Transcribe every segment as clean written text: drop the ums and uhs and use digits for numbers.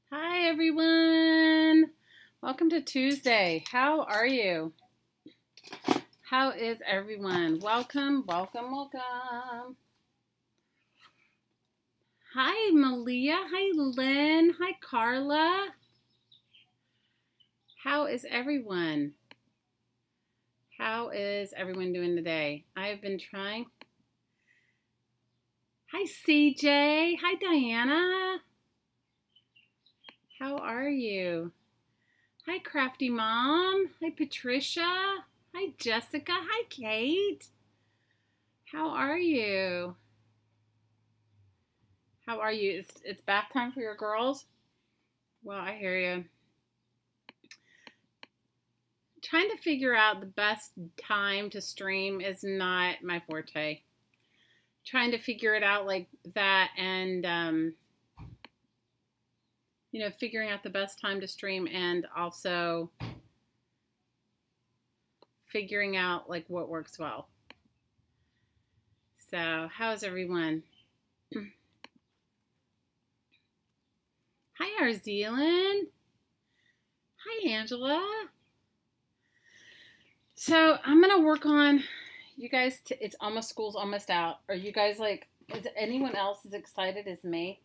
Hi everyone! Welcome to Tuesday. How are you? How is everyone? Welcome, welcome, welcome. Hi Malia. Hi Lynn. Hi Carla. How is everyone? How is everyone doing today? I've been trying. Hi CJ. Hi Diana. How are you? Hi Crafty Mom. Hi Patricia. Hi Jessica. Hi Kate. How are you? How are you? It's bath time for your girls? Well, I hear you. Trying to figure out the best time to stream is not my forte. Trying to figure it out like that and, figuring out the best time to stream and also figuring out like what works well. So, how's everyone? Hi, Arzelan. Hi, Angela. So, I'm going to work on, you guys, it's almost, school's almost out. Are you guys like, is anyone else as excited as me?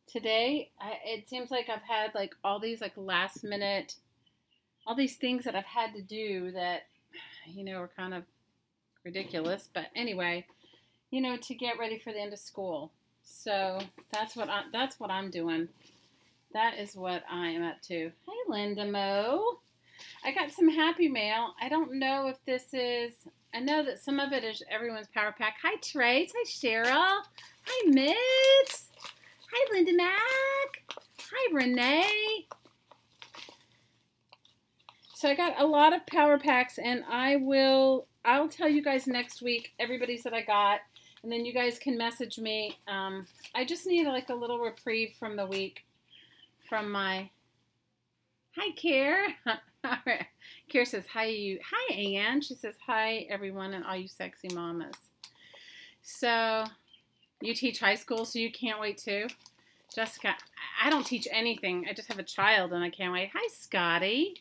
Today, it seems like I've had like all these like last minute, all these things that I've had to do that, are kind of ridiculous. But anyway, to get ready for the end of school. So that's what I'm doing. That is what I am up to. Hey, Linda Mo. I got some happy mail. I don't know if this is, I know that some of it is everyone's power pack. Hi, Trace. Hi, Cheryl. Hi, Mitz. Hi, Linda Mac. Hi, Renee. So I got a lot of power packs, and I'll tell you guys next week everybody's that I got, and then you guys can message me. I just need like a little reprieve from the week from my, hi, Care. Care says, hi, you. Hi, Ann. She says, hi, everyone, and all you sexy mamas. So, you teach high school, so you can't wait, too? Jessica, I don't teach anything. I just have a child, and I can't wait. Hi, Scotty.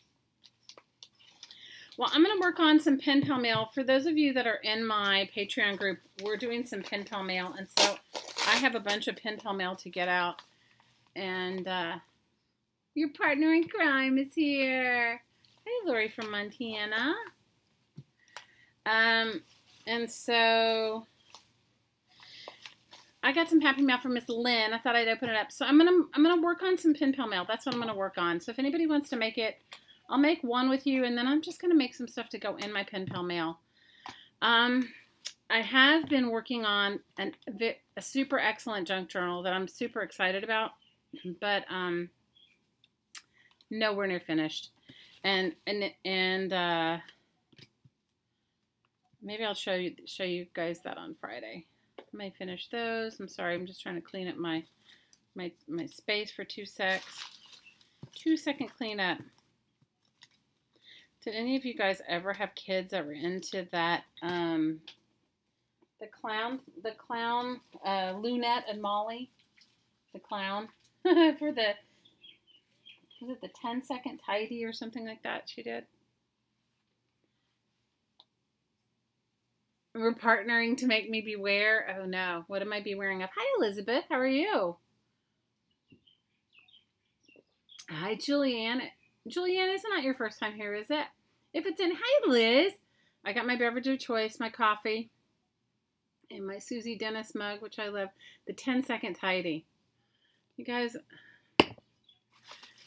Well, I'm going to work on some pen pal mail. For those of you that are in my Patreon group, we're doing some pen pal mail, and so I have a bunch of pen pal mail to get out. And your partner in crime is here. Hi, Lori from Montana. And so I got some happy mail from Miss Lynn. I thought I'd open it up. So I'm gonna work on some pen pal mail. That's what I'm gonna work on. So if anybody wants to make it, I'll make one with you, and then I'm just gonna make some stuff to go in my pen pal mail. I have been working on a super excellent junk journal that I'm super excited about, but nowhere near finished. And maybe I'll show you guys that on Friday. I may finish those. I'm sorry, I'm just trying to clean up my space for 2 secs. 2-second cleanup. Did any of you guys ever have kids that were into that the clown Lunette and Molly, the clown for the, was it the 10-second tidy or something like that she did? We're partnering to make me beware. Oh no, what am I be wearing up? Hi Elizabeth, how are you? Hi Julianne. Julianne, it's not your first time here, is it? If it's in, hi Liz. I got my beverage of choice, my coffee, and my Susie Dennis mug, which I love. The 10-second tidy. You guys, it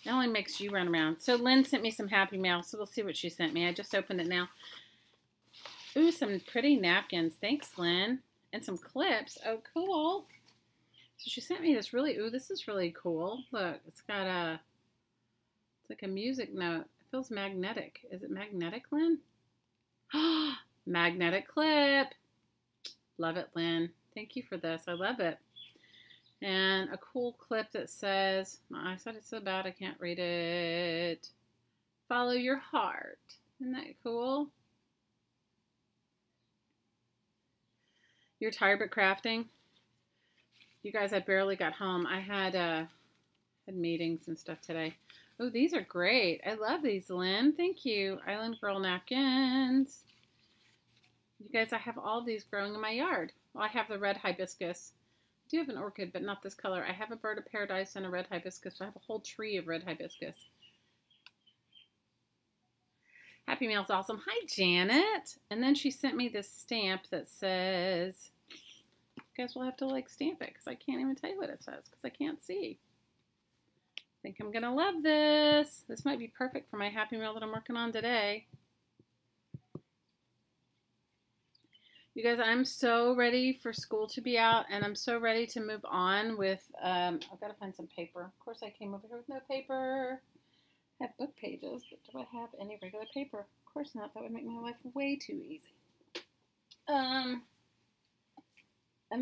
only makes you run around. So Lynn sent me some happy mail, so we'll see what she sent me. I just opened it now. Ooh, some pretty napkins. Thanks, Lynn. And some clips. Oh, cool. So she sent me this really, ooh, this is really cool. Look, it's got it's like a music note. It feels magnetic. Is it magnetic, Lynn? Magnetic clip. Love it, Lynn. Thank you for this. I love it. And a cool clip that says, my eyesight is so bad I can't read it. Follow your heart. Isn't that cool? You're tired but crafting? You guys, I barely got home. I had Had meetings and stuff today. Oh, these are great. I love these, Lynn. Thank you. Island Girl napkins. You guys, I have all of these growing in my yard. Well, I have the red hibiscus. I do have an orchid, but not this color. I have a bird of paradise and a red hibiscus. I have a whole tree of red hibiscus. Happy Mail's awesome. Hi, Janet. And then she sent me this stamp that says, I guess we'll have to like stamp it because I can't even tell you what it says because I can't see. I think I'm going to love this. This might be perfect for my Happy Mail that I'm working on today. You guys, I'm so ready for school to be out, and I'm so ready to move on with, I've got to find some paper. Of course, I came over here with no paper. I have book pages, but do I have any regular paper? Of course not. That would make my life way too easy. I'm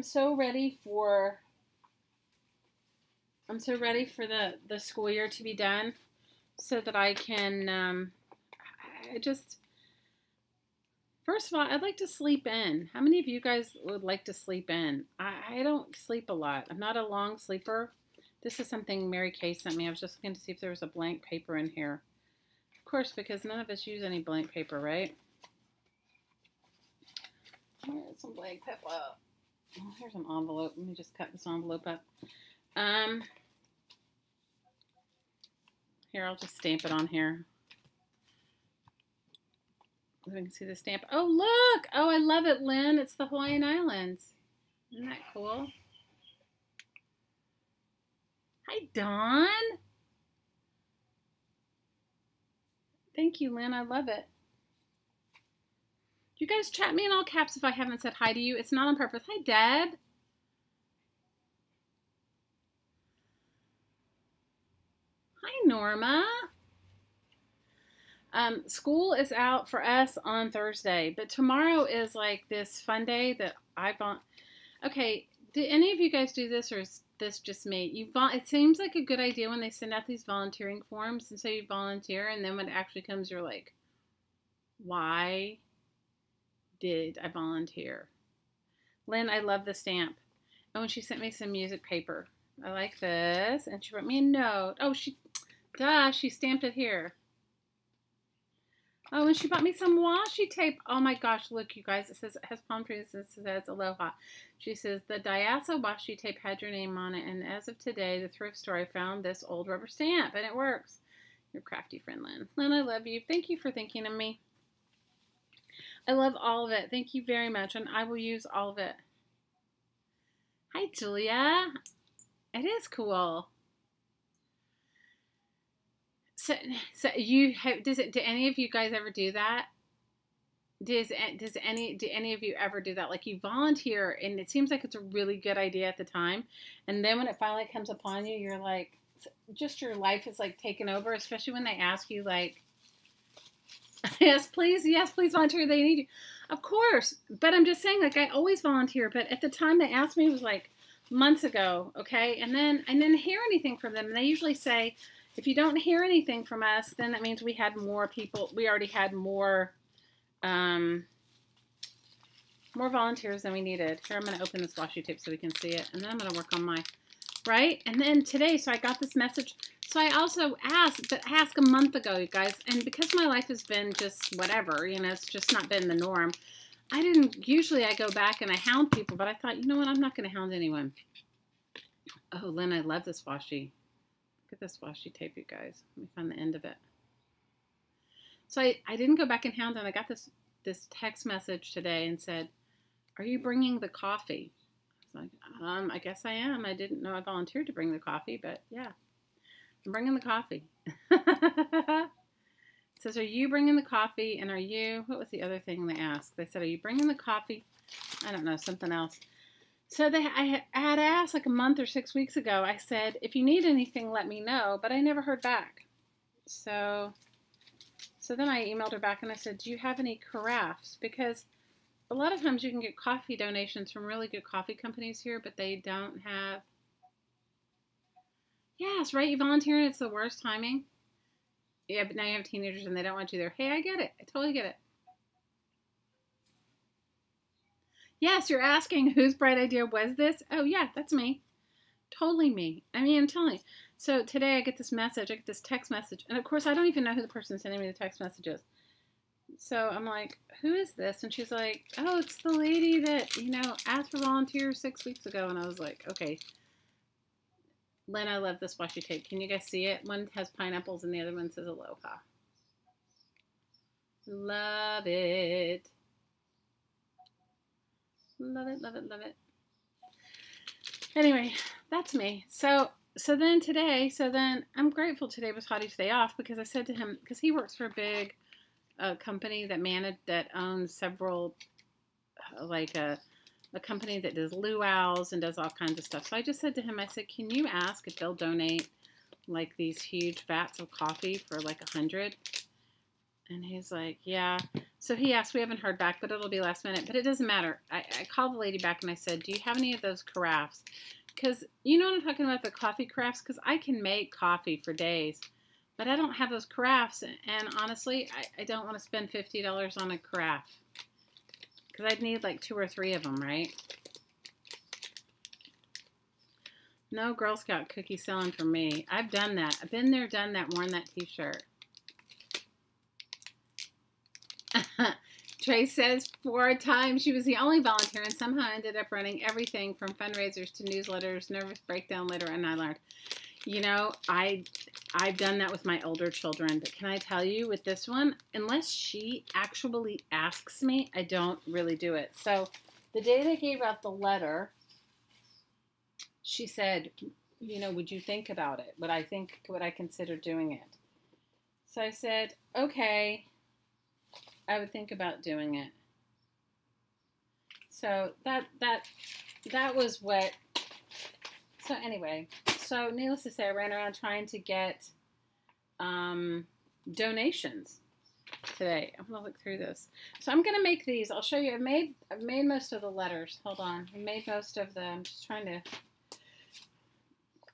so ready for the school year to be done so that I can, first of all, I'd like to sleep in. How many of you guys would like to sleep in? I don't sleep a lot. I'm not a long sleeper. This is something Mary Kay sent me. I was just looking to see if there was a blank paper in here. Of course, because none of us use any blank paper, right? Here's some blank paper. Oh, here's an envelope. Let me just cut this envelope up. Here, I'll just stamp it on here. So we can see the stamp. Oh, look! Oh, I love it, Lynn. It's the Hawaiian Islands. Isn't that cool? Hi, Dawn. Thank you, Lynn. I love it. You guys chat me in all caps if I haven't said hi to you. It's not on purpose. Hi, Deb. Hi, Norma. School is out for us on Thursday, but tomorrow is like this fun day that okay, did any of you guys do this, or is this just me? It seems like a good idea when they send out these volunteering forms, and so you volunteer, and then when it actually comes, you're like, why did I volunteer? Lynn, I love the stamp. Oh, and she sent me some music paper. I like this, and she wrote me a note. Oh, she stamped it here. Oh, and she bought me some washi tape. Oh my gosh, look, you guys. It says, it has palm trees, and it says aloha. She says, the Diasa washi tape had your name on it, and as of today, the thrift store, I found this old rubber stamp, and it works. Your crafty friend, Lynn. Lynn, I love you. Thank you for thinking of me. I love all of it. Thank you very much, and I will use all of it. Hi, Julia. It is cool. So you have, do any of you guys ever do that? Do any of you ever do that? Like you volunteer and it seems like it's a really good idea at the time. And then when it finally comes upon you, you're like, just your life is like taken over, especially when they ask you like, yes, please volunteer. They need you. Of course. But I'm just saying, like, I always volunteer. But at the time they asked me, it was like months ago. Okay. And then I didn't hear anything from them. And they usually say, if you don't hear anything from us, then that means we had more people. We already had more volunteers than we needed. Here, I'm going to open this washi tape so we can see it. And then I'm going to work on my, right? And then today, so I got this message. So I also asked a month ago, you guys. And because my life has been just whatever, you know, it's just not been the norm. Usually I go back and I hound people. But I thought, you know what, I'm not going to hound anyone. Oh, Lynn, I love this washi. Look at this washi tape, you guys. Let me find the end of it. So I didn't go back and hound them. I got this text message today and said, are you bringing the coffee? I was like, I guess I am. I didn't know I volunteered to bring the coffee, but yeah, I'm bringing the coffee. It says, are you bringing the coffee? And what was the other thing they asked? They said, are you bringing the coffee? I don't know, something else. So I had asked like a month or 6 weeks ago. I said, if you need anything, let me know. But I never heard back. So then I emailed her back and I said, do you have any carafes? Because a lot of times you can get coffee donations from really good coffee companies here, but they don't have. Yes, right? You volunteer and it's the worst timing. Yeah, but now you have teenagers and they don't want you there. Hey, I get it. I totally get it. Yes, you're asking whose bright idea was this? Oh, yeah, that's me. Totally me. I mean, I'm telling you. So today I get this message, I get this text message, and of course I don't even know who the person sending me the text message is. So I'm like, who is this? And she's like, oh, it's the lady that, you know, asked for volunteers 6 weeks ago. And I was like, okay. Lynn, I love this washi tape. Can you guys see it? One has pineapples and the other one says aloha. Love it. Love it, love it, love it. Anyway, that's me. So then I'm grateful today was Hottie's day off because I said to him, because he works for a big company that owns several, like a company that does luau's and does all kinds of stuff. So I just said to him, I said, can you ask if they'll donate like these huge vats of coffee for like 100? And he's like, yeah. So he asked, we haven't heard back, but it'll be last minute. But it doesn't matter. I called the lady back and I said, do you have any of those carafes? Because you know what I'm talking about, the coffee carafes? Because I can make coffee for days. But I don't have those carafes, and honestly, I don't want to spend $50 on a carafe. Because I'd need like 2 or 3 of them, right? No Girl Scout cookie selling for me. I've done that. I've been there, done that, worn that t-shirt. Trace says 4 times she was the only volunteer and somehow ended up running everything from fundraisers to newsletters, nervous breakdown later, and I learned. You know, I've done that with my older children, but can I tell you with this one, unless she actually asks me, I don't really do it. So the day they gave out the letter, she said, you know, would you think about it? Would I consider doing it? So I said, okay, I would think about doing it. So that was what, so anyway. So needless to say, I ran around trying to get donations today. I'm gonna look through this. So I'm gonna make these. I'll show you. I've made most of the letters. Hold on. I made most of them. I'm just trying to.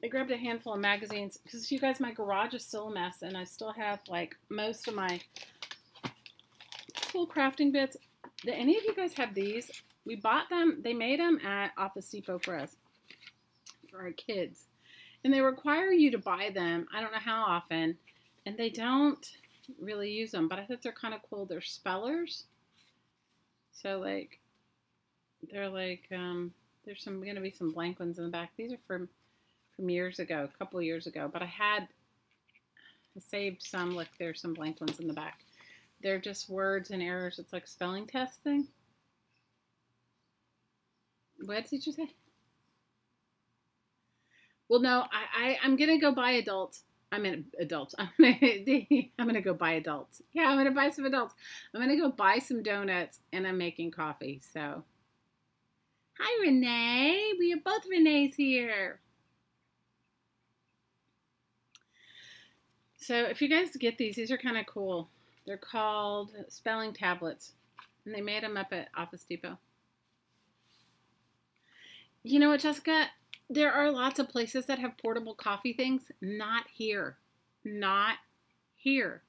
I grabbed a handful of magazines because you guys, my garage is still a mess, and I still have like most of my cool crafting bits. Do any of you guys have these? We bought them. They made them at Office Depot for us, for our kids. And they require you to buy them, I don't know how often, and they don't really use them, but I think they're kind of cool. They're spellers. So, like, they're like, there's going to be some blank ones in the back. These are from years ago, a couple of years ago, but I saved some. Look, there's some blank ones in the back. They're just words and errors. It's like spelling test thing. What did you say? Well, no, I'm going to go buy adults. I'm going to go buy adults. Yeah, I'm going to buy some adults. I'm going to go buy some donuts, and I'm making coffee, so. Hi, Renee. We have both Renees here. So if you guys get these are kind of cool. They're called spelling tablets, and they made them up at Office Depot. You know what, Jessica? There are lots of places that have portable coffee things. Not here. Not here.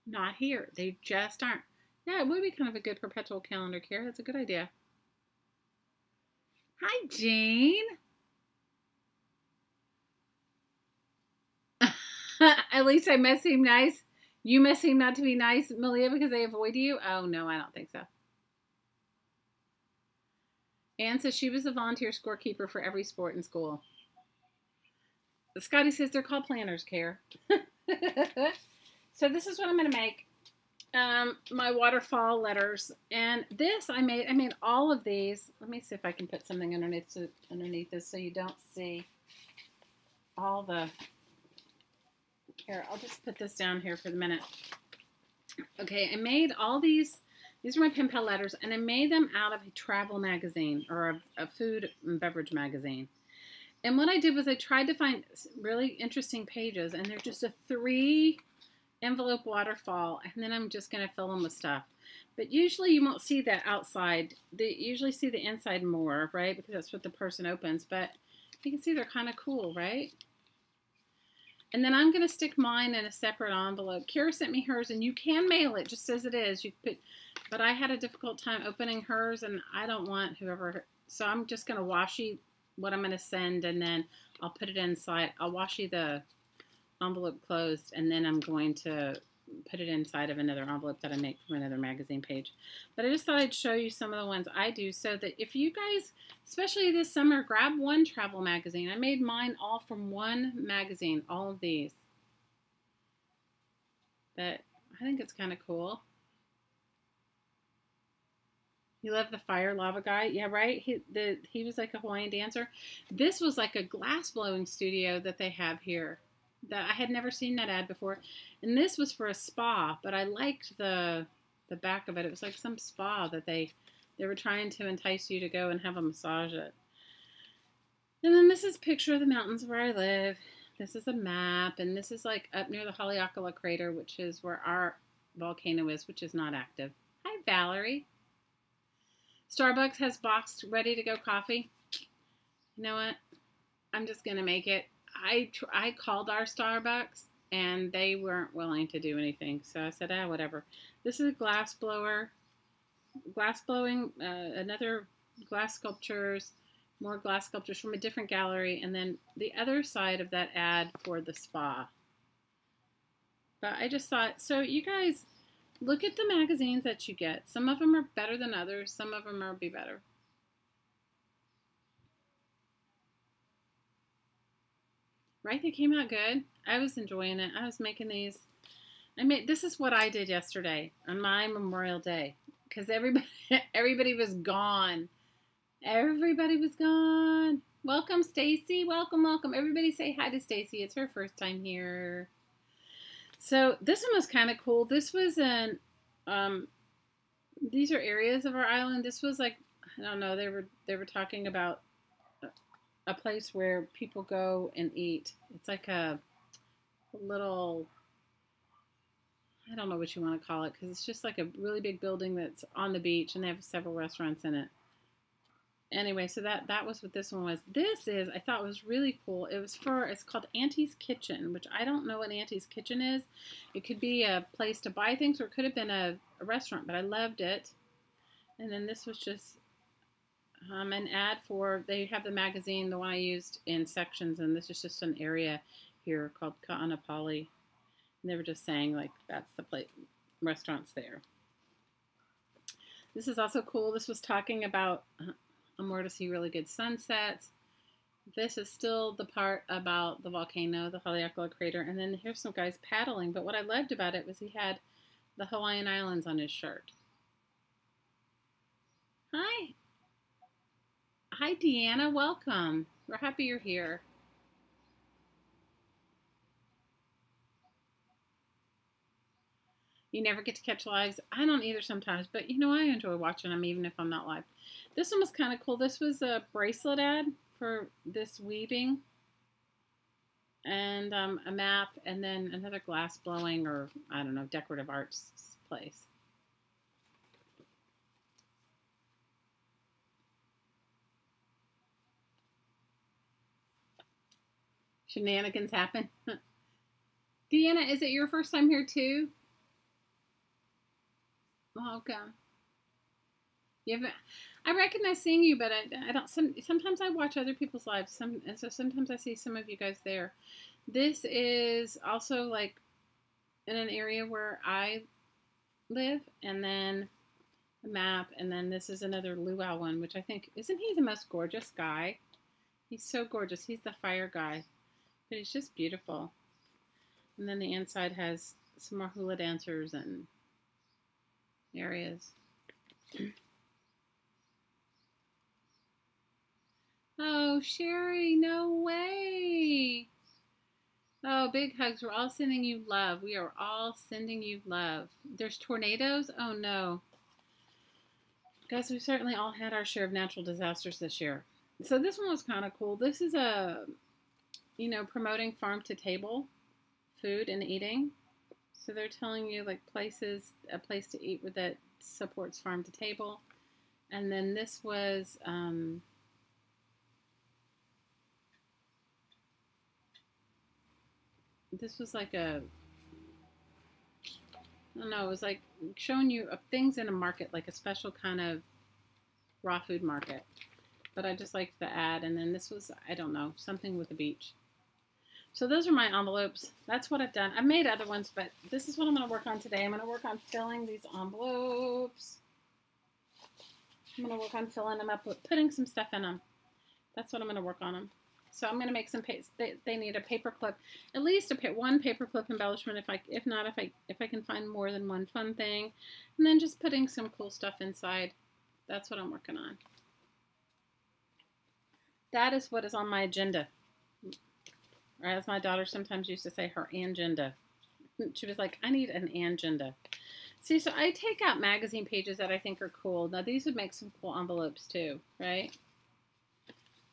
Not here. They just aren't. Yeah, it would be kind of a good perpetual calendar, Kara. That's a good idea. Hi, Jane. At least I must seem nice. You must seem not to be nice, Malia, because they avoid you? Oh, no, I don't think so. Anne says she was a volunteer scorekeeper for every sport in school. Scotty says they're called planners, Care. So this is what I'm going to make. My waterfall letters. And this, I made all of these. Let me see if I can put something underneath this so you don't see all the... Here, I'll just put this down here for the minute. Okay, I made all these... These are my pen pal letters, and I made them out of a travel magazine or a food and beverage magazine. And what I did was I tried to find really interesting pages, and they're just a 3 envelope waterfall, and then I'm just going to fill them with stuff. But usually you won't see that outside. They usually see the inside more, right? Because that's what the person opens. But you can see they're kind of cool, right? And then I'm going to stick mine in a separate envelope. Kira sent me hers, and you can mail it just as it is. But I had a difficult time opening hers, and I don't want whoever. So I'm just going to washi what I'm going to send, and then I'll put it inside. I'll washi the envelope closed, and then I'm going to put it inside of another envelope that I make from another magazine page. But I just thought I'd show you some of the ones I do, so that if you guys, especially this summer, grab one travel magazine. I made mine all from one magazine, all of these. But I think it's kind of cool. You love the fire lava guy? Yeah, right? He was like a Hawaiian dancer. This was like a glass blowing studio that they have here. That I had never seen that ad before. And this was for a spa, but I liked the back of it. It was like some spa that they were trying to entice you to go and have a massage at. And then this is a picture of the mountains where I live. This is a map, and this is like up near the Haleakala crater, which is where our volcano is, which is not active. Hi, Valerie. Starbucks has boxed, ready to go coffee. You know what? I'm just going to make it. I called our Starbucks, and they weren't willing to do anything. So I said, whatever. This is a glass blower. Glass blowing, another glass sculptures, more glass sculptures from a different gallery, and then the other side of that ad for the spa. But I just thought, so you guys, look at the magazines that you get. Some of them are better than others. Some of them are be better. Right? They came out good. I was enjoying it. I was making these. This is what I did yesterday on my Memorial Day, because everybody was gone. Everybody was gone. Welcome, Stacy. Welcome, welcome. Everybody say hi to Stacy. It's her first time here. So this one was kind of cool. This was these are areas of our island. This was like, I don't know, they were talking about a place where people go and eat. It's like a little, I don't know what you want to call it, because it's just like a really big building that's on the beach, and they have several restaurants in it. Anyway, so that was what this one was. This is, I thought was really cool. It's called Auntie's Kitchen, which I don't know what Auntie's Kitchen is. It could be a place to buy things, or it could have been a restaurant, but I loved it. And then this was just an ad for, they have the magazine, the one I used in sections, and this is just an area here called Ka'anapali. And they were just saying, like, that's the place, restaurants there. This is also cool. This was talking about where to see really good sunsets. This is still the part about the volcano, the Haleakala crater, and then here's some guys paddling. But what I loved about it was he had the Hawaiian Islands on his shirt. Hi. Hi, Deanna. Welcome. We're happy you're here. You never get to catch lives. I don't either sometimes, but you know, I enjoy watching them even if I'm not live. This one was kind of cool. This was a bracelet ad for this weaving, and a map, and then another glass blowing, or I don't know, decorative arts place. Shenanigans happen. Deanna, is it your first time here too? Welcome. I recognize seeing you, but I don't. Sometimes I watch other people's lives. And so sometimes I see some of you guys there. This is also like in an area where I live, and then a map, and then this is another luau one, which I think, isn't he the most gorgeous guy? He's so gorgeous. He's the fire guy, but he's just beautiful. And then the inside has some more hula dancers and areas. Oh, Sherry, no way. Oh, big hugs. We're all sending you love. We are all sending you love. There's tornadoes? Oh, no. Guys, we certainly all had our share of natural disasters this year. So this one was kind of cool. This is promoting farm to table food and eating. So they're telling you like a place to eat that supports farm to table. And then this was, like I don't know, it was like showing you things in a market, like a special kind of raw food market. but I just liked the ad. And then this was, I don't know, something with the beach. So those are my envelopes. That's what I've done. I've made other ones, but this is what I'm going to work on today. I'm going to work on filling these envelopes. I'm going to work on filling them up with putting some stuff in them. That's what I'm going to work on them. So I'm going to make some they need a paper clip, at least one paper clip embellishment. If not, if I can find more than one fun thing, and then just putting some cool stuff inside. That's what I'm working on. That is what is on my agenda. Or as my daughter sometimes used to say, her agenda. She was like, I need an agenda. See, so I take out magazine pages that I think are cool. Now these would make some cool envelopes too, right?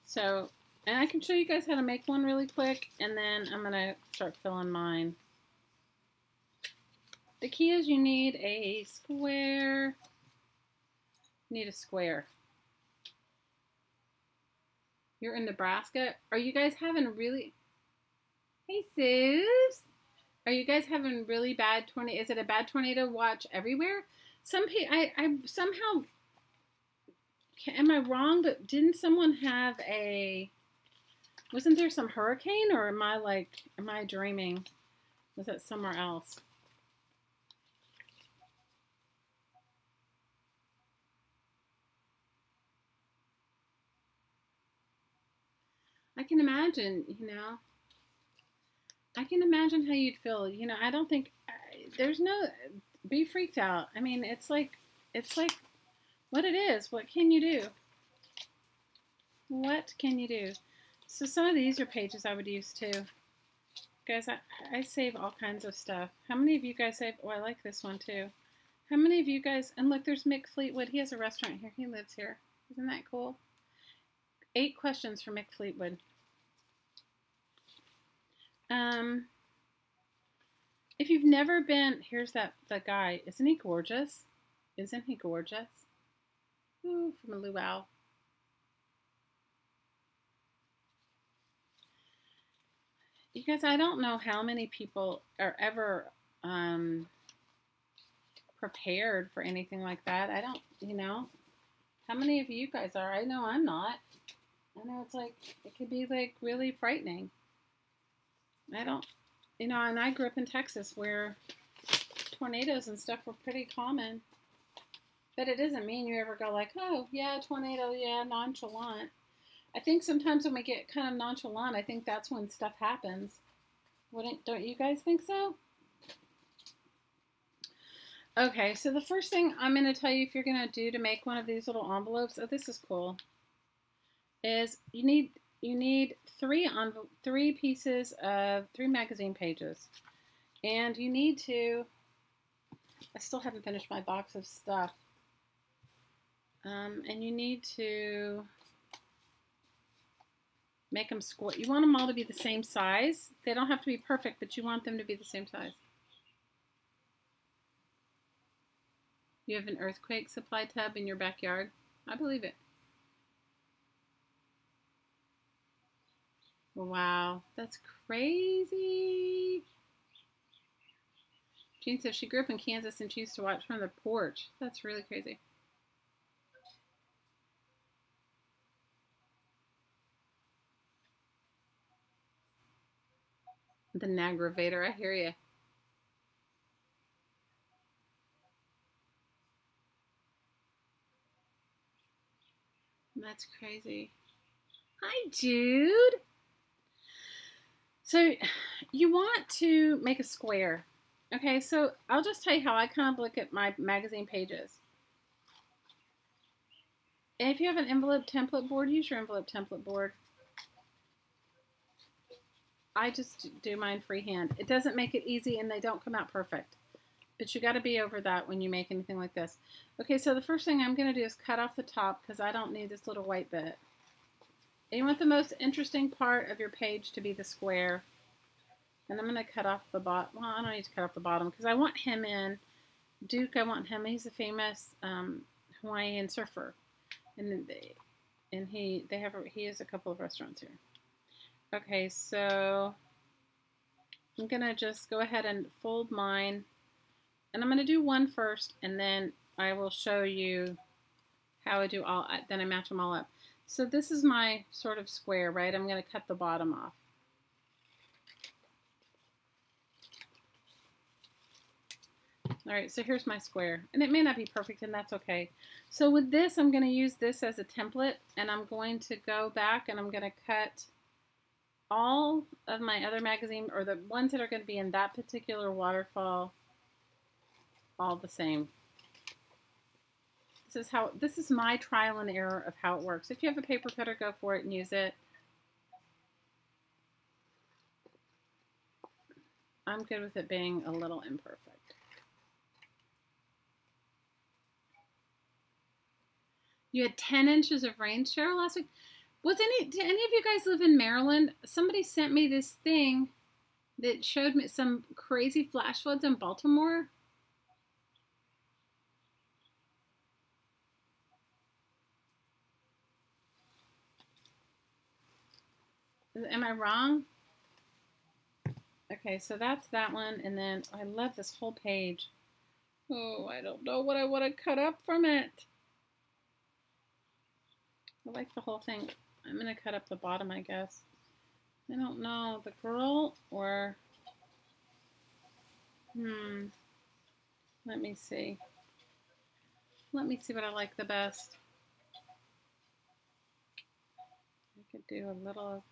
So, and I can show you guys how to make one really quick, and then I'm going to start filling mine. The key is you need a square. You need a square. You're in Nebraska. Are you guys having really... Hey, Suze. Are you guys having really bad tornado? Is it a bad tornado watch everywhere? Some people, I somehow... Am I wrong? But didn't someone have a... Wasn't there some hurricane, or am I dreaming? Was that somewhere else? I can imagine, you know. I can imagine how you'd feel. You know, I don't think there's no be freaked out. I mean, it's like what it is. What can you do? What can you do? So some of these are pages I would use too. Guys, I save all kinds of stuff. How many of you guys save? Oh, I like this one too. How many of you guys, and look, there's Mick Fleetwood. He has a restaurant here. He lives here. Isn't that cool? 8 questions for Mick Fleetwood. If you've never been, here's the guy. Isn't he gorgeous? Isn't he gorgeous? Ooh, from a luau. You guys, I don't know how many people are ever prepared for anything like that. I don't, you know. How many of you guys are? I know I'm not. I know it's like, it could be like really frightening. I don't, you know, and I grew up in Texas where tornadoes and stuff were pretty common. But it doesn't mean you ever go like, oh, yeah, tornado, yeah, nonchalant. I think sometimes when we get kind of nonchalant, I think that's when stuff happens. Don't you guys think so? Okay, so the first thing I'm going to tell you if you're going to do to make one of these little envelopes, oh, this is cool, is you need 3 pieces of 3 magazine pages. And you need to, I still haven't finished my box of stuff. And you need to make them square. You want them all to be the same size. They don't have to be perfect, but you want them to be the same size. You have an earthquake supply tub in your backyard? I believe it. Wow, that's crazy. Jean says she grew up in Kansas and she used to watch from the porch. That's really crazy. The Nagravator, I hear you. That's crazy. Hi, Jude. So you want to make a square. Okay, so I'll just tell you how I kind of look at my magazine pages. If you have an envelope template board, use your envelope template board. I just do mine freehand. It doesn't make it easy and they don't come out perfect. But you got to be over that when you make anything like this. Okay, so the first thing I'm going to do is cut off the top because I don't need this little white bit. And you want the most interesting part of your page to be the square. And I'm going to cut off the bottom. Well, I don't need to cut off the bottom because I want him in. Duke, I want him. He's a famous Hawaiian surfer. And he has a couple of restaurants here. Okay, so I'm going to just go ahead and fold mine. And I'm going to do one first, and then I will show you how I do all, then I match them all up. So this is my sort of square, right? I'm going to cut the bottom off. All right, so here's my square, and it may not be perfect, and that's okay. So with this, I'm going to use this as a template, and I'm going to go back and I'm going to cut all of my other magazine, or the ones that are going to be in that particular waterfall, all the same. This is my trial and error of how it works. If you have a paper cutter, go for it and use it. I'm good with it being a little imperfect. You had 10 inches of rain, Cheryl, last week. Did any of you guys live in Maryland? Somebody sent me this thing that showed me some crazy flash floods in Baltimore. Am I wrong? Okay, so that's that one. And then I love this whole page. Oh, I don't know what I want to cut up from it. I like the whole thing. I'm going to cut up the bottom, I guess. I don't know. The girl or... Let me see. Let me see what I like the best. I could do a little of...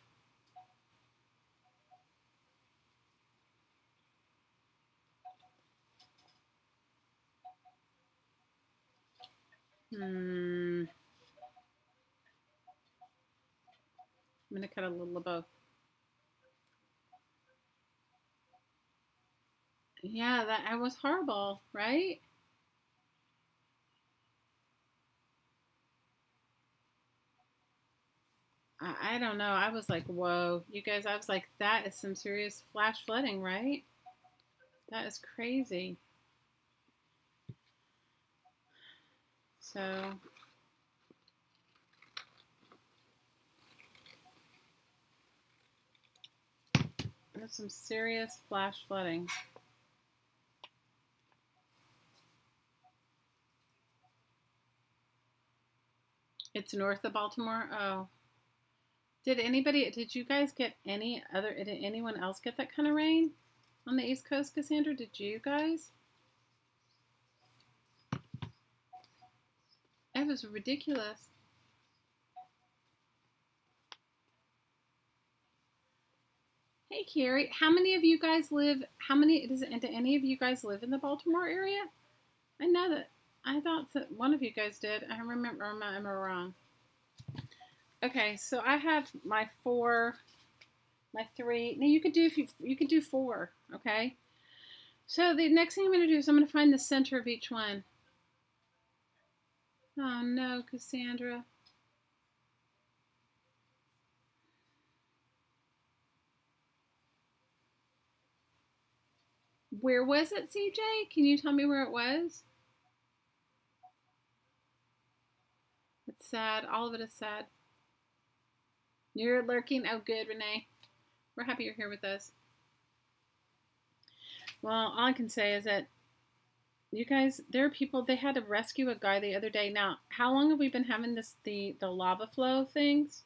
I'm going to cut a little of both. Yeah, that was horrible, right? I don't know. I was like, whoa. You guys, I was like, that is some serious flash flooding, right? That is crazy. So... there's some serious flash flooding. It's north of Baltimore. Oh. Did you guys get did anyone else get that kind of rain on the East Coast, Cassandra? Did you guys? It was ridiculous. Hey, Carrie, do any of you guys live in the Baltimore area? I know that, I thought that one of you guys did. I remember, am I wrong? Okay, so I have my 3. Now you could do 4, okay? So the next thing I'm going to do is I'm going to find the center of each one. Oh no, Cassandra. Where was it, CJ? Can you tell me where it was? It's sad. All of it is sad. You're lurking. Oh, good, Renee. We're happy you're here with us. Well, all I can say is that you guys, there are people, they had to rescue a guy the other day. Now, how long have we been having the lava flow things?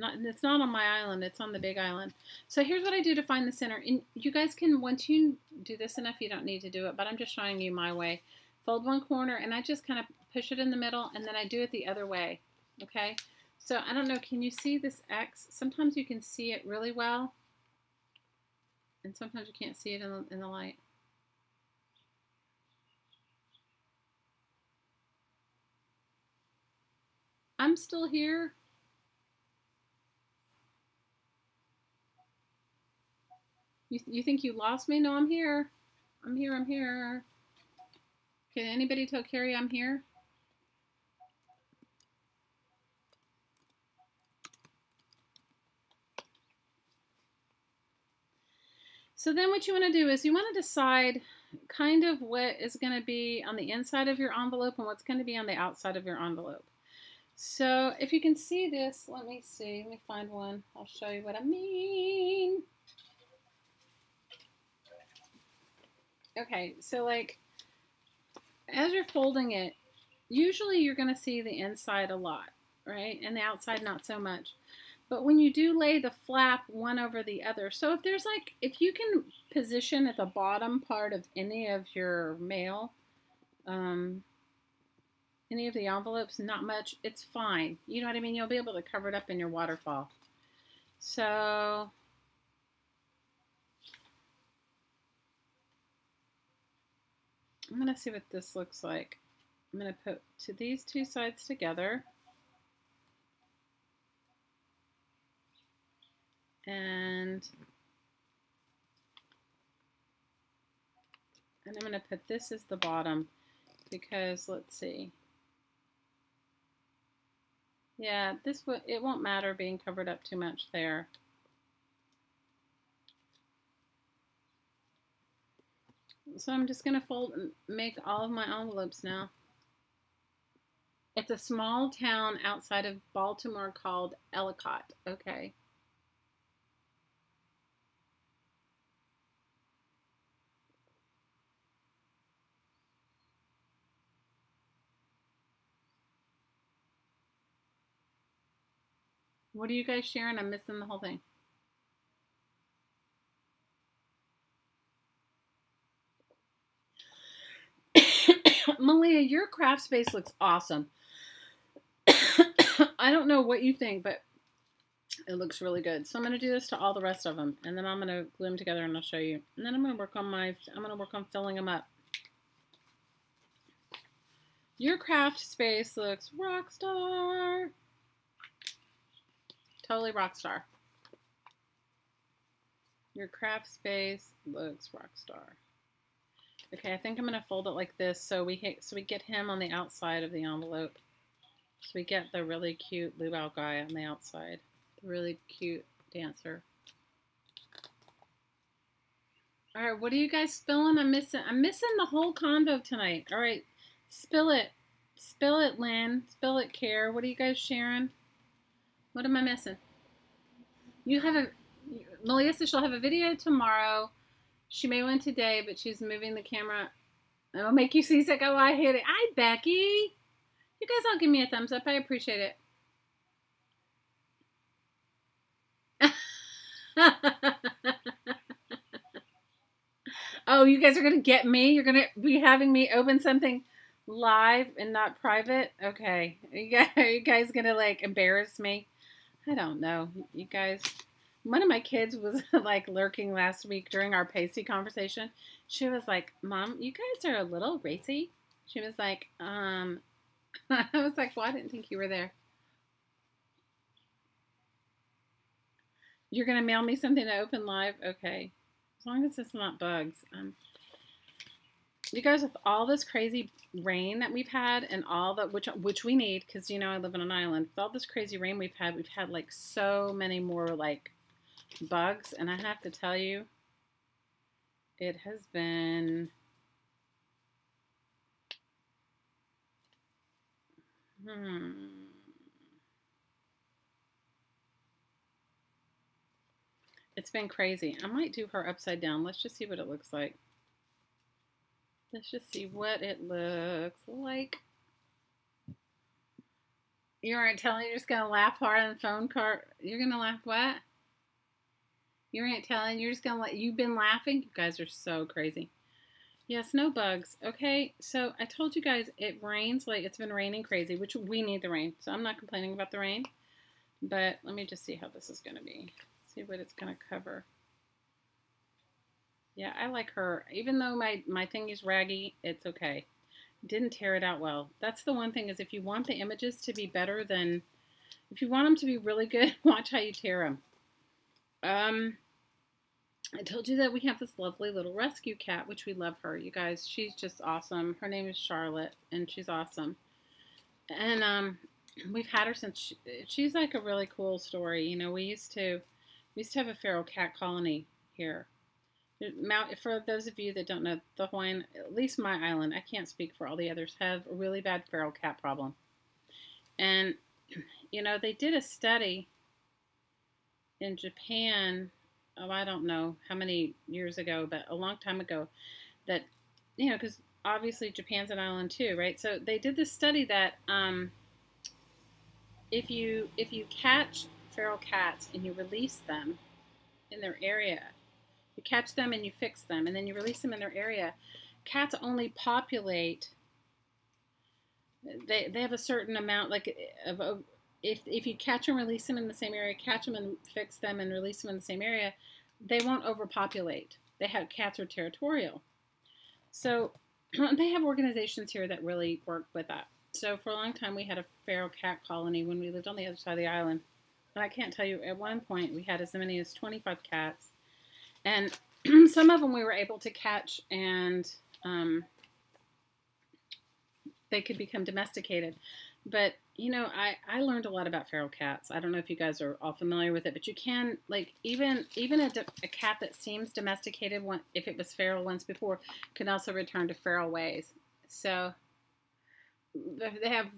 It's not on my island, it's on the big island. So here's what I do to find the center. And you guys can, once you do this enough, you don't need to do it, but I'm just showing you my way. Fold one corner and I just kind of push it in the middle and then I do it the other way, okay? So I don't know, can you see this X? Sometimes you can see it really well and sometimes you can't see it in the light. I'm still here. You think you lost me? No, I'm here. I'm here, I'm here. Can anybody tell Carrie I'm here? So then what you want to do is you want to decide kind of what is going to be on the inside of your envelope and what's going to be on the outside of your envelope. So if you can see this, let me see. Let me find one. I'll show you what I mean. Okay, so like as you're folding it, usually you're going to see the inside a lot. right? And the outside not so much. But when you do lay the flap one over the other, so if there's like, if you can position at the bottom part of any of your mail, any of the envelopes, not much, it's fine. You know what I mean? You'll be able to cover it up in your waterfall. So I'm going to see what this looks like. I'm going to put these two sides together. And I'm going to put this as the bottom because, let's see. Yeah, it won't matter being covered up too much there. So I'm just going to fold and make all of my envelopes now. It's a small town outside of Baltimore called Ellicott, okay? What are you guys sharing? I'm missing the whole thing. Malia, your craft space looks awesome. I don't know what you think, but it looks really good. So I'm going to do this to all the rest of them, and then I'm going to glue them together and I'll show you. And then I'm going to work on filling them up. Your craft space looks rock star. Totally rock star. Your craft space looks rock star. Okay, I think I'm going to fold it like this so we get him on the outside of the envelope. So we get the really cute luau guy on the outside. The really cute dancer. All right, what are you guys spilling? I'm missing the whole convo tonight. All right, spill it. Spill it, Lynn. Spill it, Care. What are you guys sharing? What am I missing? You have Melissa, she'll have a video tomorrow. She may win today, but she's moving the camera. It'll make you seasick. Oh, I hate it. Hi, Becky. You guys all give me a thumbs up. I appreciate it. Oh, you guys are going to get me? You're going to be having me open something live and not private? Okay. Are you guys going to, like, embarrass me? I don't know. You guys... One of my kids was like lurking last week during our pasty conversation. She was like, Mom, you guys are a little racy. She was like, I was like, well, I didn't think you were there. You're going to mail me something to open live? Okay. As long as it's not bugs. You guys, with all this crazy rain that we've had and all the, which we need, because, you know, I live on an island. With all this crazy rain we've had like so many more like bugs, and I have to tell you, it has been it's been crazy. I might do her upside down. Let's just see what it looks like. Let's just see what it looks like. You aren't telling, you're just gonna laugh hard on the phone card. You're gonna laugh what? You ain't telling, you're just gonna let, you've been laughing? You guys are so crazy. Yes, no bugs. Okay, so I told you guys it rains, like it's been raining crazy, which we need the rain. So I'm not complaining about the rain. But let me just see how this is gonna be. See what it's gonna cover. Yeah, I like her. Even though my thing is raggy, it's okay. Didn't tear it out well. That's the one thing, is if you want the images to be better than, if you want them to be really good, watch how you tear them. I told you that we have this lovely little rescue cat, which we love her. You guys, she's just awesome. Her name is Charlotte, and she's awesome. And we've had her since she's like a really cool story. You know, we used to have a feral cat colony here. For those of you that don't know, the Hawaiian, at least my island, I can't speak for all the others, have a really bad feral cat problem. And, you know, they did a study in Japan, oh, I don't know how many years ago, but a long time ago, that, you know, because obviously Japan's an island too, right? So they did this study that if you catch feral cats and you release them in their area, you catch them and you fix them, and then you release them in their area. Cats only populate. They have a certain amount, like of if you catch them, release them in the same area, catch them and fix them, and release them in the same area, they won't overpopulate. Cats are territorial, so they have organizations here that really work with that. So for a long time, we had a feral cat colony when we lived on the other side of the island. And I can't tell you, at one point, we had as many as 25 cats. And some of them we were able to catch, and they could become domesticated. But, you know, I learned a lot about feral cats. I don't know if you guys are all familiar with it, but you can, like, even a cat that seems domesticated, if it was feral once before, can also return to feral ways. So they have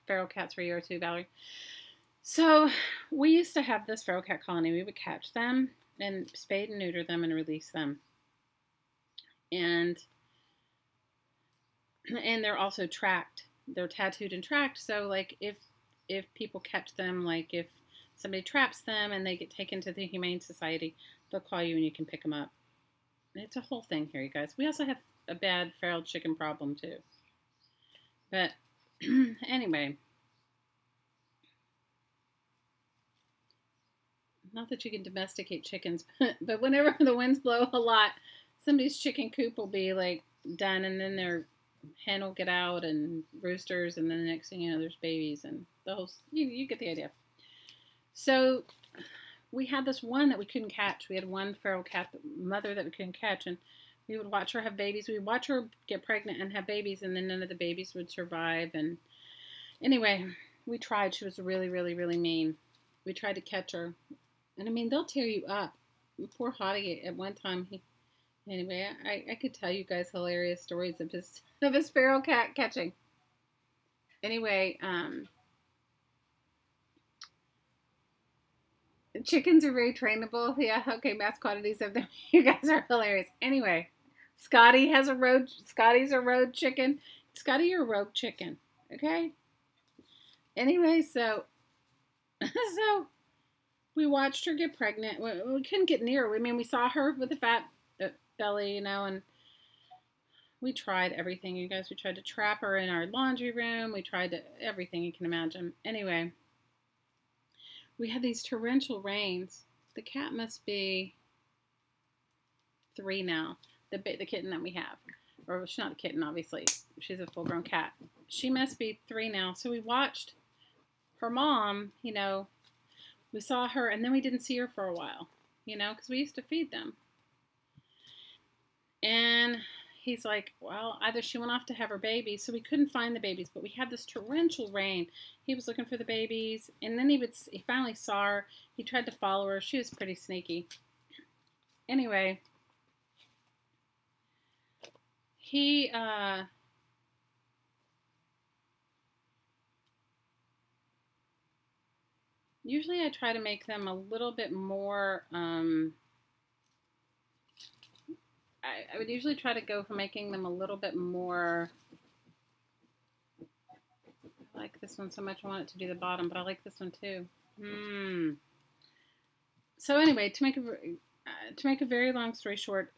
feral cats for a year or two, Valerie. So we used to have this feral cat colony. We would catch them and spade and neuter them and release them. And they're also tracked. They're tattooed and tracked. So like if people catch them, like if somebody traps them and they get taken to the Humane Society, they'll call you and you can pick them up. It's a whole thing here, you guys. We also have a bad feral chicken problem too. But anyway, not that you can domesticate chickens, but whenever the winds blow a lot, somebody's chicken coop will be like done, and then their hen will get out, and roosters, and then the next thing you know, there's babies, and the whole, you get the idea. So we had this one that we couldn't catch. We had one feral cat mother that we couldn't catch, and we would watch her have babies. We would watch her get pregnant and have babies, and then none of the babies would survive. And anyway, we tried. She was really, really, really mean. We tried to catch her. And I mean, they'll tear you up. Poor Hottie, at one time, anyway, I could tell you guys hilarious stories of his feral cat catching. Anyway, chickens are very trainable. Yeah, okay, mass quantities of them. You guys are hilarious. Anyway, Scotty's a road chicken. Scotty, you're a rogue chicken. Okay? Anyway, so we watched her get pregnant. We couldn't get near her. I mean, we saw her with a fat belly, you know, and we tried everything, you guys. We tried to trap her in our laundry room. We tried everything you can imagine. Anyway, we had these torrential rains. The cat must be 3 now, the kitten that we have. Or she's not a kitten, obviously. She's a full-grown cat. She must be 3 now. So we watched her mom, you know. We saw her, and then we didn't see her for a while, you know, because we used to feed them. And he's like, well, either she went off to have her babies, so we couldn't find the babies, but we had this torrential rain. He was looking for the babies, and then he finally saw her. He tried to follow her. She was pretty sneaky. Anyway, he, usually I try to make them a little bit more, I would usually try to go for making them a little bit more, I like this one so much I want it to be the bottom, but I like this one too. So anyway, to make a very long story short,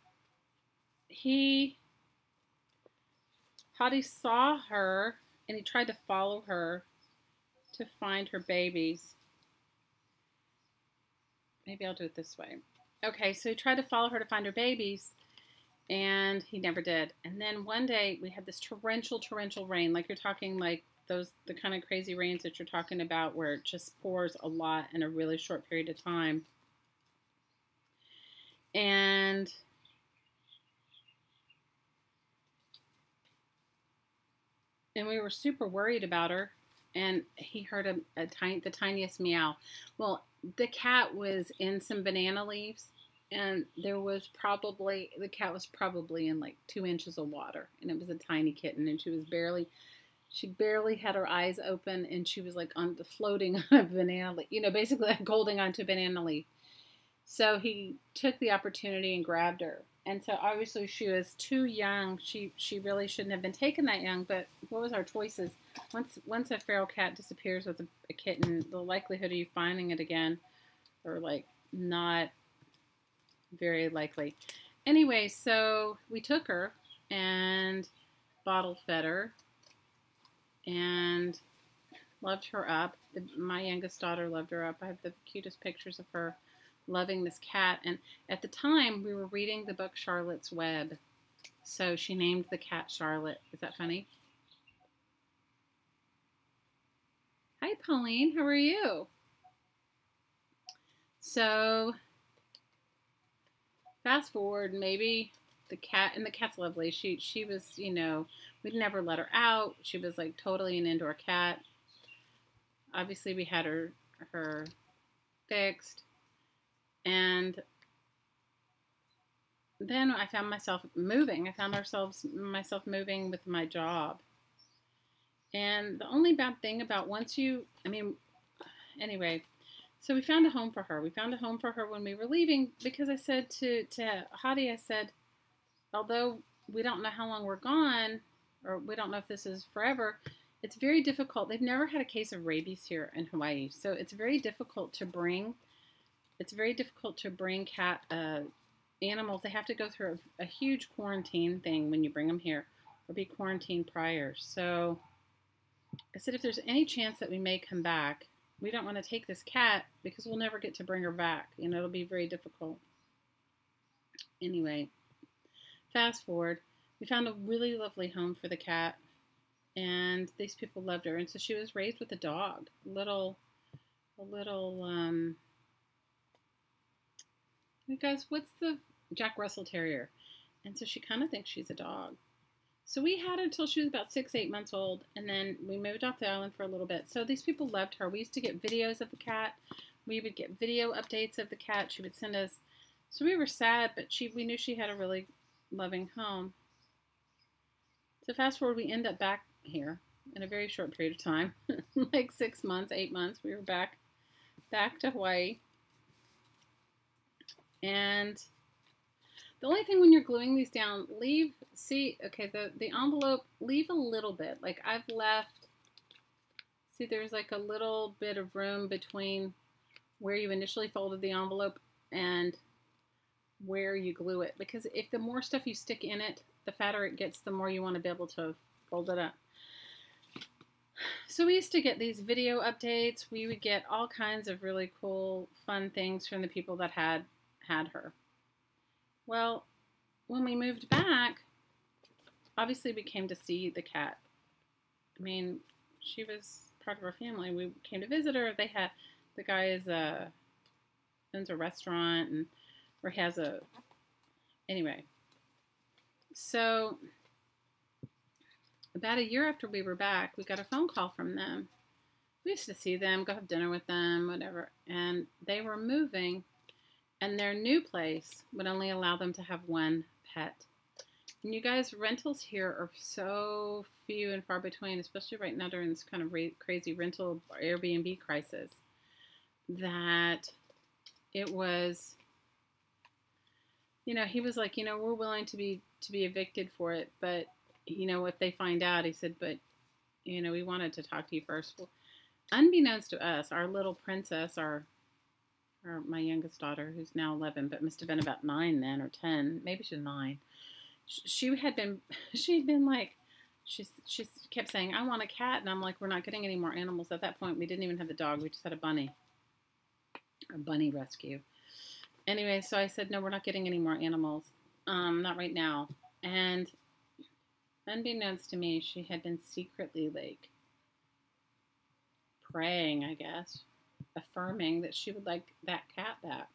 Hottie saw her, and he tried to follow her to find her babies. Maybe I'll do it this way. Okay, so he tried to follow her to find her babies, and he never did. And then one day we had this torrential rain, like you're talking like the kind of crazy rains that you're talking about where it just pours a lot in a really short period of time. And we were super worried about her, and he heard the tiniest meow. Well, the cat was in some banana leaves, and the cat was probably in like 2 inches of water, and it was a tiny kitten, and she barely had her eyes open, and she was like floating on a banana leaf, you know, basically like holding onto a banana leaf. So he took the opportunity and grabbed her, And so obviously she was too young. She really shouldn't have been taken that young. But what was our choices? Once a feral cat disappears with a kitten, the likelihood of you finding it again are like not very likely. Anyway, so we took her and bottle fed her and loved her up. My youngest daughter loved her up. I have the cutest pictures of her loving this cat. And at the time, we were reading the book Charlotte's Web. So she named the cat Charlotte. Is that funny? Hi, Pauline. How are you? So fast forward, maybe the cat's lovely. She was, you know, we'd never let her out. She was like totally an indoor cat. Obviously, we had her fixed. And then I found myself moving. I found myself moving with my job. And the only bad thing about anyway, so we found a home for her. We found a home for her when we were leaving because I said to Hadi, I said, although we don't know how long we're gone, or we don't know if this is forever, it's very difficult. They've never had a case of rabies here in Hawaii. So it's very difficult to bring cat animals. They have to go through a huge quarantine thing when you bring them here, or be quarantined prior. So I said, if there's any chance that we may come back, we don't want to take this cat because we'll never get to bring her back. You know, it'll be very difficult. Anyway, fast forward, we found a really lovely home for the cat, and these people loved her. And so she was raised with a dog, a little, you guys, what's the Jack Russell Terrier? And so she kind of thinks she's a dog. So we had her until she was about 6-8 months old, and then we moved off the island for a little bit. So these people loved her. We used to get videos of the cat. We would get video updates of the cat. She would send us. So we were sad, but we knew she had a really loving home. So fast forward, we end up back here in a very short period of time, like 6 months, 8 months. We were back to Hawaii. And the only thing when you're gluing these down, the envelope, leave a little bit. Like I've left, see there's like a little bit of room between where you initially folded the envelope and where you glue it. Because if the more stuff you stick in it, the fatter it gets, the more you want to be able to fold it up. So we used to get these video updates. We would get all kinds of really cool, fun things from the people that had her. Well, when we moved back, obviously we came to see the cat. I mean, she was part of our family. We came to visit her. The guy owns a restaurant anyway. So about a year after we were back, we got a phone call from them. We used to see them, go have dinner with them, whatever. And they were moving. And their new place would only allow them to have one pet. And you guys, rentals here are so few and far between, especially right now during this kind of crazy rental Airbnb crisis, that it was, you know, he was like, you know, we're willing to be evicted for it, but, you know, if they find out, he said, but, you know, we wanted to talk to you first. Well, unbeknownst to us, our little princess, my youngest daughter, who's now 11, but must have been about 9 then, or 10, maybe she's 9. She kept saying, I want a cat, and I'm like, we're not getting any more animals. At that point, we didn't even have the dog. We just had a bunny rescue. Anyway, so I said, no, we're not getting any more animals, not right now. And unbeknownst to me, she had been secretly like praying, I guess, affirming that she would like that cat back.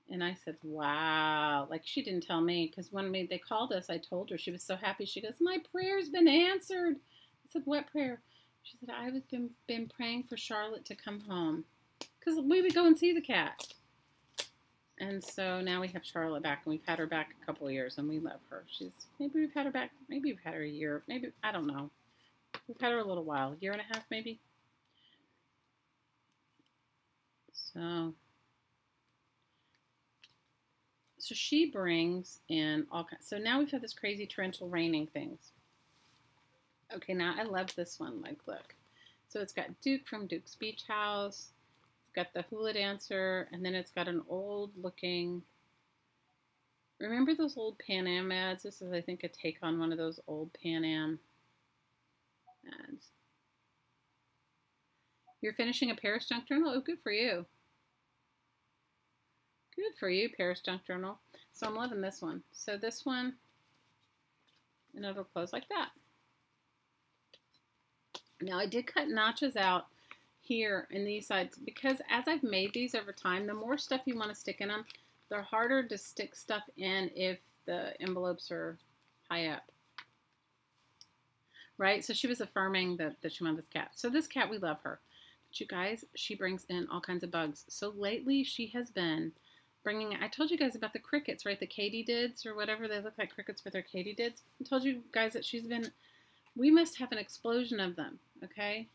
And I said, wow. Like, she didn't tell me, because when they called us, I told her. She was so happy. She goes, my prayer's been answered. I said, what prayer? She said, I've been praying for Charlotte to come home, because we would go and see the cat. And so now we have Charlotte back, and we've had her back a couple of years, and we love her. Maybe we've had her back, maybe we've had her a year, maybe, I don't know. We've had her a little while, 1.5 years maybe. So she brings in all kinds. So now we've had this crazy torrential raining things. Okay, now I love this one. Like, look. So it's got Duke from Duke's Beach House. It's got the hula dancer. And then it's got an old looking... Remember those old Pan Am ads? This is, I think, a take on one of those old Pan Am ads. You're finishing a Paris Junk Journal? Oh, good for you. Good for you, Paris Junk Journal. So I'm loving this one. So this one, and it'll close like that. Now I did cut notches out here in these sides because as I've made these over time, the more stuff you want to stick in them, they're harder to stick stuff in if the envelopes are high up. Right? So she was affirming that she wanted this cat. So this cat, we love her. But you guys, she brings in all kinds of bugs. So lately she has been bringing, I told you guys about the crickets, right? The katydids or whatever. They look like crickets, but they're katydids. I told you guys that she's been, we must have an explosion of them, okay?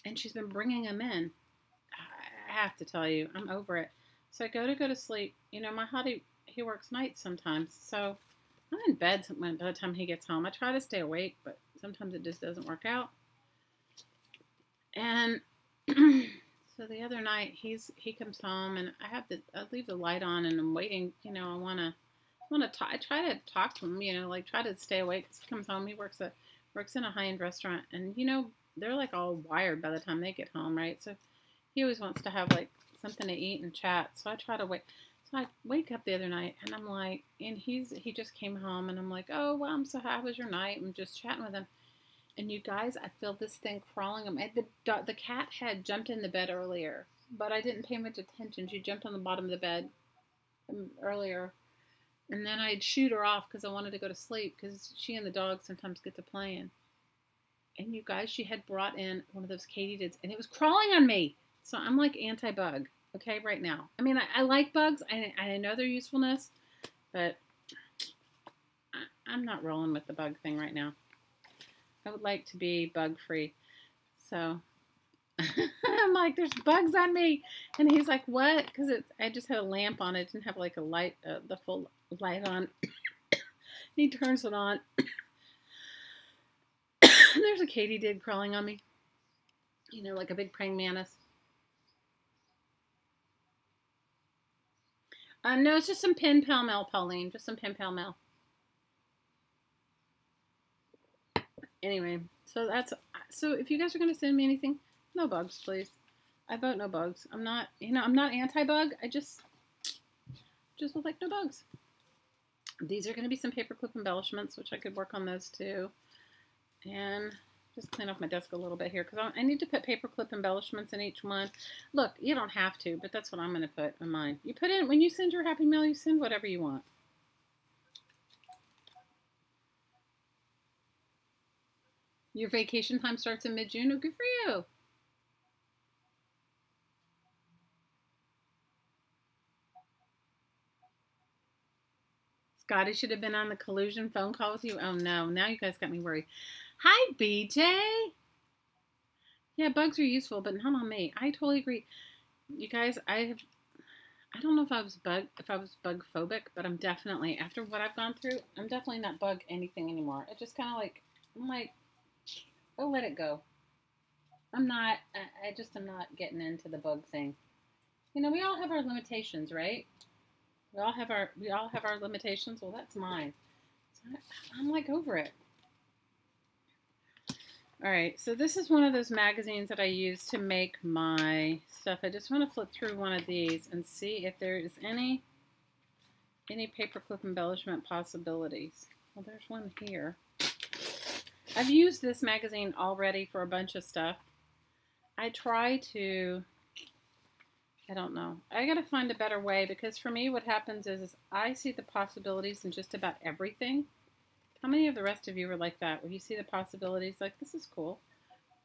And she's been bringing them in. I have to tell you, I'm over it. So I go to sleep. You know, my hottie, he works nights sometimes. So I'm in bed by the time he gets home. I try to stay awake, but sometimes it just doesn't work out. And so the other night he comes home and I leave the light on and I'm waiting. You know, I try to talk to him. You know, like try to stay awake. He comes home. He works in a high-end restaurant, and you know they're like all wired by the time they get home, right? So he always wants to have like something to eat and chat. So I try to wait. So I wake up the other night and I'm like, and he just came home and I'm like, oh, well, I'm so how was your night? I'm just chatting with him. And you guys, I feel this thing crawling on me. The cat had jumped in the bed earlier, but I didn't pay much attention. She jumped on the bottom of the bed earlier. And then I'd shoot her off because I wanted to go to sleep because she and the dog sometimes get to playing. And you guys, she had brought in one of those katydids and it was crawling on me. So I'm like anti-bug, okay, right now. I mean, I like bugs. I know their usefulness, but I'm not rolling with the bug thing right now. I would like to be bug-free. So I'm like, there's bugs on me. And he's like, what? Because I just had a lamp on. It didn't have like a light, the full light on. He turns it on. There's a katydid crawling on me. You know, like a big praying mantis. No, it's just some pen pal mel, Pauline. Just some pen pal mel. Anyway, so if you guys are going to send me anything, no bugs, please. I vote no bugs. I'm not anti-bug. I just would like no bugs. These are going to be some paperclip embellishments, which I could work on those too. And just clean off my desk a little bit here because I need to put paperclip embellishments in each one. Look, you don't have to, but that's what I'm going to put in mine. You put in, when you send your happy mail, you send whatever you want. Your vacation time starts in mid-June. Oh, good for you. Scotty should have been on the collusion phone call with you. Oh, no. Now you guys got me worried. Hi, BJ. Yeah, bugs are useful, but not on me. I totally agree. You guys, I don't know if I was bug phobic, but I'm definitely, after what I've gone through, I'm definitely not bug anything anymore. It just kind of like, I'm like, oh, let it go. I'm not getting into the bug thing. You know, we all have our limitations, right? We all have our limitations. Well, that's mine. So I'm like over it. All right, so this is one of those magazines that I use to make my stuff. I just want to flip through one of these and see if there is any paperclip embellishment possibilities. Well, there's one here. I've used this magazine already for a bunch of stuff. I try to, I don't know. I got to find a better way because for me what happens is I see the possibilities in just about everything. How many of the rest of you are like that, where you see the possibilities like, this is cool.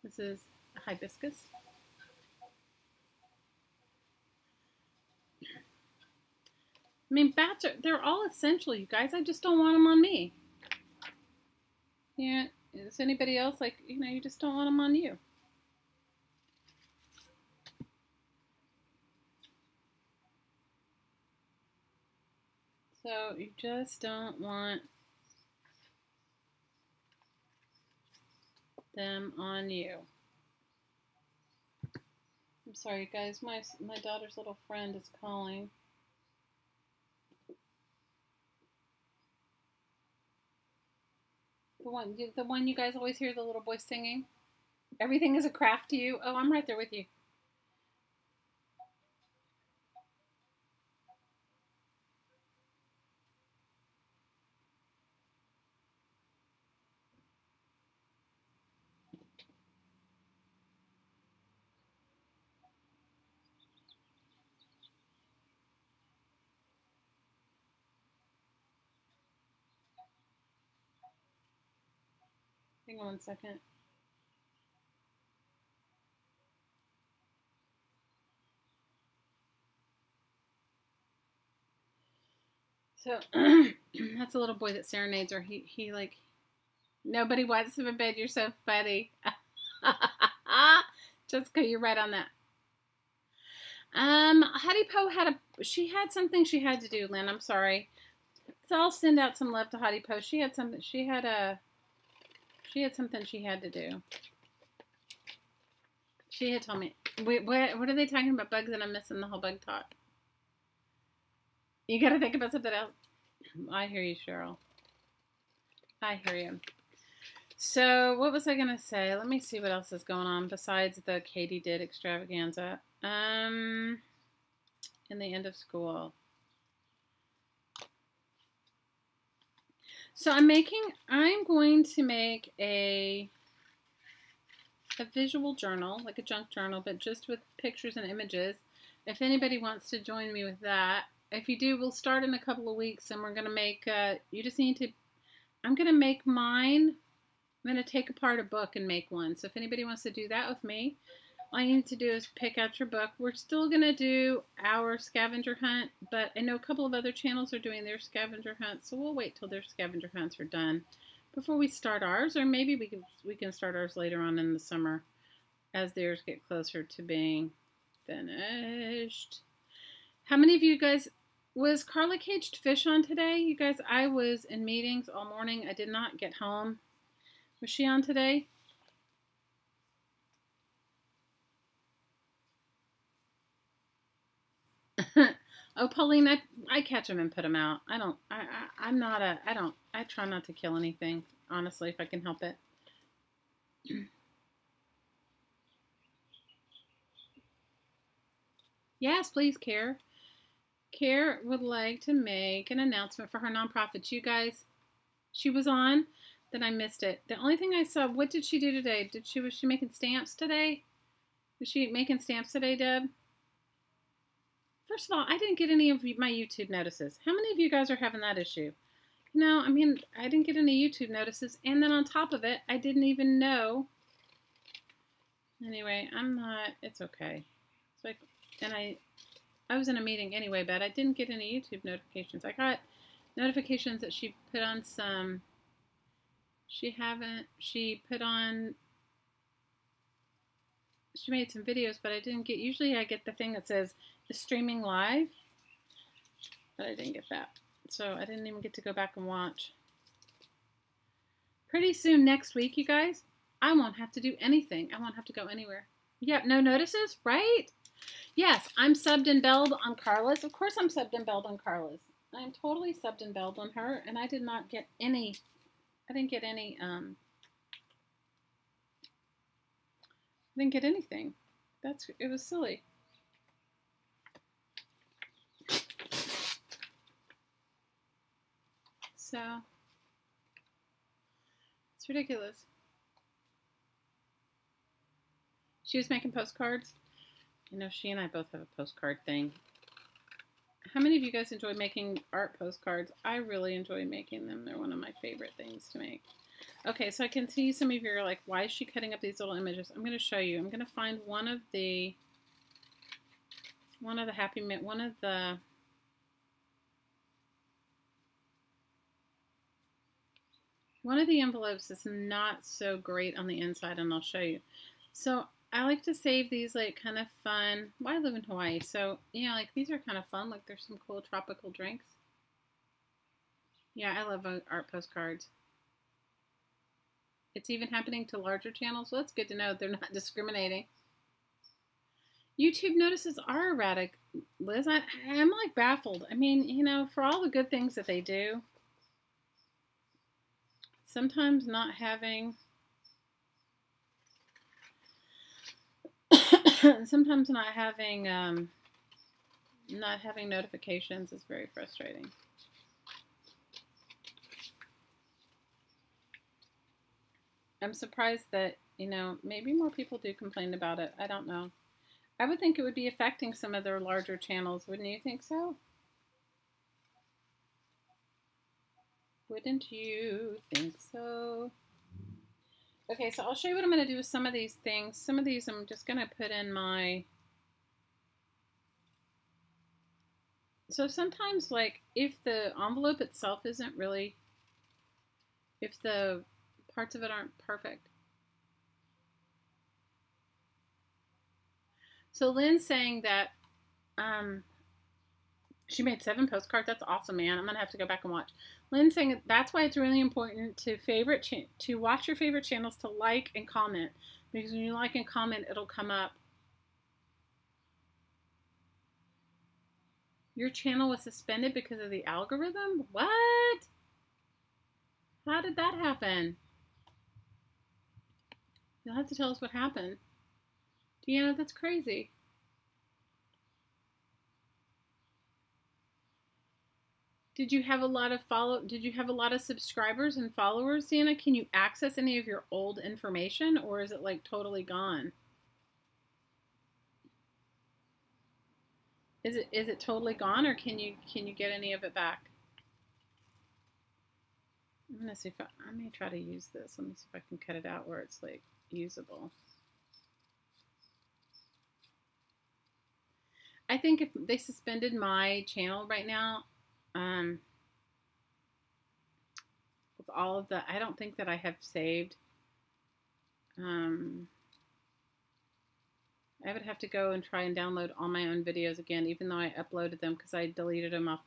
This is a hibiscus. I mean, bats they're all essential, you guys. I just don't want them on me. Yeah, is anybody else like, you know, you just don't want them on you? So you just don't want them on you. I'm sorry, guys. My daughter's little friend is calling. The one you guys always hear the little boy singing. Everything is a craft to you. Oh, I'm right there with you. Hang on 1 second. So that's a little boy that serenades her. He like, nobody wants him in bed. You're so funny. Jessica, you're right on that. Hattie Poe she had something she had to do, Lynn. I'm sorry. So I'll send out some love to Hattie Poe. She had something she had to do. She had told me. Wait, what are they talking about? Bugs, and I'm missing the whole bug talk. You gotta think about something else. I hear you, Cheryl. I hear you. So what was I gonna say? Let me see what else is going on besides the Katie did extravaganza. In the end of school. So I'm going to make a visual journal, like a junk journal, but just with pictures and images. If anybody wants to join me with that, if you do, we'll start in a couple of weeks, and we're going to make, you just need to, I'm going to make mine. I'm going to take apart a book and make one. So if anybody wants to do that with me, all you need to do is pick out your book. We're still going to do our scavenger hunt, but I know a couple of other channels are doing their scavenger hunts, so we'll wait till their scavenger hunts are done before we start ours, or maybe we can start ours later on in the summer as theirs get closer to being finished. How many of you guys, was Carla Caged Fish on today? You guys, I was in meetings all morning. I did not get home. Was she on today? Oh, Pauline, I catch them and put them out. I try not to kill anything, honestly, if I can help it. Yes, please, Care. Care would like to make an announcement for her nonprofits. You guys, she was on, then I missed it. The only thing I saw, what did she do today? Was she making stamps today? Was she making stamps today, Deb? First of all, I didn't get any of my YouTube notices. How many of you guys are having that issue? No, I mean, I didn't get any YouTube notices, and then on top of it, I didn't even know. Anyway, it's okay. It's like, and I was in a meeting anyway, but I didn't get any YouTube notifications. I got notifications that she put on some, she made some videos, but I didn't get, usually I get the thing that says, is streaming live, but I didn't get that. So I didn't even get to go back and watch. Pretty soon next week, you guys, I won't have to do anything. I won't have to go anywhere. Yep, no notices, right? Yes, I'm subbed and belled on Carla's. Of course I'm subbed and belled on Carla's. I'm totally subbed and belled on her, and I did not get any, I didn't get anything. It was silly. So, it's ridiculous. She was making postcards. You know, she and I both have a postcard thing. How many of you guys enjoy making art postcards? I really enjoy making them. They're one of my favorite things to make. Okay, so I can see some of you are like, why is she cutting up these little images? I'm going to show you. I'm going to find one of the envelopes is not so great on the inside, and I'll show you. So I like to save these like kind of fun. Well, I live in Hawaii, so you know, like these are kind of fun. Like there's some cool tropical drinks. Yeah, I love art postcards. It's even happening to larger channels, so that's good to know they're not discriminating. YouTube notices are erratic, Liz. I'm like baffled. I mean, you know, for all the good things that they do, sometimes not having not having notifications is very frustrating. I'm surprised that, you know, maybe more people do complain about it. I don't know. I would think it would be affecting some of their larger channels. Wouldn't you think so? Wouldn't you think so? Okay, so I'll show you what I'm going to do with some of these things. Some of these I'm just going to put in my... So sometimes, like, if the envelope itself isn't really... If the parts of it aren't perfect. So Lynn's saying that she made 7 postcards. That's awesome, man. I'm going to have to go back and watch. Lynn's saying that's why it's really important to watch your favorite channels, to like and comment. Because when you like and comment, it'll come up. Your channel was suspended because of the algorithm? What? How did that happen? You'll have to tell us what happened. Deanna, that's crazy. Did you have a lot of subscribers and followers, Deanna? Can you access any of your old information, or is it like totally gone? Is it totally gone, or can you get any of it back? I'm gonna see if I may try to use this. Let me see if I can cut it out where it's like usable. I think if they suspended my channel right now, with all of the, I don't think that I have saved. I would have to go and try and download all my own videos again, even though I uploaded them because I deleted them off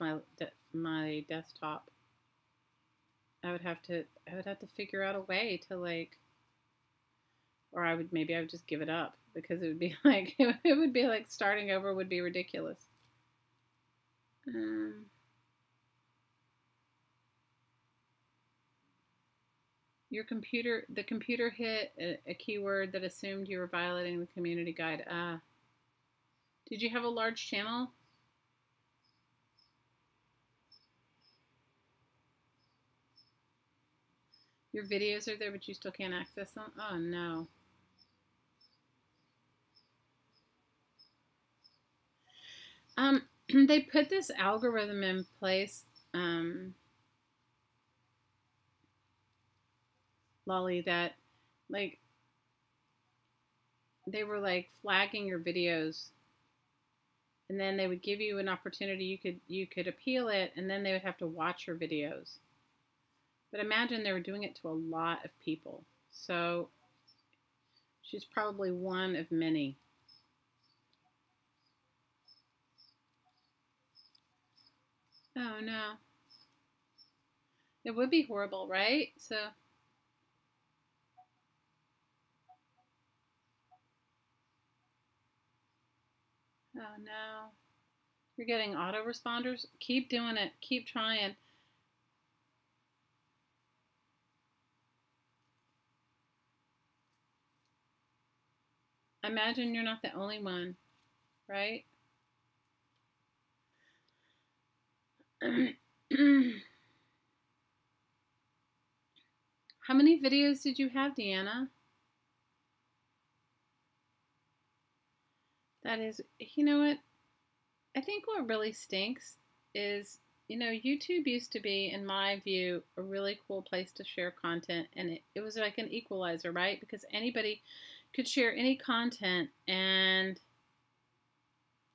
my desktop. I would have to figure out a way to, like, or maybe I would just give it up, because it would be like it would be like starting over would be ridiculous. The computer hit a keyword that assumed you were violating the community guide. Did you have a large channel? Your videos are there, but you still can't access them? Oh, no. They put this algorithm in place, Lolly, that, like, they were, like, flagging your videos, and then they would give you an opportunity. You could appeal it, and then they would have to watch your videos. But imagine they were doing it to a lot of people. So she's probably one of many. Oh, no. It would be horrible, right? So... Oh, no. You're getting autoresponders? Keep doing it. Keep trying. Imagine you're not the only one, right? How many videos did you have, Deanna? That is, you know what? I think what really stinks is, you know, YouTube used to be, in my view, a really cool place to share content. And it was like an equalizer, right? Because anybody could share any content, and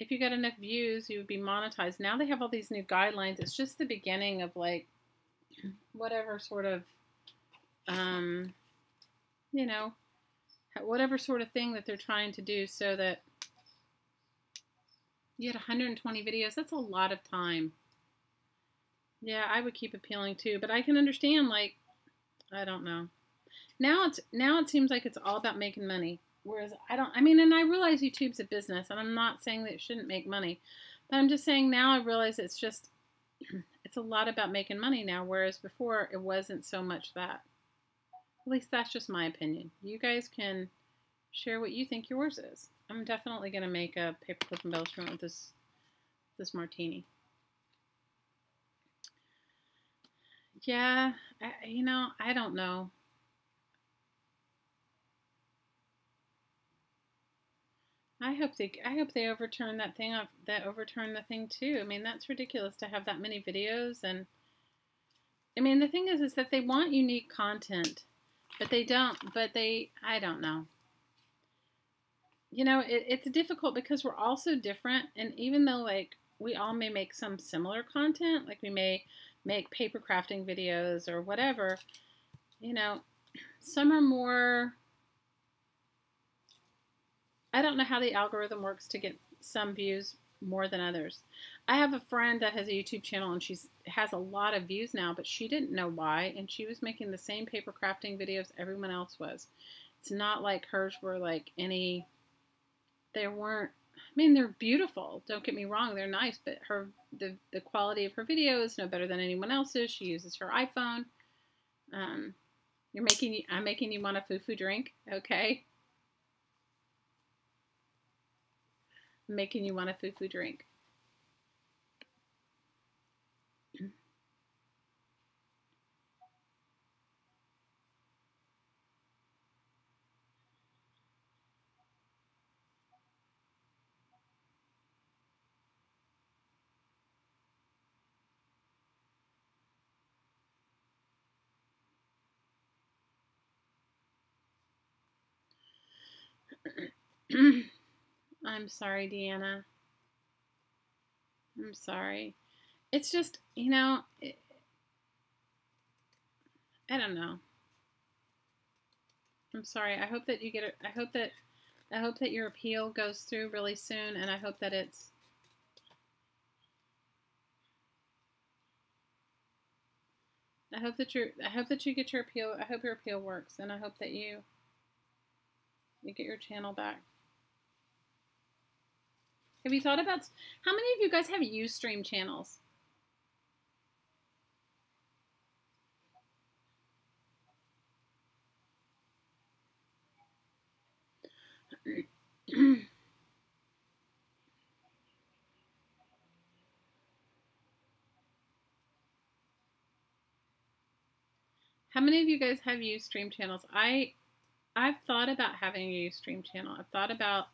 if you got enough views, you would be monetized. Now they have all these new guidelines. It's just the beginning of, like, whatever sort of, you know, whatever sort of thing that they're trying to do, so that you had 120 videos. That's a lot of time. Yeah, I would keep appealing too, but I can understand, like, I don't know. Now it seems like it's all about making money. Whereas I mean, and I realize YouTube's a business, and I'm not saying that it shouldn't make money, but I'm just saying now I realize it's just it's a lot about making money now, whereas before it wasn't so much that. At least that's just my opinion. You guys can share what you think yours is. I'm definitely gonna make a paperclip embellishment with this martini. Yeah, I don't know. I hope they overturn that overturn the thing too. I mean, that's ridiculous to have that many videos. And I mean, the thing is that they want unique content, but they don't. But I don't know. It's difficult because we're all so different. And even though like we all may make some similar content, like we may make paper crafting videos or whatever, some are more. I don't know how the algorithm works to get some views more than others. I have a friend that has a YouTube channel and she has a lot of views now, but she didn't know why, and she was making the same paper crafting videos everyone else was. It's not like hers were like they weren't, I mean, they're beautiful, don't get me wrong, they're nice, but the quality of her video is no better than anyone else's. She uses her iPhone. I'm making you want a foo-foo drink, okay? I'm making you want a foo-foo drink. I'm sorry, Deanna. I'm sorry. It's just, I don't know. I'm sorry. I hope that you get it. I hope that your appeal goes through really soon, and I hope that it's. I hope that you get your appeal. I hope your appeal works, and I hope that you get your channel back. Have you thought about how many of you guys have Ustream channels? How many of you guys have Ustream channels? I've thought about having a Ustream channel. I've thought about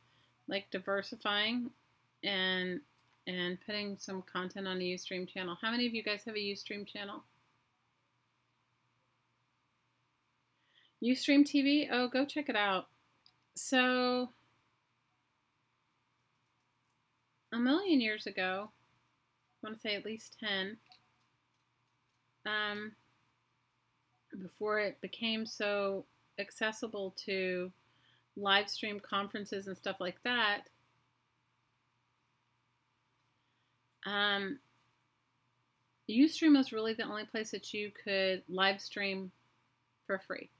like diversifying and putting some content on a Ustream channel. How many of you guys have a Ustream channel? Ustream TV? Oh, go check it out. So, a million years ago, I want to say at least 10, before it became so accessible to live stream conferences and stuff like that, Ustream was really the only place that you could live stream for free.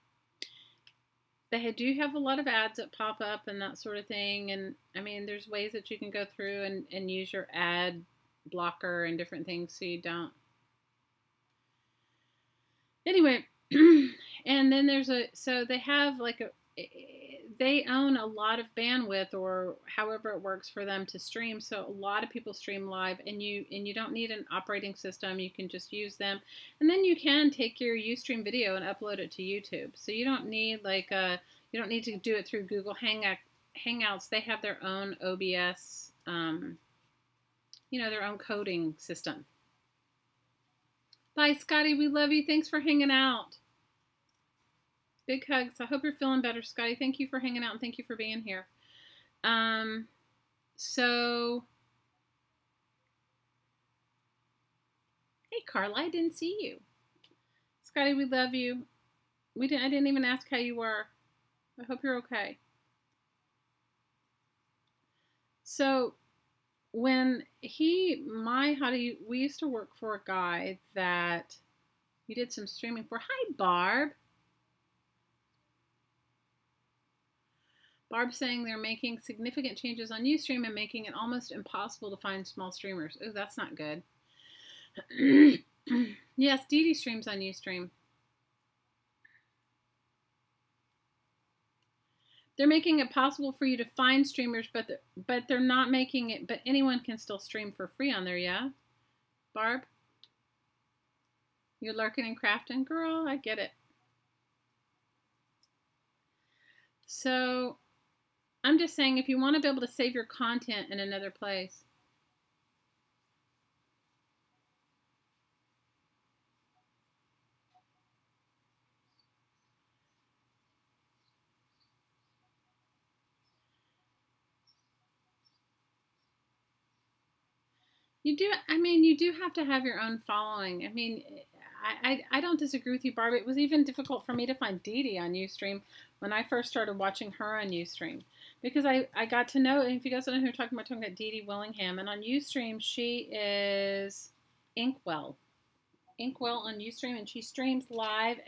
They do have a lot of ads that pop up and that sort of thing, and I mean, there's ways that you can go through and use your ad blocker and different things so you don't. Anyway, and then they have like they own a lot of bandwidth, or however it works for them to stream. So a lot of people stream live, and you don't need an operating system. You can just use them, and then you can take your Ustream video and upload it to YouTube. So you don't need you don't need to do it through Google Hangouts. They have their own OBS, their own coding system. Bye, Scotty. We love you. Thanks for hanging out. Big hugs. I hope you're feeling better, Scotty. Thank you for hanging out and thank you for being here. So, hey, Carla, I didn't see you. Scotty, we love you. I didn't even ask how you were. I hope you're okay. So, when we used to work for a guy that he did some streaming for. Hi, Barb. Barb's saying they're making significant changes on Ustream and making it almost impossible to find small streamers. Oh, that's not good. Yes, Dee Dee streams on Ustream. They're making it possible for you to find streamers, but they're not making it. But anyone can still stream for free on there, yeah? Barb? You're lurking and crafting? Girl, I get it. So, I'm just saying if you want to be able to save your content in another place. You do have to have your own following. I mean, I don't disagree with you, Barb. It was even difficult for me to find Dee Dee on Ustream when I first started watching her on Ustream. Because I got to know, and if you guys don't know who I'm talking about Dee Dee Willingham. And on Ustream, she is Inkwell. Inkwell on Ustream, and she streams live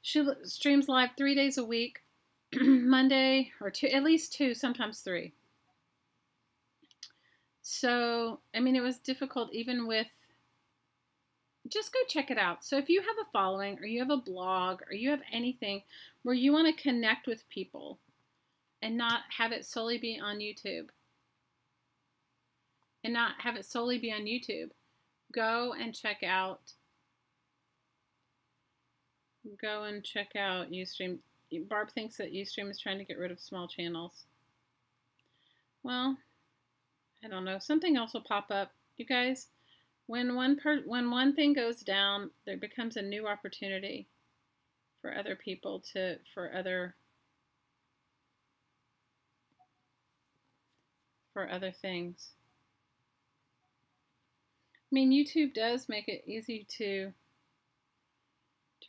she streams live 3 days a week, Monday, or at least 2, sometimes 3. So, I mean, it was difficult even with, just go check it out. So if you have a following, or you have a blog, or you have anything where you want to connect with people and not have it solely be on YouTube, go and check out Ustream. Barb thinks that Ustream is trying to get rid of small channels. Well, I don't know. Something else will pop up. You guys, when one thing goes down, there becomes a new opportunity for other people for other things. I mean, YouTube does make it easy to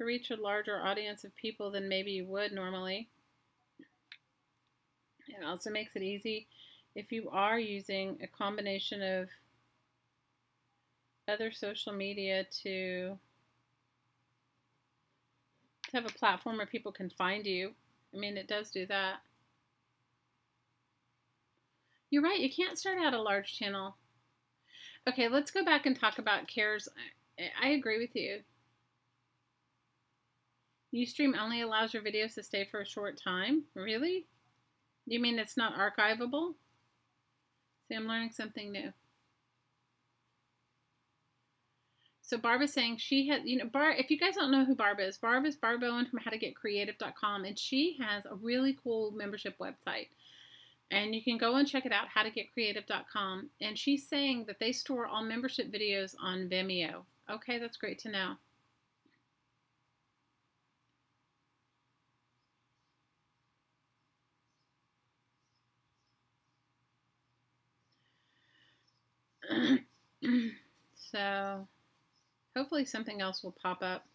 reach a larger audience of people than maybe you would normally. It also makes it easy if you are using a combination of other social media to have a platform where people can find you. I mean, it does do that. You're right, you can't start out a large channel. Okay, let's go back and talk about CARES. I agree with you. Ustream only allows your videos to stay for a short time? Really? You mean it's not archivable? See, I'm learning something new. So Barb is saying she has, Barb, if you guys don't know who Barb is Barb Owen from howtogetcreative.com, and she has a really cool membership website. And you can go and check it out, howtogetcreative.com. And she's saying that they store all membership videos on Vimeo. Okay, that's great to know. So, hopefully something else will pop up.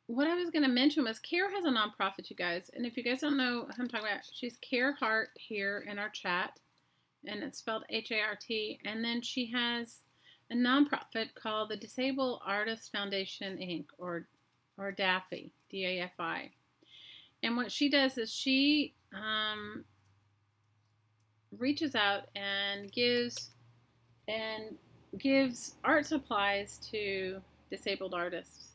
What I was going to mention was CARE has a nonprofit, you guys. And if you guys don't know who I'm talking about, she's Care Hart here in our chat. And it's spelled H-A-R-T. And then she has a nonprofit called the Disabled Artists Foundation, Inc., or DAFI, D-A-F-I. And what she does is she reaches out and gives art supplies to disabled artists,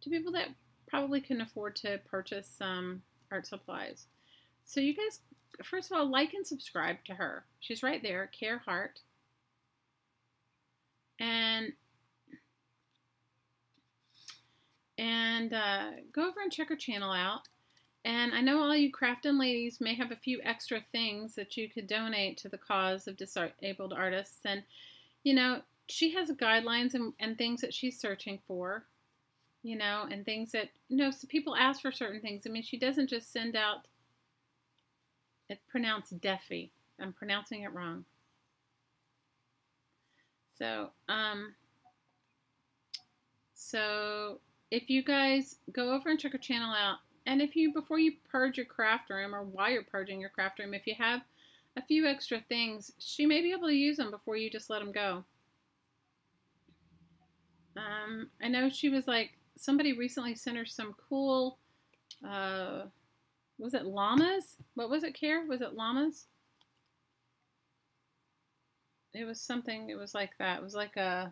to people that probably can afford to purchase some art supplies. So you guys, first of all, like and subscribe to her. She's right there, Care Hart. And go over and check her channel out. And I know all you crafting ladies may have a few extra things that you could donate to the cause of disabled artists. And, she has guidelines and things that she's searching for, and things that, so people ask for certain things. I mean, she doesn't just send out, it's pronounced Deafy. I'm pronouncing it wrong. So, so if you guys go over and check her channel out, and if you, before you purge your craft room, or while you're purging your craft room, if you have a few extra things, she may be able to use them before you just let them go. I know she was like, somebody recently sent her some cool, was it llamas? What was it, Care? Was it llamas? It was something, it was like that. It was like a,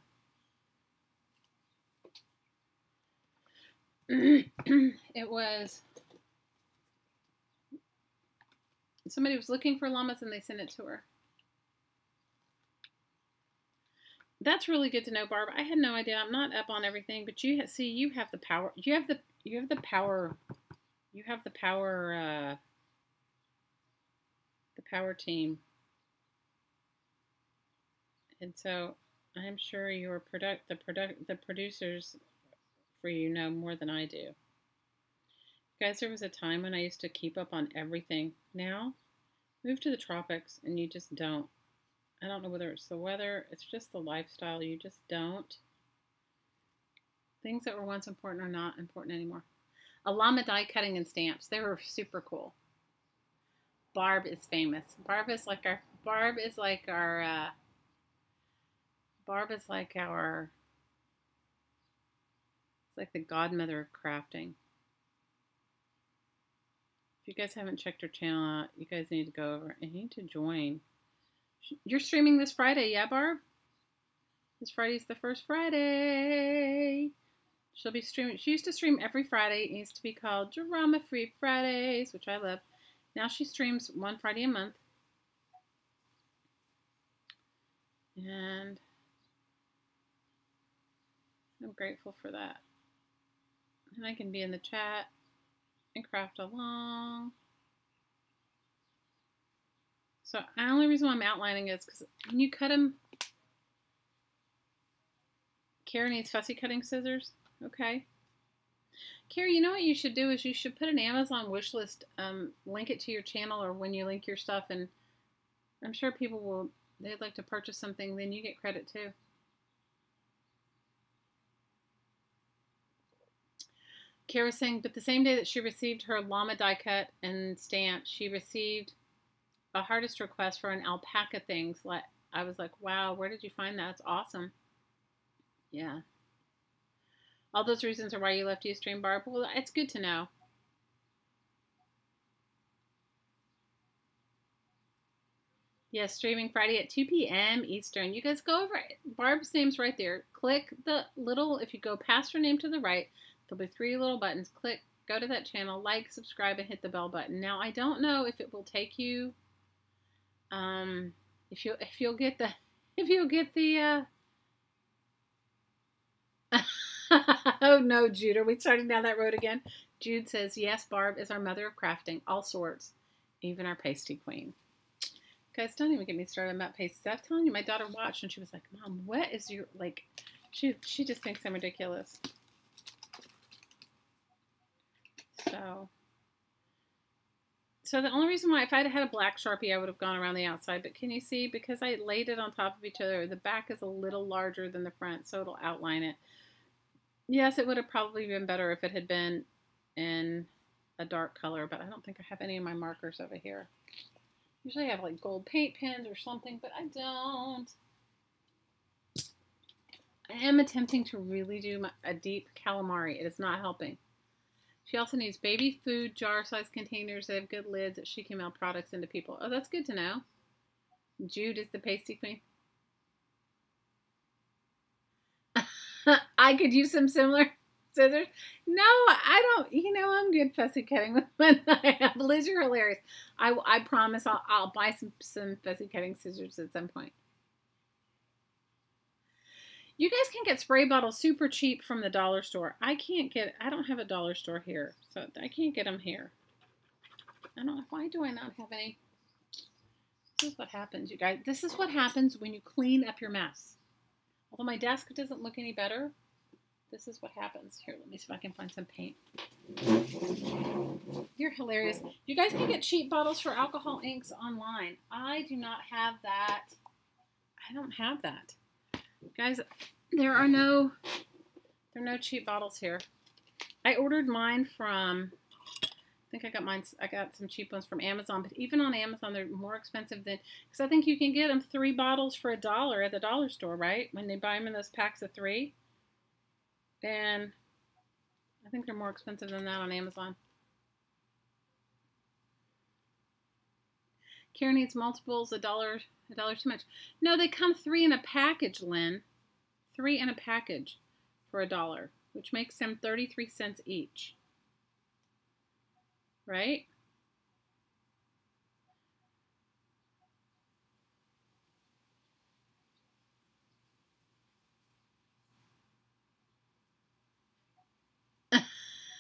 it was, somebody was looking for llamas and they sent it to her. That's really good to know, Barb. I had no idea. I'm not up on everything, but you see, you have the power. You have the power. You have the power. The power team. And so, I'm sure your the producers for you know more than I do. Guys, there was a time when I used to keep up on everything. Now, move to the tropics, and you just don't. I don't know whether it's the weather, it's just the lifestyle. You just don't. Things that were once important are not important anymore. A llama die cutting and stamps. They were super cool. Barb is famous. Barb is like our it's like the godmother of crafting. If you guys haven't checked her channel out, you guys need to go over and you need to join. You're streaming this Friday, yeah, Barb? This Friday's the first Friday. She'll be streaming. She used to stream every Friday. It needs to be called Drama Free Fridays, which I love. Now she streams one Friday a month. And I'm grateful for that. And I can be in the chat and craft along. So the only reason why I'm outlining is because when you cut them, Kara needs fussy cutting scissors. Okay. Kara, you know what you should do is you should put an Amazon wish list, link it to your channel or when you link your stuff, and I'm sure people will, they'd like to purchase something, then you get credit too. Kara's saying, but the same day that she received her llama die cut and stamp, she received a artist request for an alpaca thing. So I was like, wow, where did you find that? That's awesome. Yeah. All those reasons are why you left Ustream, Barb. Well, it's good to know. Yes, streaming Friday at 2 p.m. Eastern. You guys go over it. Barb's name's right there. Click the little, if you go past her name to the right, there'll be 3 little buttons. Click, go to that channel, like, subscribe, and hit the bell button. Now, I don't know if it will take you, if you'll get the oh no, Jude, are we starting down that road again? Jude says, yes, Barb is our mother of crafting, all sorts, even our pasty queen. Guys, don't even get me started about pasties. I was telling you, my daughter watched and she was like, Mom, what is your, like, she just thinks I'm ridiculous. So the only reason why, if I'd had a black Sharpie, I would have gone around the outside. But can you see, because I laid it on top of each other, the back is a little larger than the front, so it'll outline it. Yes, it would have probably been better if it had been in a dark color, but I don't think I have any of my markers over here. Usually I have like gold paint pens or something, but I don't. I am attempting to really do a deep calamari. It is not helping. She also needs baby food jar-sized containers that have good lids that she can mail products into people. Oh, that's good to know. Jude is the pasty queen. I could use some similar scissors. No, I don't. You know, I'm good fussy cutting with when I have. Liz, you're hilarious. I promise I'll buy some fussy cutting scissors at some point. You guys can get spray bottles super cheap from the dollar store. I don't have a dollar store here, so I can't get them here. I don't know. Why do I not have any? This is what happens, you guys. This is what happens when you clean up your mess. Although my desk doesn't look any better, this is what happens. Here, let me see if I can find some paint. You're hilarious. You guys can get cheap bottles for alcohol inks online. I do not have that. I don't have that. Guys, there are no cheap bottles here. I ordered mine from I think I got mine. I got some cheap ones from Amazon, but even on Amazon, they're more expensive than, because I think you can get them 3 bottles for $1 at the dollar store, right? When they buy them in those packs of 3. And I think they're more expensive than that on Amazon. Karen needs multiples, $1 too much. No, they come 3 in a package, Lynn. 3 in a package for $1, which makes them 33 cents each. Right?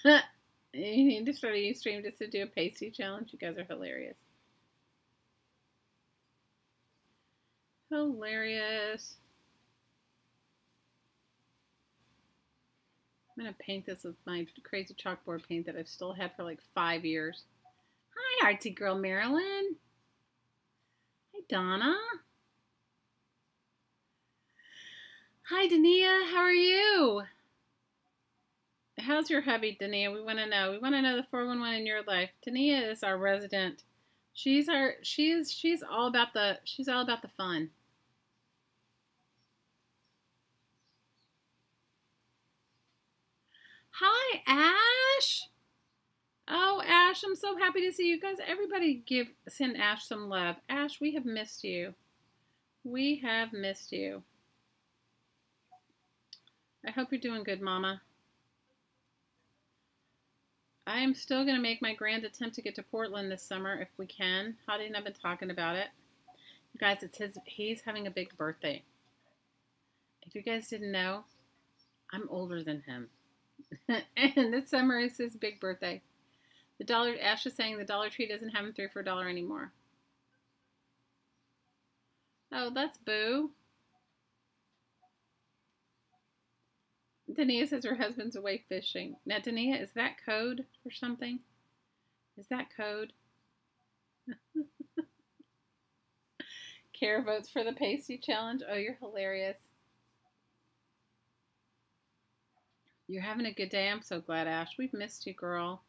You need to start a Ustream just to do a pasty challenge. You guys are hilarious. Hilarious. I'm going to paint this with my crazy chalkboard paint that I've still had for like 5 years. Hi, artsy girl Marilyn. Hi, Donna. Hi, Dania. How are you? How's your hubby, Dania? We want to know. We want to know the 411 in your life. Dania is our resident. She's all about the fun. Hi, Ash. Oh, Ash, I'm so happy to see you guys. Everybody send Ash some love. Ash, we have missed you. We have missed you. I hope you're doing good, Mama. I am still going to make my grand attempt to get to Portland this summer if we can. Hottie and I've been talking about it. You guys, he's having a big birthday. If you guys didn't know, I'm older than him. And this summer is his big birthday. Ash is saying the Dollar Tree doesn't have them 3 for $1 anymore. Oh, that's Boo. Dania says her husband's away fishing. Now, Dania, is that code or something? Is that code? Kara votes for the pasty challenge. Oh, you're hilarious. You're having a good day. I'm so glad, Ash. We've missed you, girl.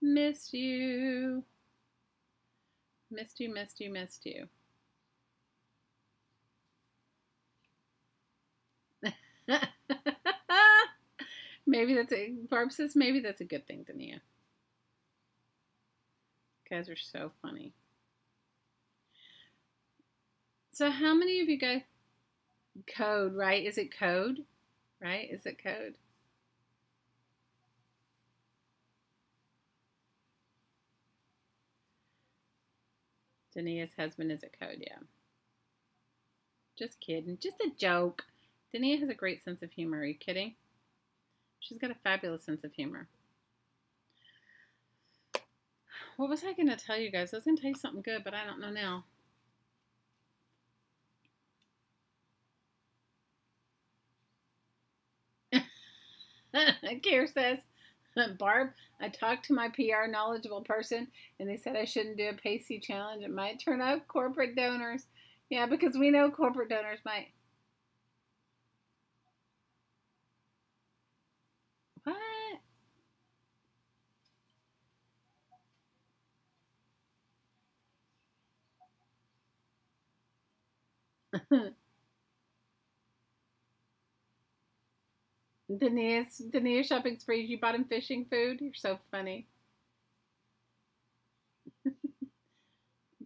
Missed you. Missed you, missed you, missed you. Maybe Barb says maybe that's a good thing, Dania. You guys are so funny. So how many of you guys, code, right? Is it code? Right? Is it code? Dania's husband is a code, yeah. Just kidding. Just a joke. Dania has a great sense of humor. Are you kidding? She's got a fabulous sense of humor. What was I going to tell you guys? I was going to tell you something good, but I don't know now. Kier says, Barb, I talked to my PR knowledgeable person, and they said I shouldn't do a pasty challenge. It might turn off corporate donors. Yeah, because we know corporate donors might. What? Dania's shopping sprees. You bought him fishing food? You're so funny.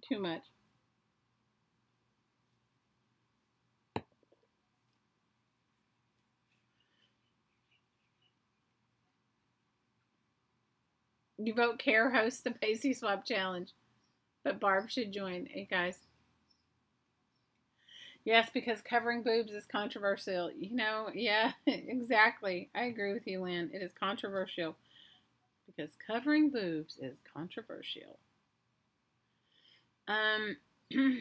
Too much. You vote Care hosts the pasty swap challenge, but Barb should join. Hey, guys. Yes, because covering boobs is controversial. You know, yeah, exactly. I agree with you, Lynn. It is controversial because covering boobs is controversial. You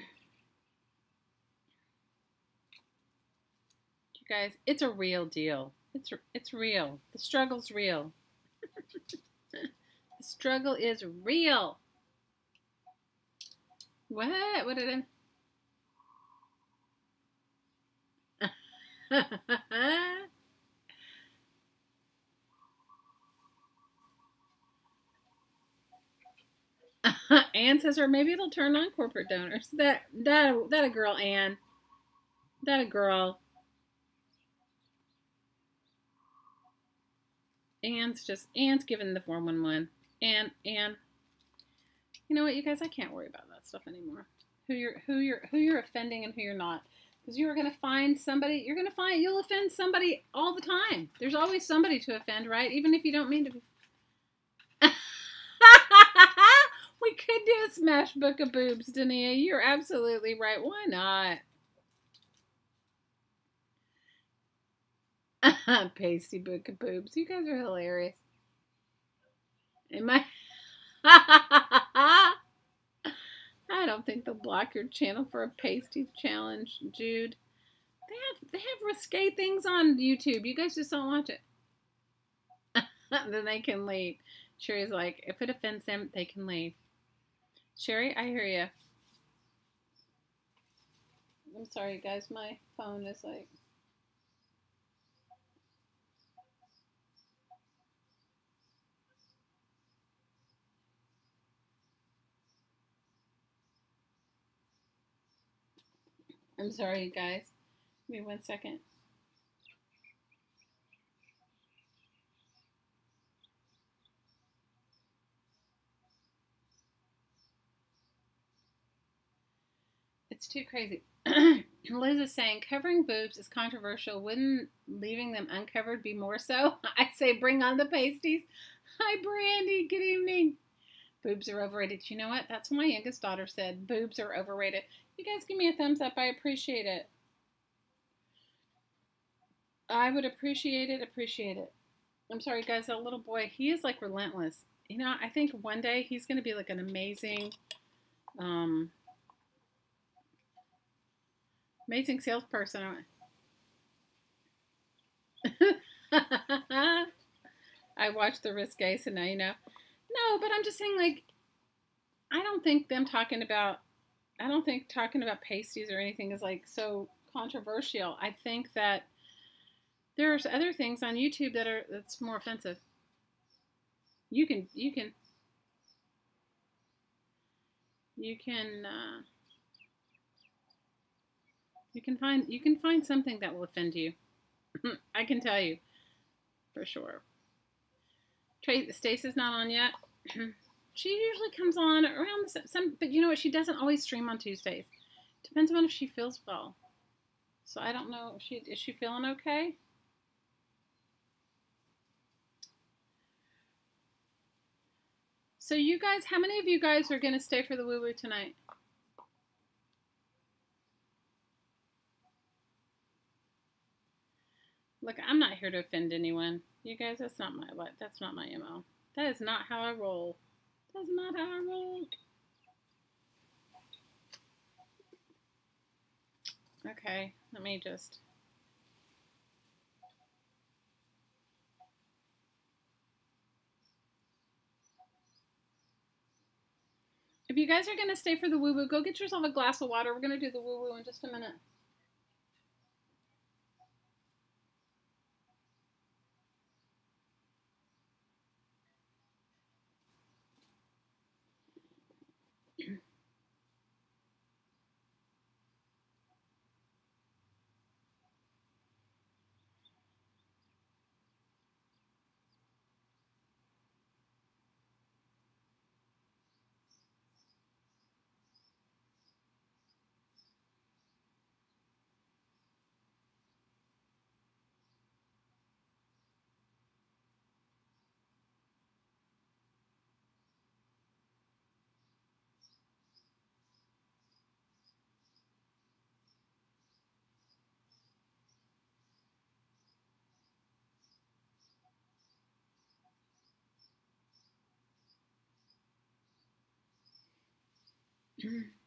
guys, it's a real deal. It's real. The struggle's real. The struggle is real. What? What did I... Ann says, or maybe it'll turn on corporate donors. That a girl, Ann. That a girl. Ann's giving the 411. Ann. You know what, you guys? I can't worry about that stuff anymore. Who you're offending and who you're not. Because you'll offend somebody all the time. There's always somebody to offend, right? Even if you don't mean to be. We could do a smash book of boobs, Dania. You're absolutely right. Why not? Pasty book of boobs. You guys are hilarious. I don't think they'll block your channel for a pasty challenge, Jude. They have risque things on YouTube. You guys just don't watch it. Then they can leave. Sherry's like, if it offends them, they can leave. Sherry, I hear you. I'm sorry, guys. My phone is like... I'm sorry, you guys. Give me 1 second. It's too crazy. Liz is saying, covering boobs is controversial. Wouldn't leaving them uncovered be more so? I say, bring on the pasties. Hi, Brandy. Good evening. Boobs are overrated. You know what? That's what my youngest daughter said. Boobs are overrated. You guys give me a thumbs up. I appreciate it. I would appreciate it. I'm sorry, guys. That little boy, he is like relentless. You know, I think one day he's going to be like an amazing, amazing salesperson. I watched the risque, so now you know. No, but I'm just saying, like, I don't think talking about pasties or anything is like so controversial. I think that there's other things on YouTube that's more offensive. You can find something that will offend you. I can tell you for sure. Stacey's not on yet. She usually comes on around but you know what? She doesn't always stream on Tuesdays. Depends on if she feels well. So I don't know. Is she feeling okay? So you guys, how many of you guys are going to stay for the woo-woo tonight? Look, I'm not here to offend anyone. You guys, that's not my MO. That is not how I roll. That's not how I roll. Okay, let me just... If you guys are going to stay for the woo-woo, go get yourself a glass of water. We're going to do the woo-woo in just a minute.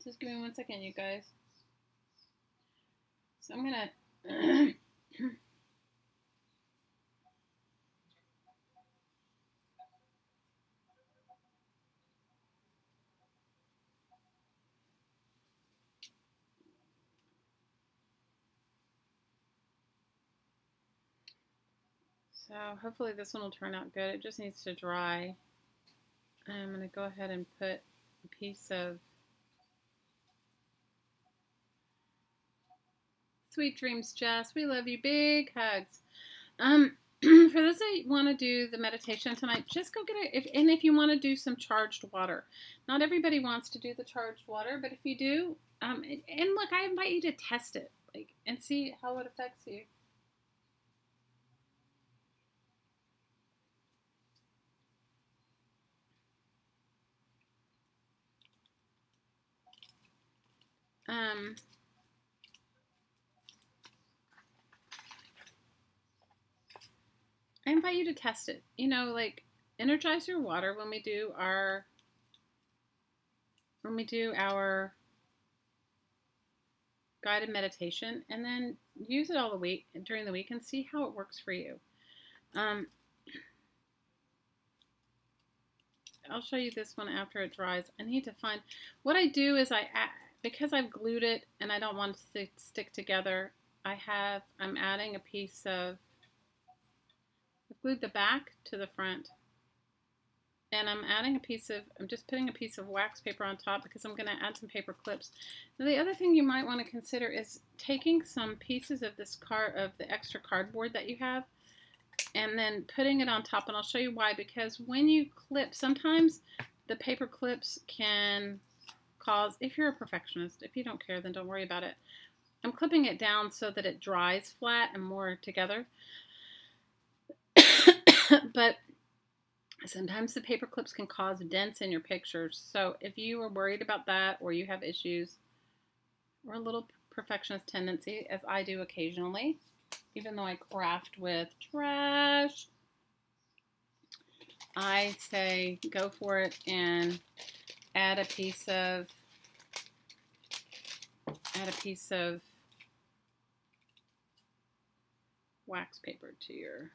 Just give me 1 second, you guys. So I'm gonna so hopefully this one will turn out good. It just needs to dry. I'm gonna go ahead and put a piece of sweet dreams, Jess. We love you. Big hugs. For those that want to do the meditation tonight, just go get it. If you want to do some charged water, not everybody wants to do the charged water, but if you do, and look, I invite you to test it, like, and see how it affects you. I invite you to test it. You know, like, energize your water when we do our guided meditation, and then use it all the week during the week and see how it works for you. I'll show you this one after it dries. I need to find what I do is because I've glued it and I don't want it to stick together. I'm adding a piece of, I've glued the back to the front, and I'm just putting a piece of wax paper on top because I'm going to add some paper clips. Now, the other thing you might want to consider is taking some pieces of the extra cardboard that you have, and then putting it on top, and I'll show you why. Because when you clip, sometimes the paper clips can cause, if you're a perfectionist, if you don't care, then don't worry about it. I'm clipping it down so that it dries flat and more together. But sometimes the paper clips can cause dents in your pictures. So if you are worried about that, or you have issues, or a little perfectionist tendency, as I do occasionally, even though I craft with trash, I say go for it and add a piece of wax paper to your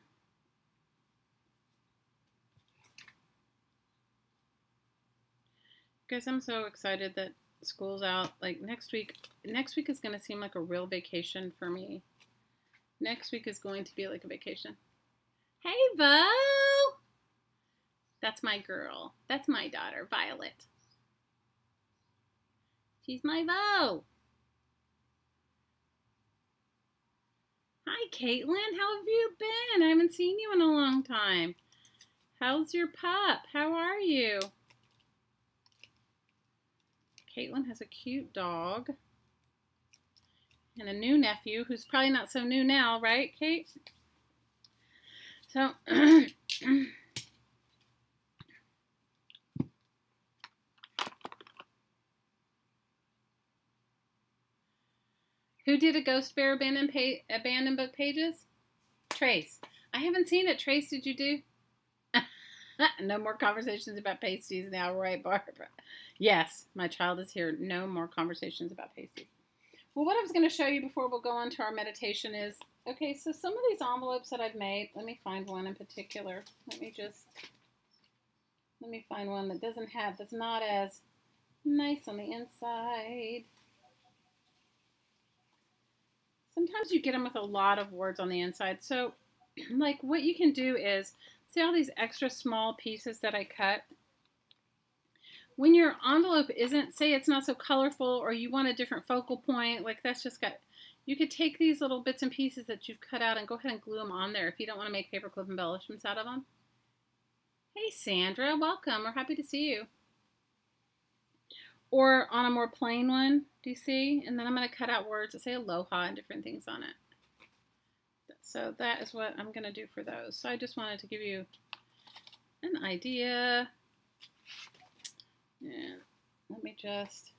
guys. I'm so excited that school's out. Like, next week is going to seem like a real vacation for me. Next week is going to be like a vacation. Hey, Vo! That's my girl. That's my daughter, Violet. She's my Vo. Hi, Caitlin. How have you been? I haven't seen you in a long time. How's your pup? How are you? Caitlin has a cute dog and a new nephew who's probably not so new now, right, Kate? So, who did a Ghost Bear abandoned book pages? Trace. I haven't seen it. Trace, did you do? No more conversations about pasties now, right, Barbara? Yes, my child is here. No more conversations about pasties. Well, what I was going to show you before we'll go on to our meditation is, okay, so some of these envelopes that I've made, let me find one in particular. Let me find one that's not as nice on the inside. Sometimes you get them with a lot of words on the inside. So, like, what you can do is, see all these extra small pieces that I cut? When your envelope isn't, say it's not so colorful, or you want a different focal point, like that's just got, you could take these little bits and pieces that you've cut out and go ahead and glue them on there if you don't want to make paperclip embellishments out of them. Hey, Sandra, welcome. We're happy to see you. Or on a more plain one, do you see? And then I'm going to cut out words that say aloha and different things on it. So that is what I'm going to do for those. So I just wanted to give you an idea. And let me just,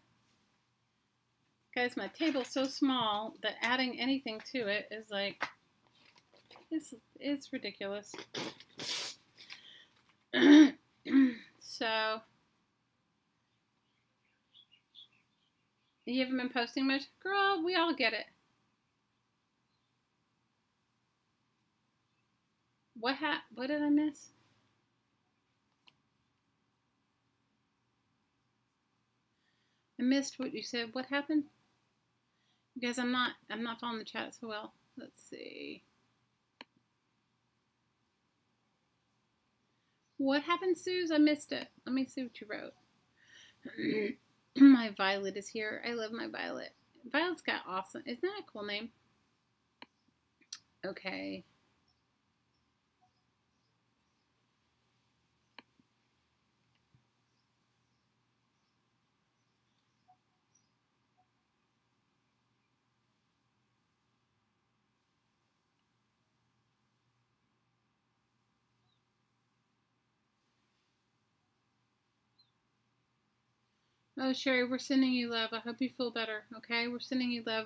guys, my table's so small that adding anything to it is like, it's ridiculous. So, you haven't been posting much? Girl, we all get it. What did I miss? I missed what you said. What happened? Because I'm not following the chat so well. Let's see. What happened, Suze? I missed it. Let me see what you wrote. My Violet is here. I love my Violet. Violet's got awesome. Isn't that a cool name? Okay. Oh, Sherry, we're sending you love. I hope you feel better, okay? We're sending you love.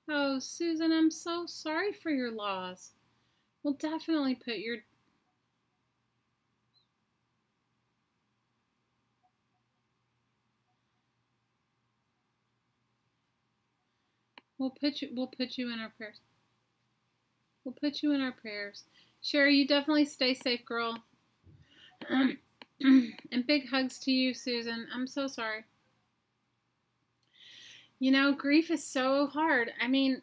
Oh, Susan, I'm so sorry for your loss. We'll definitely put your... We'll put you in our prayers. We'll put you in our prayers. Sherry, you definitely stay safe, girl. And big hugs to you, Susan. I'm so sorry. You know, grief is so hard. I mean,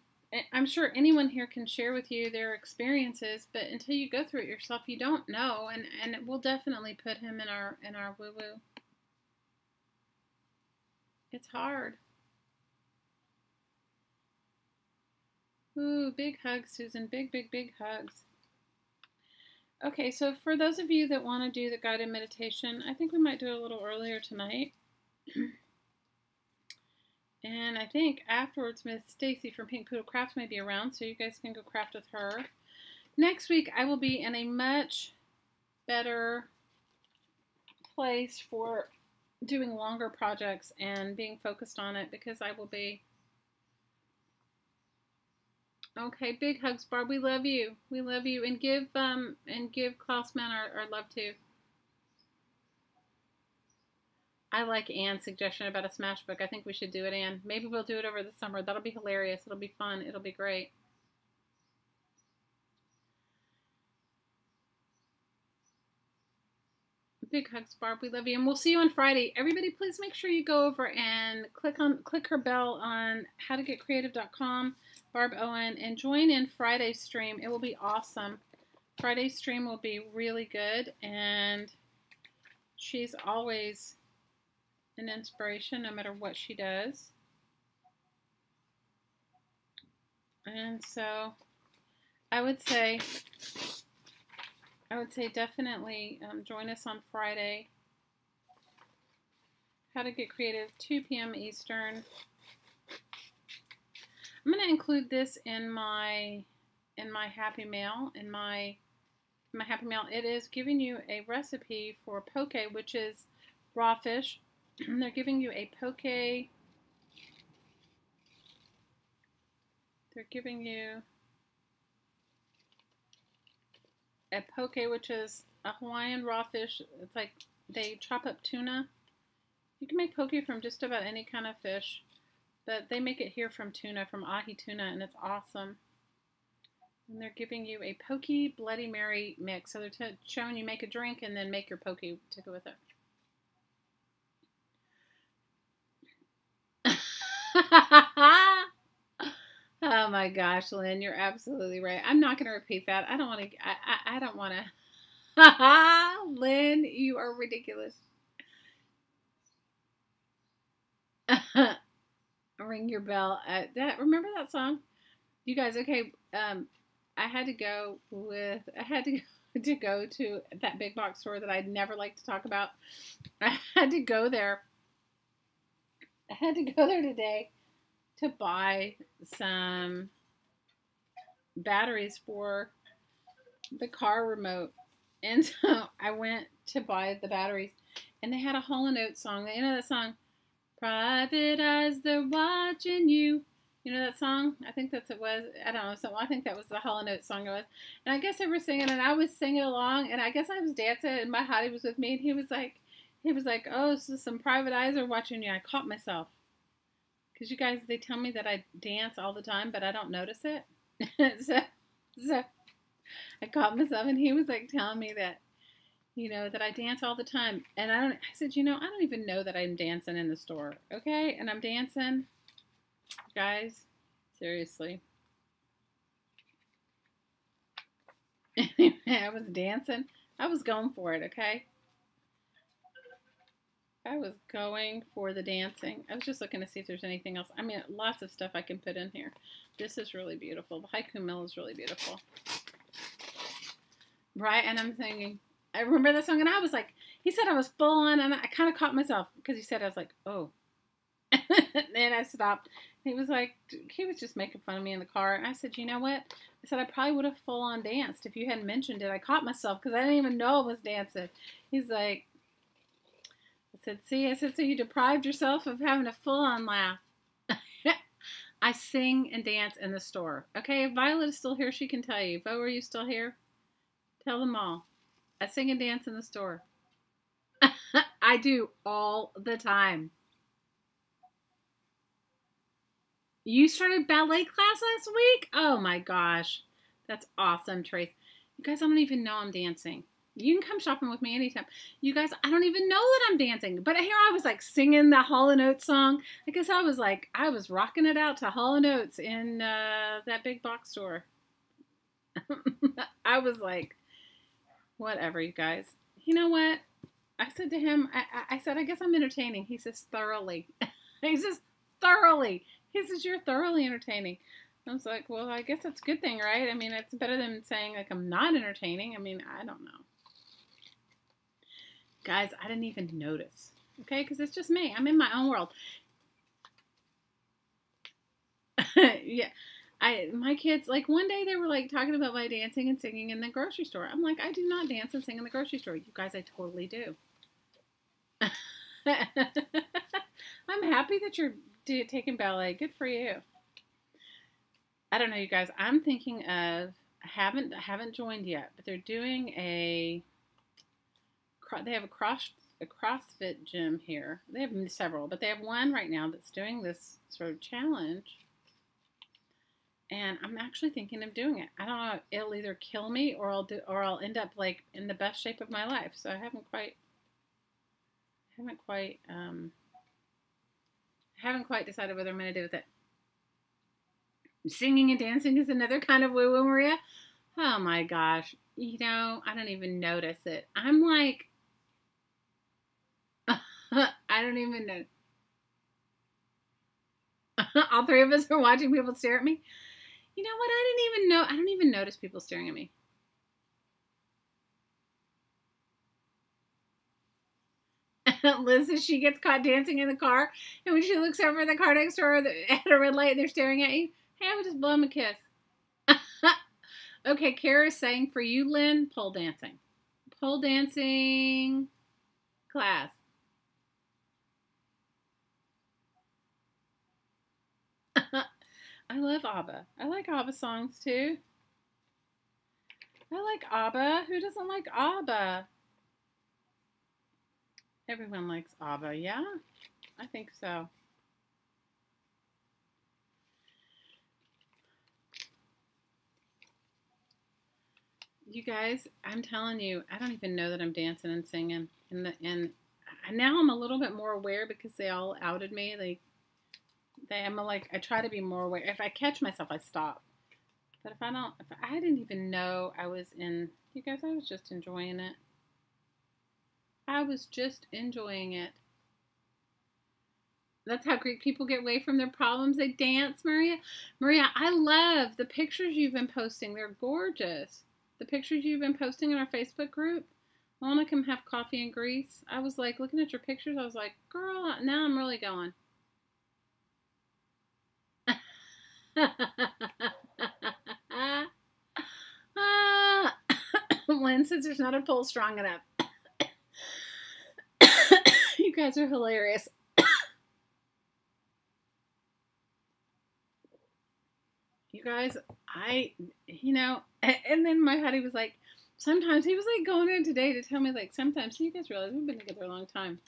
I'm sure anyone here can share with you their experiences, but until you go through it yourself, you don't know. And we'll definitely put him in our woo-woo. It's hard. Ooh, big hugs, Susan. Big, big, big hugs. Okay, so for those of you that want to do the guided meditation, I think we might do it a little earlier tonight. And I think afterwards, Miss Stacy from Pink Poodle Crafts may be around, so you guys can go craft with her. Next week, I will be in a much better place for doing longer projects and being focused on it because I will be... Okay, big hugs, Barb. We love you. We love you. And give Klausman our love too. I like Anne's suggestion about a smash book. I think we should do it, Anne. Maybe we'll do it over the summer. That'll be hilarious. It'll be fun. It'll be great. Big hugs, Barb. We love you. And we'll see you on Friday. Everybody, please make sure you go over and click her bell on howtogetcreative.com, Barb Owen, and join in Friday's stream. It will be awesome. Friday's stream will be really good, and she's always an inspiration no matter what she does. And so I would say definitely join us on Friday. How to Get Creative, 2 p.m. Eastern. I'm going to include this in my Happy Mail. In my Happy Mail, it is giving you a recipe for poke, which is raw fish. They're giving you a poke. They're giving you a poke, which is a Hawaiian raw fish. It's like they chop up tuna. You can make poke from just about any kind of fish, but they make it here from tuna, from ahi tuna, and it's awesome. And they're giving you a poke Bloody Mary mix. So they're showing you make a drink and then make your poke to go with it. Oh my gosh, Lynn, you're absolutely right. I'm not going to repeat that. I don't want to. I don't want to. Lynn, you are ridiculous. Ring your bell. Remember that song, you guys? Okay, I had to go to that big box store that I'd never like to talk about. I had to go there. I had to go there today to buy some batteries for the car remote. And so I went to buy the batteries, and they had a Hall & Oates song. You know that song? Private eyes, they're watching you. You know that song? I think that's it was. I don't know. So I think that was the Hall & Oates song it was. And I guess they were singing, and I was singing along, and I guess I was dancing, and my hottie was with me, and he was like, oh, so some private eyes are watching you. I caught myself. Because you guys, they tell me that I dance all the time, but I don't notice it. so I caught myself, and he was like telling me that, you know, that I dance all the time. And I said, you know, I don't even know that I'm dancing in the store. Okay? And I'm dancing. Guys, seriously. I was dancing. I was going for it, okay? I was going for the dancing. I was just looking to see if there's anything else. I mean, lots of stuff I can put in here. This is really beautiful. The haiku mill is really beautiful. Right? And I'm thinking, I remember that song, and I was like, he said I was full on, and I kind of caught myself because he said, I was like, oh. Then I stopped. He was like, he was just making fun of me in the car. And I said, you know what? I said, I probably would have full on danced if you hadn't mentioned it. I caught myself because I didn't even know I was dancing. He's like, I said, see, I said, so you deprived yourself of having a full on laugh. I sing and dance in the store. Okay, if Violet is still here, she can tell you. Bo, are you still here? Tell them all. I sing and dance in the store. I do all the time. You started ballet class last week? Oh my gosh. That's awesome, Trace. You guys, I don't even know I'm dancing. You can come shopping with me anytime. You guys, I don't even know that I'm dancing. But here I was like singing the Hall & Oates song. I guess I was rocking it out to Hall & Oates in that big box store. I was like, whatever, you guys. You know what? I said to him, I said, I guess I'm entertaining. He says, thoroughly. He says, thoroughly. He says, you're thoroughly entertaining. I was like, well, I guess that's a good thing, right? I mean, it's better than saying, like, I'm not entertaining. I mean, I don't know. Guys, I didn't even notice, okay? Because it's just me. I'm in my own world. Yeah. My kids, like, one day they were, like, talking about my dancing and singing in the grocery store. I'm like, I do not dance and sing in the grocery store. You guys, I totally do. I'm happy that you're taking ballet. Good for you. I don't know, you guys. I'm thinking of, I haven't joined yet, but they're doing they have a CrossFit gym here. They have several, but they have one right now that's doing this sort of challenge. And I'm actually thinking of doing it. I don't know. It'll either kill me or I'll end up like in the best shape of my life. So I haven't quite decided whether I'm going to do with it. Singing and dancing is another kind of woo-woo, Maria. Oh my gosh. You know, I don't even notice it. I'm like, I don't even know. All three of us are watching people stare at me. You know what? I don't even notice people staring at me. Liz says she gets caught dancing in the car, and when she looks over at the car next to her at a red light and they're staring at you, hey, I would just blow them a kiss. Okay, Kara's saying for you, Lynn, pole dancing. Pole dancing class. I love ABBA. I like ABBA songs too. I like ABBA. Who doesn't like ABBA? Everyone likes ABBA, yeah? I think so. You guys, I'm telling you, I don't even know that I'm dancing and singing. And now I'm a little bit more aware because they all outed me. I try to be more aware. If I catch myself, I stop. But if I didn't even know I was in, you guys, I was just enjoying it. I was just enjoying it. That's how Greek people get away from their problems. They dance, Maria. Maria, I love the pictures you've been posting. They're gorgeous. The pictures you've been posting in our Facebook group. I want to come have coffee in Greece. I was like, looking at your pictures, I was like, girl, now I'm really going. Lynn says there's not a pole strong enough. You guys are hilarious. You guys, and then my hubby was like, sometimes, he was like going in today to tell me, like, sometimes, you guys realize we've been together a long time.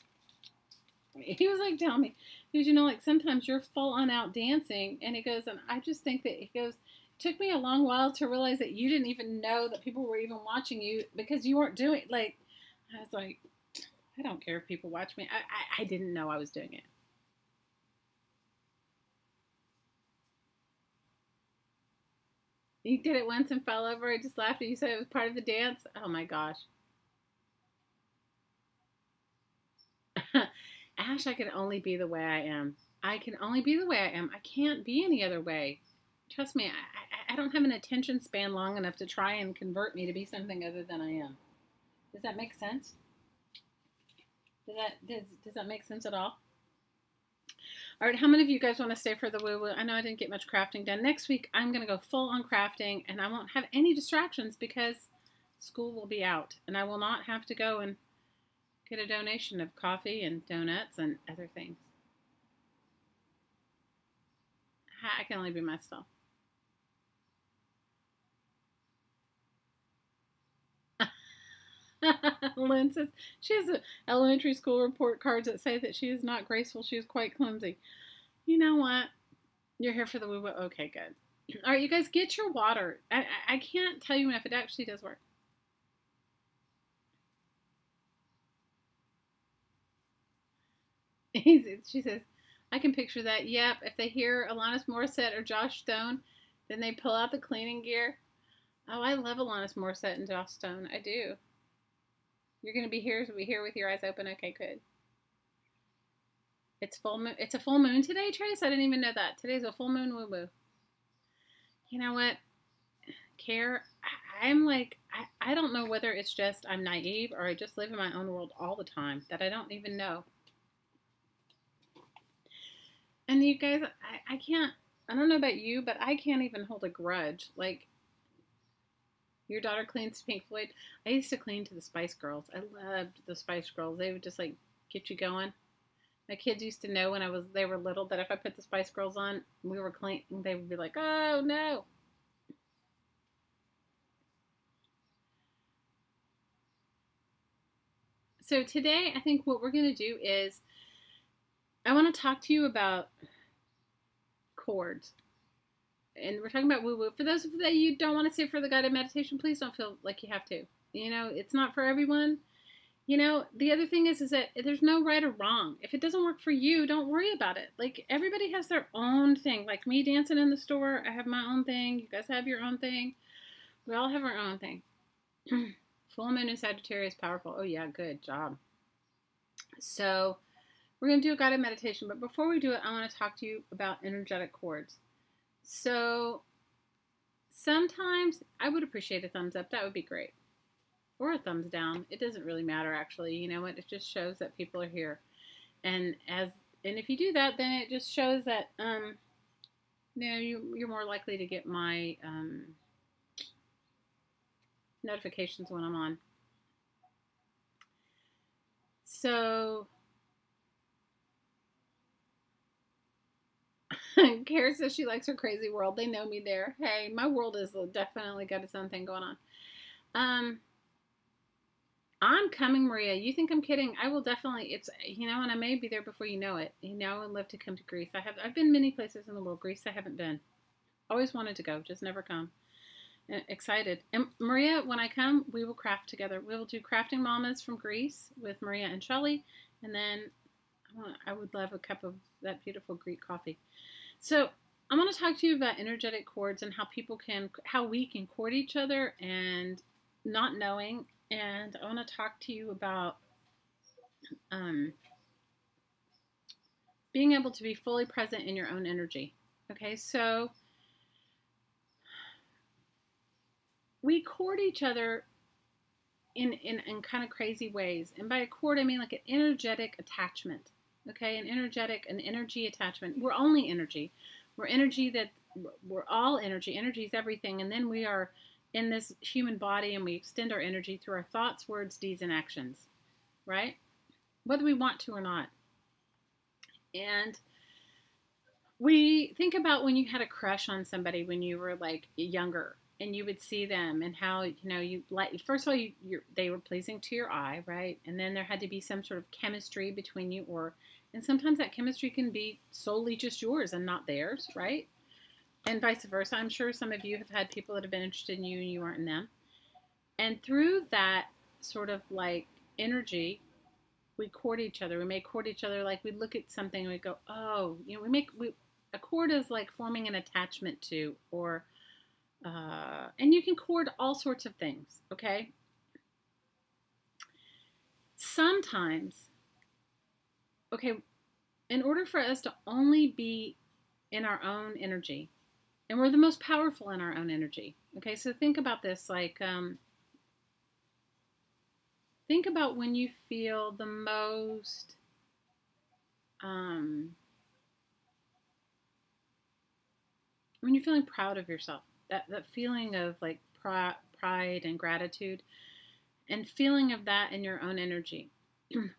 He was like telling me, he goes, like, sometimes you're full on out dancing, and he goes, and I just think that, he goes, it took me a long while to realize that you didn't even know that people were even watching you because you weren't doing, like, I was like, I don't care if people watch me. I didn't know I was doing it. You did it once and fell over. I just laughed at you said it was part of the dance. Oh my gosh. Ash, I can only be the way I am. I can only be the way I am. I can't be any other way. Trust me, I don't have an attention span long enough to try and convert me to be something other than I am. Does that make sense? Does that make sense at all? All right, how many of you guys want to stay for the woo-woo? I know I didn't get much crafting done. Next week, I'm going to go full on crafting, and I won't have any distractions because school will be out, and I will not have to go and get a donation of coffee and donuts and other things. I can only be myself. Lynn says she has elementary school report cards that say that she is not graceful. She is quite clumsy. You know what? You're here for the woo-woo. Okay, good. All right, you guys, get your water. I can't tell you enough. It actually does work. She says, I can picture that. Yep, if they hear Alanis Morissette or Josh Stone, then they pull out the cleaning gear. Oh, I love Alanis Morissette and Josh Stone. I do. You're going to be here with your eyes open. Okay, good. It's full moon. It's a full moon today, Trace? I didn't even know that. Today's a full moon woo-woo. You know what? Care, I'm like, I don't know whether it's just I'm naive or I just live in my own world all the time that I don't even know. And you guys, I can't, I don't know about you, but I can't even hold a grudge. Like, your daughter cleans Pink Floyd. I used to clean to the Spice Girls. I loved the Spice Girls. They would just like get you going. My kids used to know when they were little that if I put the Spice Girls on, we were clean, they would be like, oh no. So today, I think what we're going to do is, I want to talk to you about chords. And we're talking about woo-woo. For those of you that you don't want to sit for the guided meditation, please don't feel like you have to. You know, it's not for everyone. You know, the other thing is that there's no right or wrong. If it doesn't work for you, don't worry about it. Like, everybody has their own thing. Like me dancing in the store, I have my own thing. You guys have your own thing. We all have our own thing. Full moon in Sagittarius, powerful. Oh yeah, good job. So, we're going to do a guided meditation. But before we do it, I want to talk to you about energetic chords. So, sometimes I would appreciate a thumbs up. That would be great. Or a thumbs down. It doesn't really matter, actually. You know what? It just shows that people are here. And if you do that, then it just shows that you know, you're more likely to get my notifications when I'm on. So, Kara says she likes her crazy world. They know me there. Hey, my world is definitely got its own thing going on. I'm coming, Maria. You think I'm kidding? I will definitely. It's, you know, and I may be there before you know it. You know, and live to come to Greece. I've been many places in the world. Greece, I haven't been. Always wanted to go, just never come. Excited. And Maria, when I come, we will craft together. We will do Crafting Mamas from Greece with Maria and Shelley, and then I would love a cup of that beautiful Greek coffee. So I'm going to talk to you about energetic chords and how we can chord each other and not knowing. And I want to talk to you about being able to be fully present in your own energy. Okay, so we chord each other in kind of crazy ways. And by a chord, I mean like an energetic attachment. Okay, an energy attachment. We're only energy. We're all energy. Energy is everything. And then we are in this human body and we extend our energy through our thoughts, words, deeds, and actions, right? Whether we want to or not. And we think about when you had a crush on somebody when you were like younger and you would see them and how, you know, you like, first of all, they were pleasing to your eye, right? And then there had to be some sort of chemistry between you, and sometimes that chemistry can be solely just yours and not theirs, right? And vice versa. I'm sure some of you have had people that have been interested in you and you aren't in them. And through that sort of like energy, we chord each other. We may chord each other like we look at something and we go, oh, you know, a chord is like forming an attachment to or And you can cord all sorts of things, okay? Sometimes, okay, in order for us to only be in our own energy, and we're the most powerful in our own energy, okay? So think about this, like, think about when you feel the most, when you're feeling proud of yourself, that feeling of like pride and gratitude, and feeling of that in your own energy.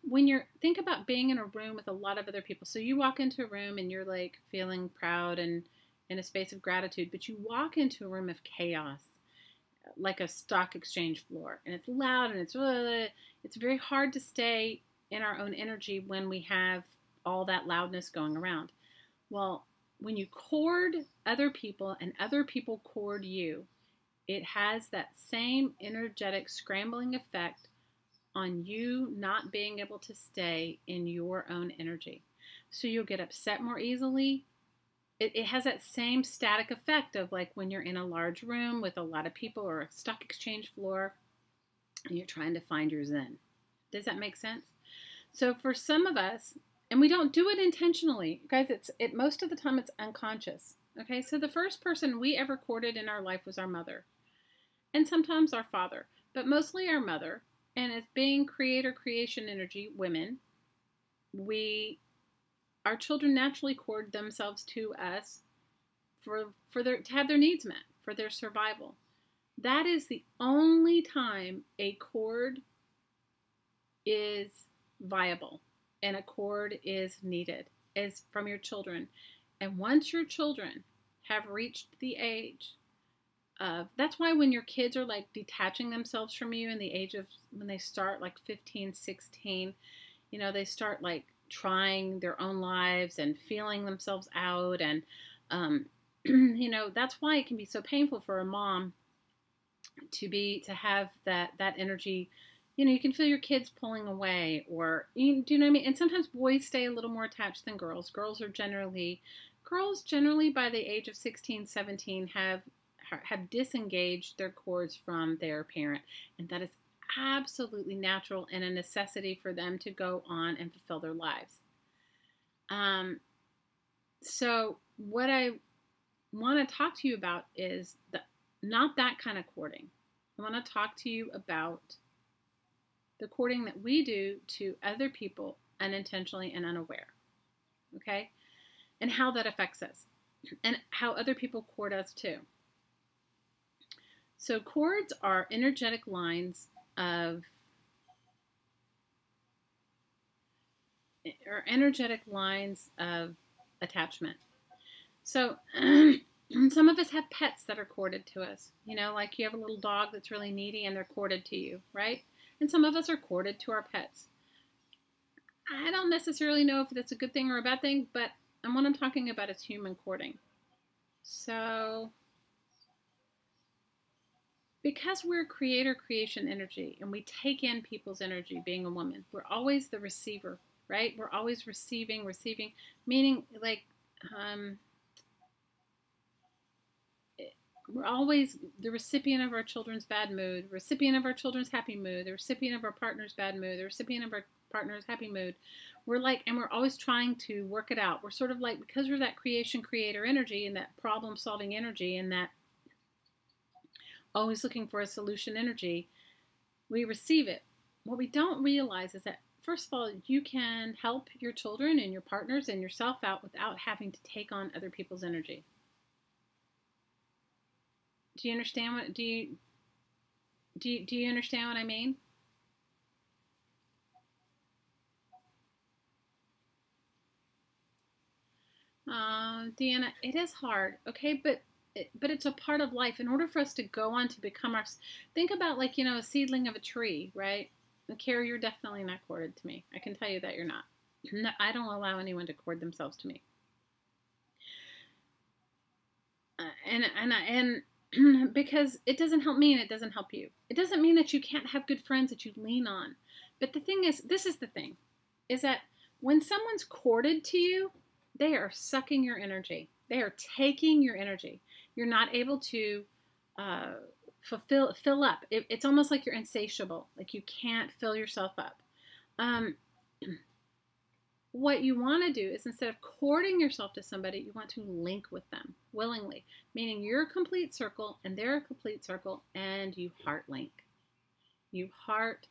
When you're, think about being in a room with a lot of other people. So you walk into a room and you're like feeling proud and in a space of gratitude, but you walk into a room of chaos, like a stock exchange floor, and it's loud and it's very hard to stay in our own energy when we have all that loudness going around. Well, when you cord other people and other people cord you, it has that same energetic scrambling effect on you not being able to stay in your own energy. So you'll get upset more easily. It has that same static effect of like when you're in a large room with a lot of people or a stock exchange floor and you're trying to find your zen. Does that make sense? So for some of us, and we don't do it intentionally, guys, most of the time it's unconscious. Okay, so the first person we ever courted in our life was our mother, and sometimes our father, but mostly our mother. And as being creator creation energy women, our children naturally cord themselves to us to have their needs met, for their survival. That is the only time a cord is viable and a cord is needed, is from your children. And once your children have reached the age of, that's why when your kids are like detaching themselves from you in the age of, when they start like 15, 16, you know, they start like trying their own lives and feeling themselves out. And, you know, that's why it can be so painful for a mom to have that energy. You know, you can feel your kids pulling away, or, do you know what I mean? And sometimes boys stay a little more attached than girls. Girls generally by the age of 16, 17 have disengaged their cords from their parent. And that is absolutely natural and a necessity for them to go on and fulfill their lives. So what I want to talk to you about is not that kind of courting. I want to talk to you about the courting that we do to other people unintentionally and unaware. Okay? And how that affects us. And how other people court us too. So cords are energetic lines of attachment. So some of us have pets that are corded to us. You know, like you have a little dog that's really needy and they're corded to you, right? And some of us are corded to our pets. I don't necessarily know if that's a good thing or a bad thing, but what I'm talking about is human courting. So because we're creator creation energy and we take in people's energy, being a woman, we're always the receiver, right? We're always receiving, meaning like we're always the recipient of our children's bad mood, recipient of our children's happy mood, the recipient of our partner's bad mood, the recipient of our partner's happy mood. We're like, and we're always trying to work it out. We're sort of like, because we're that creation creator energy and that problem solving energy and that always looking for a solution energy, we receive it. What we don't realize is that, first of all, you can help your children and your partners and yourself out without having to take on other people's energy. Do you understand what, do you understand what I mean? Deanna, it is hard, okay, but it's a part of life. In order for us to go on to become think about like, you know, a seedling of a tree, right? And Carrie, you're definitely not corded to me. I can tell you that you're not. No, I don't allow anyone to cord themselves to me. And because it doesn't help me and it doesn't help you. It doesn't mean that you can't have good friends that you lean on. But the thing is, this is the thing, is that when someone's corded to you, they are sucking your energy. They are taking your energy. You're not able to fill up. It's almost like you're insatiable, like you can't fill yourself up. What you want to do is, instead of courting yourself to somebody, you want to link with them willingly, meaning you're a complete circle and they're a complete circle, and you heart link. You heart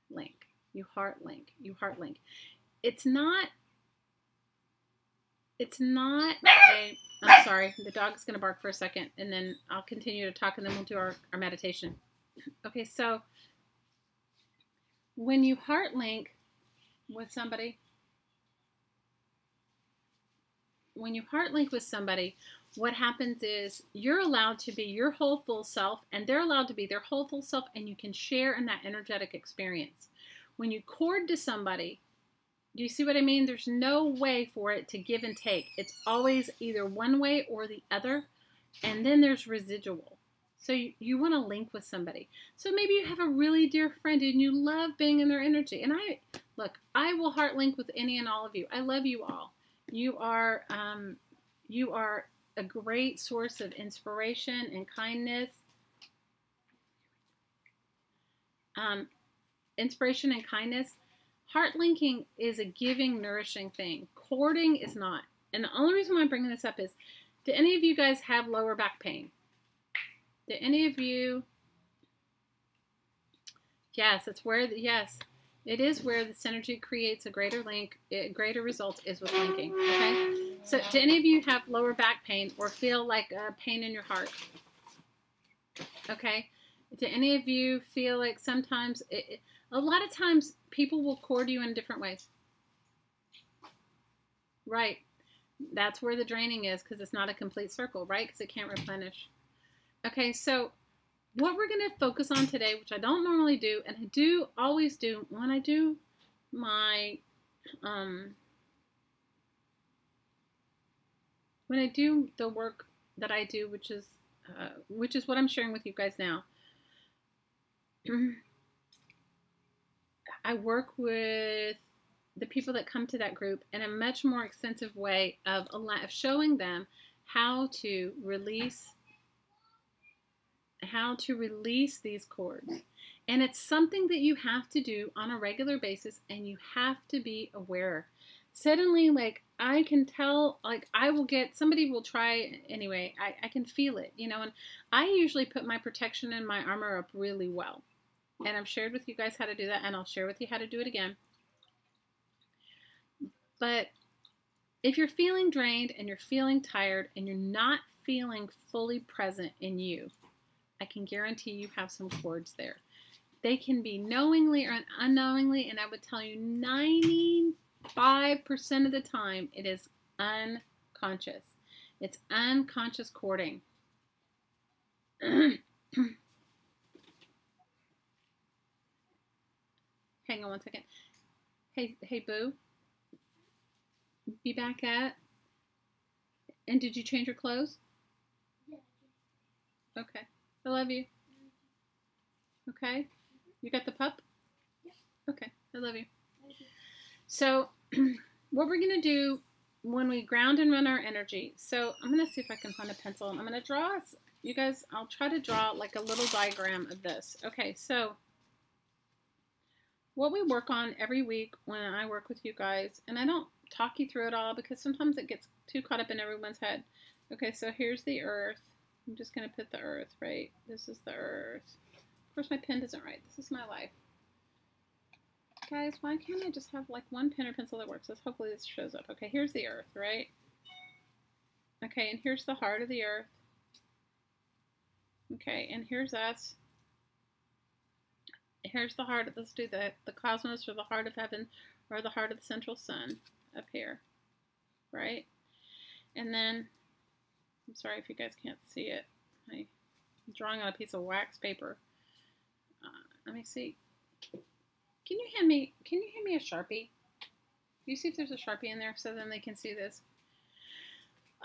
link. You heart link. You heart link. It's not I'm sorry, the dog's going to bark for a second, and then I'll continue to talk, and then we'll do our meditation. Okay, so when you heart link with somebody, what happens is you're allowed to be your whole full self, and they're allowed to be their whole full self, and you can share in that energetic experience. When you cord to somebody, do you see what I mean? There's no way for it to give and take. It's always either one way or the other, and then there's residual. So you want to link with somebody. So maybe you have a really dear friend and you love being in their energy. And I will heart link with any and all of you. I love you all. You are a great source of inspiration and kindness. Inspiration and kindness. Heart linking is a giving, nourishing thing. Courting is not. And the only reason why I'm bringing this up is, do any of you guys have lower back pain? Do any of you? Yes, yes, it is where the synergy creates a greater link. A greater result is with linking. Okay. So, do any of you have lower back pain or feel like a pain in your heart? Okay. Do any of you feel like sometimes a lot of times people will cord you in different ways? Right. That's where the draining is, because it's not a complete circle, right? Because it can't replenish. Okay, so what we're going to focus on today, which I don't normally do, and I do always do when I do my, when I do the work that I do, which is what I'm sharing with you guys now. I work with the people that come to that group in a much more extensive way of showing them how to release these cords. And it's something that you have to do on a regular basis, and you have to be aware. Suddenly, like, I can tell, like, somebody will try anyway. I can feel it, you know, and I usually put my protection and my armor up really well. And I've shared with you guys how to do that, and I'll share with you how to do it again. But if you're feeling drained and you're feeling tired and you're not feeling fully present in you, I can guarantee you have some cords there. They can be knowingly or unknowingly, and I would tell you 95% of the time it is unconscious. It's unconscious cording. Hang on one second. Hey, Boo. Be back at. And did you change your clothes? Yeah. Okay. I love you. Okay. You got the pup? Yeah. Okay. I love you. So, what we're going to do when we ground and run our energy. So, I'm going to see if I can find a pencil. I'm going to draw, you guys, I'll try to draw like a little diagram of this. Okay. So, what we work on every week when I work with you guys, and I don't talk you through it all because sometimes it gets too caught up in everyone's head. Okay, so here's the earth. I'm just going to put the earth, right? This is the earth. Of course, my pen doesn't write. This is my life. Guys, why can't I just have like one pen or pencil that works? Hopefully this shows up. Okay, here's the earth, right? Okay, and here's the heart of the earth. Okay, and here's us. Here's the heart of, let's do the cosmos, or the heart of heaven, or the heart of the central sun up here, right? And then, I'm sorry if you guys can't see it. I'm drawing on a piece of wax paper. Let me see. Can you hand me a Sharpie? Do you see if there's a Sharpie in there so then they can see this?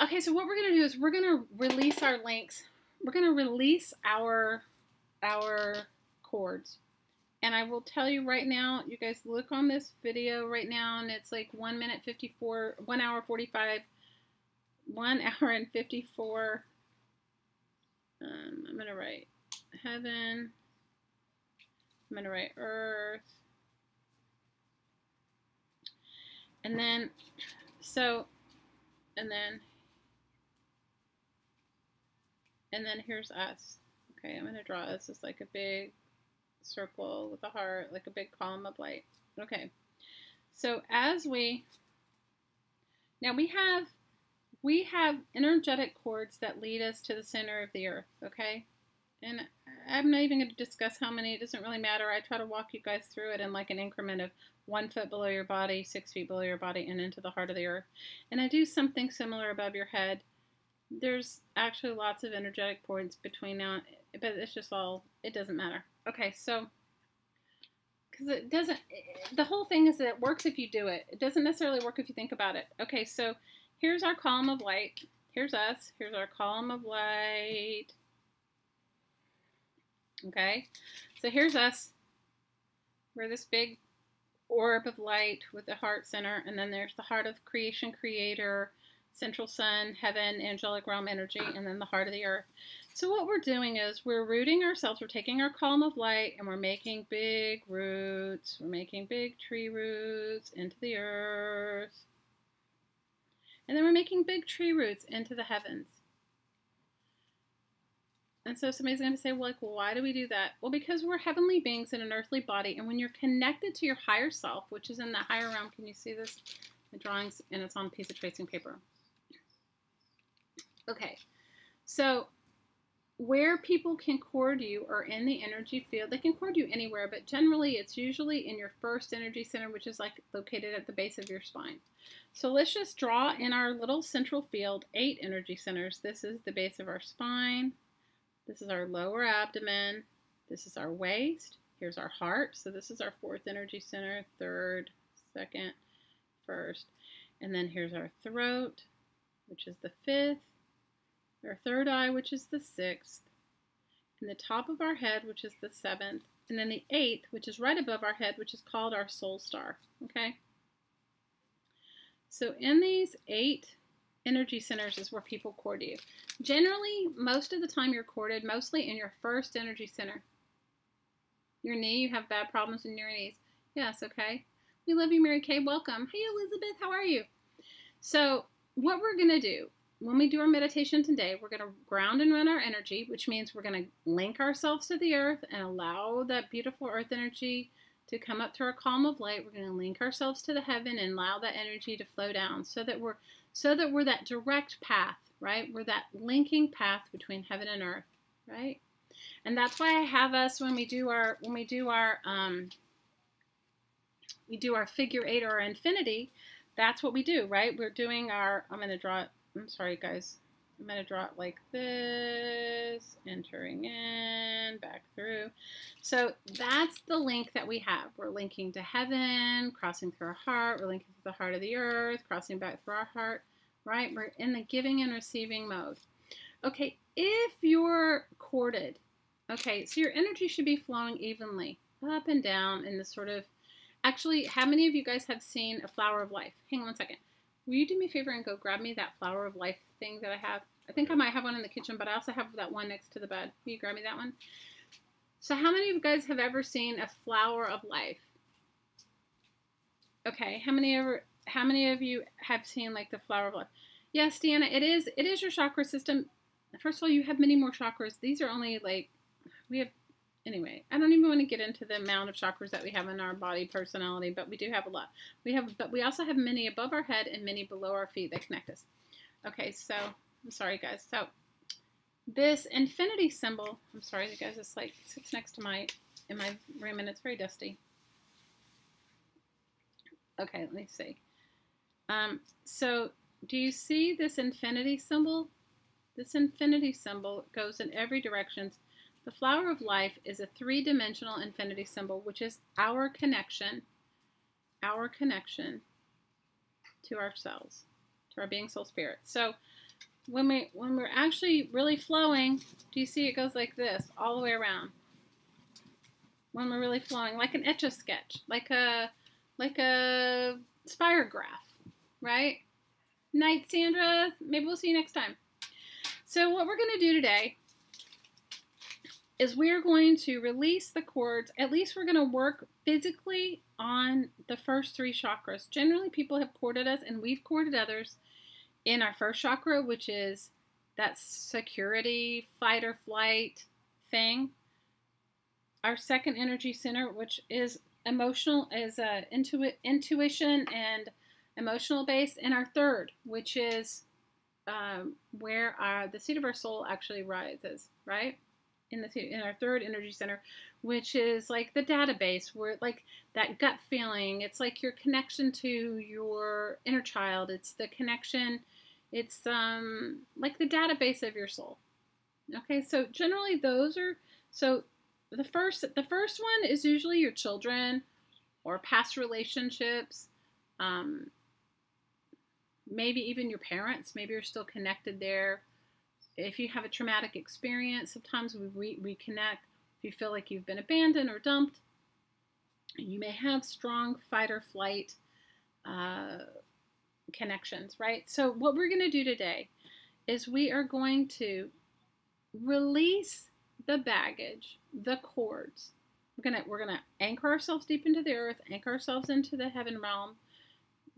Okay, so what we're going to do is we're going to release our links. We're going to release our cords. And I will tell you right now, you guys look on this video right now, and it's like 1 hour and 54 minutes I'm going to write heaven. I'm going to write earth. And then, so, and then here's us. Okay, I'm going to draw us as like a big circle with a heart, like a big column of light. Okay, so as now we have energetic cords that lead us to the center of the earth, okay? And I'm not even going to discuss how many. It doesn't really matter. I try to walk you guys through it in like an increment of 1 foot below your body, 6 feet below your body, and into the heart of the earth. And I do something similar above your head. There's actually lots of energetic cords between now, but it's just all, it doesn't matter. Okay, so, because it doesn't, the whole thing is that it works if you do it. It doesn't necessarily work if you think about it. Okay, so here's our column of light. Here's us. Here's our column of light. Okay, so here's us. We're this big orb of light with the heart center, and then there's the heart of creation, creator, central sun, heaven, angelic realm energy, and then the heart of the earth. So what we're doing is we're rooting ourselves. We're taking our column of light and we're making big roots. We're making big tree roots into the earth. And then we're making big tree roots into the heavens. And so somebody's going to say, well, like, why do we do that? Well, because we're heavenly beings in an earthly body. And when you're connected to your higher self, which is in the higher realm, can you see this? The drawings, and it's on a piece of tracing paper. Okay, so where people can cord you are in the energy field. They can cord you anywhere, but generally it's usually in your first energy center, which is like located at the base of your spine. So let's just draw in our little central field 8 energy centers. This is the base of our spine. This is our lower abdomen. This is our waist. Here's our heart. So this is our 4th energy center, 3rd, 2nd, 1st. And then here's our throat, which is the 5th. Our 3rd eye, which is the 6th. And the top of our head, which is the 7th. And then the 8th, which is right above our head, which is called our soul star. Okay? So in these 8 energy centers is where people cord you. Generally, most of the time you're corded mostly in your first energy center. Your knee, you have bad problems in your knees. Yes, okay. We love you, Mary Kay. Welcome. Hey, Elizabeth, how are you? So what we're going to do when we do our meditation today, we're going to ground and run our energy, which means we're going to link ourselves to the earth and allow that beautiful earth energy to come up to our column of light. We're going to link ourselves to the heaven and allow that energy to flow down so that we're that direct path, right? We're that linking path between heaven and earth, right? And that's why I have us when we do our figure 8 or our infinity. That's what we do, right? We're doing our, I'm going to draw it. I'm sorry, guys. I'm going to draw it like this, entering in, back through. So that's the link that we have. We're linking to heaven, crossing through our heart. We're linking to the heart of the earth, crossing back through our heart, right? We're in the giving and receiving mode. Okay, if you're corded, okay, so your energy should be flowing evenly up and down in this sort of, actually, how many of you guys have seen a flower of life? Hang on 1 second. Will you do me a favor and go grab me that flower of life thing that I have? I think I might have one in the kitchen, but I also have that one next to the bed. Will you grab me that one? So how many of you guys have ever seen a flower of life? Okay, how many of you have seen like the flower of life? Yes, Deanna, it is your chakra system. First of all, you have many more chakras. These are only like, we have, anyway, I don't even want to get into the amount of chakras that we have in our body personality, but we do have a lot. But we also have many above our head and many below our feet that connect us. Okay, so, I'm sorry, guys. So, this infinity symbol, I'm sorry, you guys, it's like, sits next to in my room, and it's very dusty. Okay, let me see. So, do you see this infinity symbol? This infinity symbol goes in every direction. The flower of life is a 3-dimensional infinity symbol, which is our connection to ourselves, to our being, soul, spirit. So when we're actually really flowing, do you see it goes like this all the way around? When we're really flowing, like an Etch-a-Sketch, like a spirograph, right? Night, Sandra. Maybe we'll see you next time. So what we're going to do today is we are going to release the cords. At least we're going to work physically on the first 3 chakras. Generally, people have corded us, and we've corded others in our first chakra, which is that security, fight or flight thing. Our second energy center, which is emotional, is intuition and emotional base. And our third, which is where the seat of our soul actually rises, right? In our third energy center, which is like the database, where like that gut feeling. It's like your connection to your inner child. It's the connection. It's like the database of your soul. Okay, so generally those are so. The first one is usually your children or past relationships. Maybe even your parents. Maybe you're still connected there. If you have a traumatic experience, sometimes we reconnect. If you feel like you've been abandoned or dumped, you may have strong fight or flight connections, right? So what we're going to do today is we are going to release the baggage, the cords. We're gonna anchor ourselves deep into the earth, anchor ourselves into the heaven realm.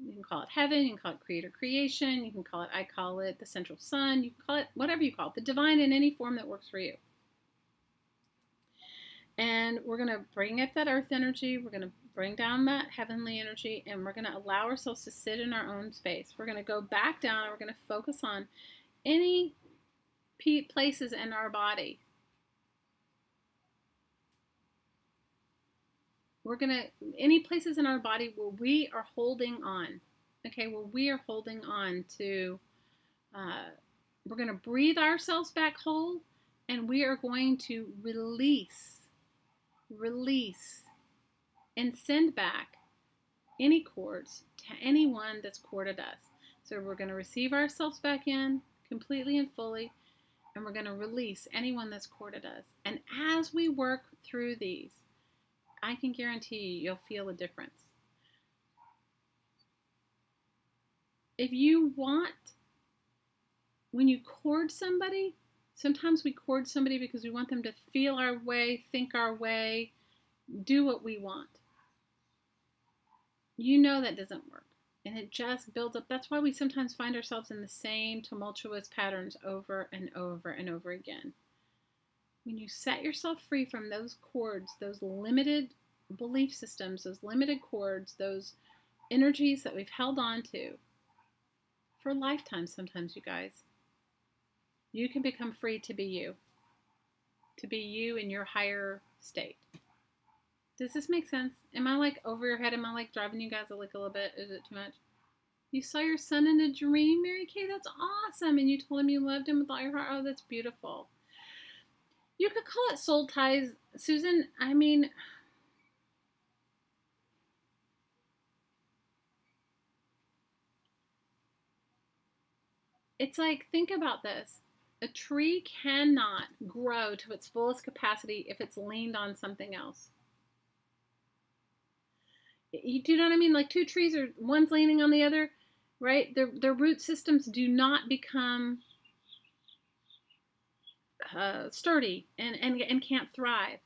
You can call it heaven, you can call it creator creation, you can call it, I call it the central sun, you can call it whatever you call it, the divine in any form that works for you. And we're gonna bring up that earth energy, we're gonna bring down that heavenly energy, and we're gonna allow ourselves to sit in our own space. We're gonna go back down, and we're gonna focus on any places in our body. We're going to, any places in our body where we are holding on, okay, where we are holding on to, we're going to breathe ourselves back whole, and we are going to release, and send back any cords to anyone that's corded us. So we're going to receive ourselves back in completely and fully, and we're going to release anyone that's corded us. And as we work through these, I can guarantee you'll feel a difference. If you want, when you cord somebody, sometimes we cord somebody because we want them to feel our way, think our way, do what we want. You know that doesn't work. And it just builds up. That's why we sometimes find ourselves in the same tumultuous patterns over and over and over again. When you set yourself free from those cords, those limited belief systems, those limited cords, those energies that we've held on to for lifetimes sometimes, you guys, you can become free to be you in your higher state. Does this make sense? Am I like over your head? Am I like driving you guys like a little bit? Is it too much? You saw your son in a dream, Mary Kay? That's awesome. And you told him you loved him with all your heart. Oh, that's beautiful. You could call it soul ties, Susan. I mean, it's like, think about this. A tree cannot grow to its fullest capacity if it's leaned on something else. You do you know what I mean? Like two trees, are one's leaning on the other, right? Their root systems do not become sturdy and can't thrive.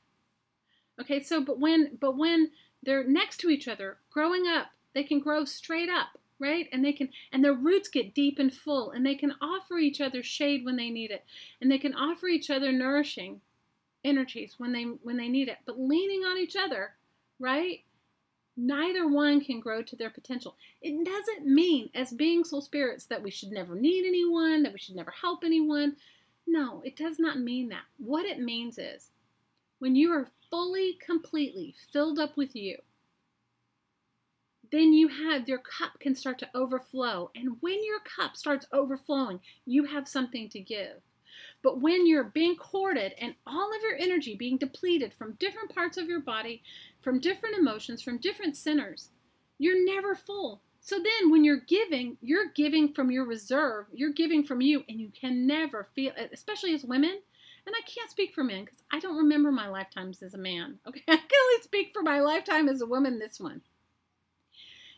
Okay, so but when they're next to each other, growing up, they can grow straight up, right? And their roots get deep and full, and they can offer each other shade when they need it, and they can offer each other nourishing energies when they need it. But leaning on each other, right? Neither one can grow to their potential. It doesn't mean, as being soul spirits, that we should never need anyone, that we should never help anyone. No, it does not mean that. What it means is, when you are fully, completely filled up with you, then your cup can start to overflow. And when your cup starts overflowing, you have something to give. But when you're being corded and all of your energy being depleted from different parts of your body, from different emotions, from different centers, you're never full. So then when you're giving from your reserve, you're giving from you, and you can never feel, especially as women, and I can't speak for men because I don't remember my lifetimes as a man. Okay, I can only speak for my lifetime as a woman, this one.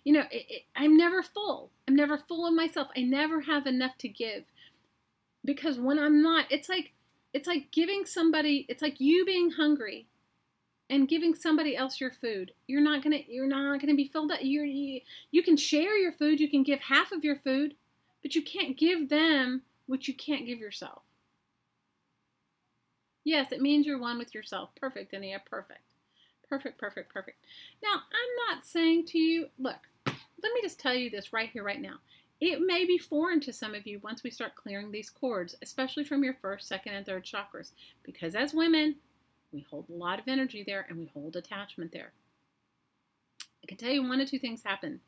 You know, I'm never full. I'm never full of myself. I never have enough to give. Because when I'm not, it's like It's like giving somebody, it's like you being hungry and giving somebody else your food. You're not gonna be filled up. You can share your food, you can give half of your food, but you can't give them what you can't give yourself. Yes, it means you're one with yourself. Perfect, Ania, perfect. Perfect, perfect, perfect. Now, I'm not saying to you, look, let me just tell you this right here, right now. It may be foreign to some of you once we start clearing these cords, especially from your first, second, and third chakras. Because as women, we hold a lot of energy there and we hold attachment there. I can tell you one of two things happen.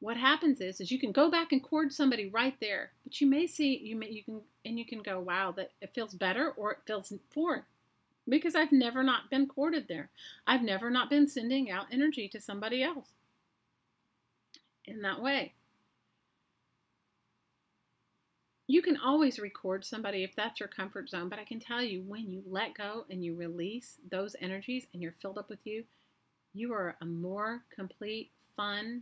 What happens is you can go back and cord somebody right there, but you may see, you can go, wow, that it feels better, or it feels foreign. Because I've never not been corded there. I've never not been sending out energy to somebody else in that way. You can always record somebody if that's your comfort zone, but I can tell you, when you let go and you release those energies and you're filled up with you, you are a more complete, fun,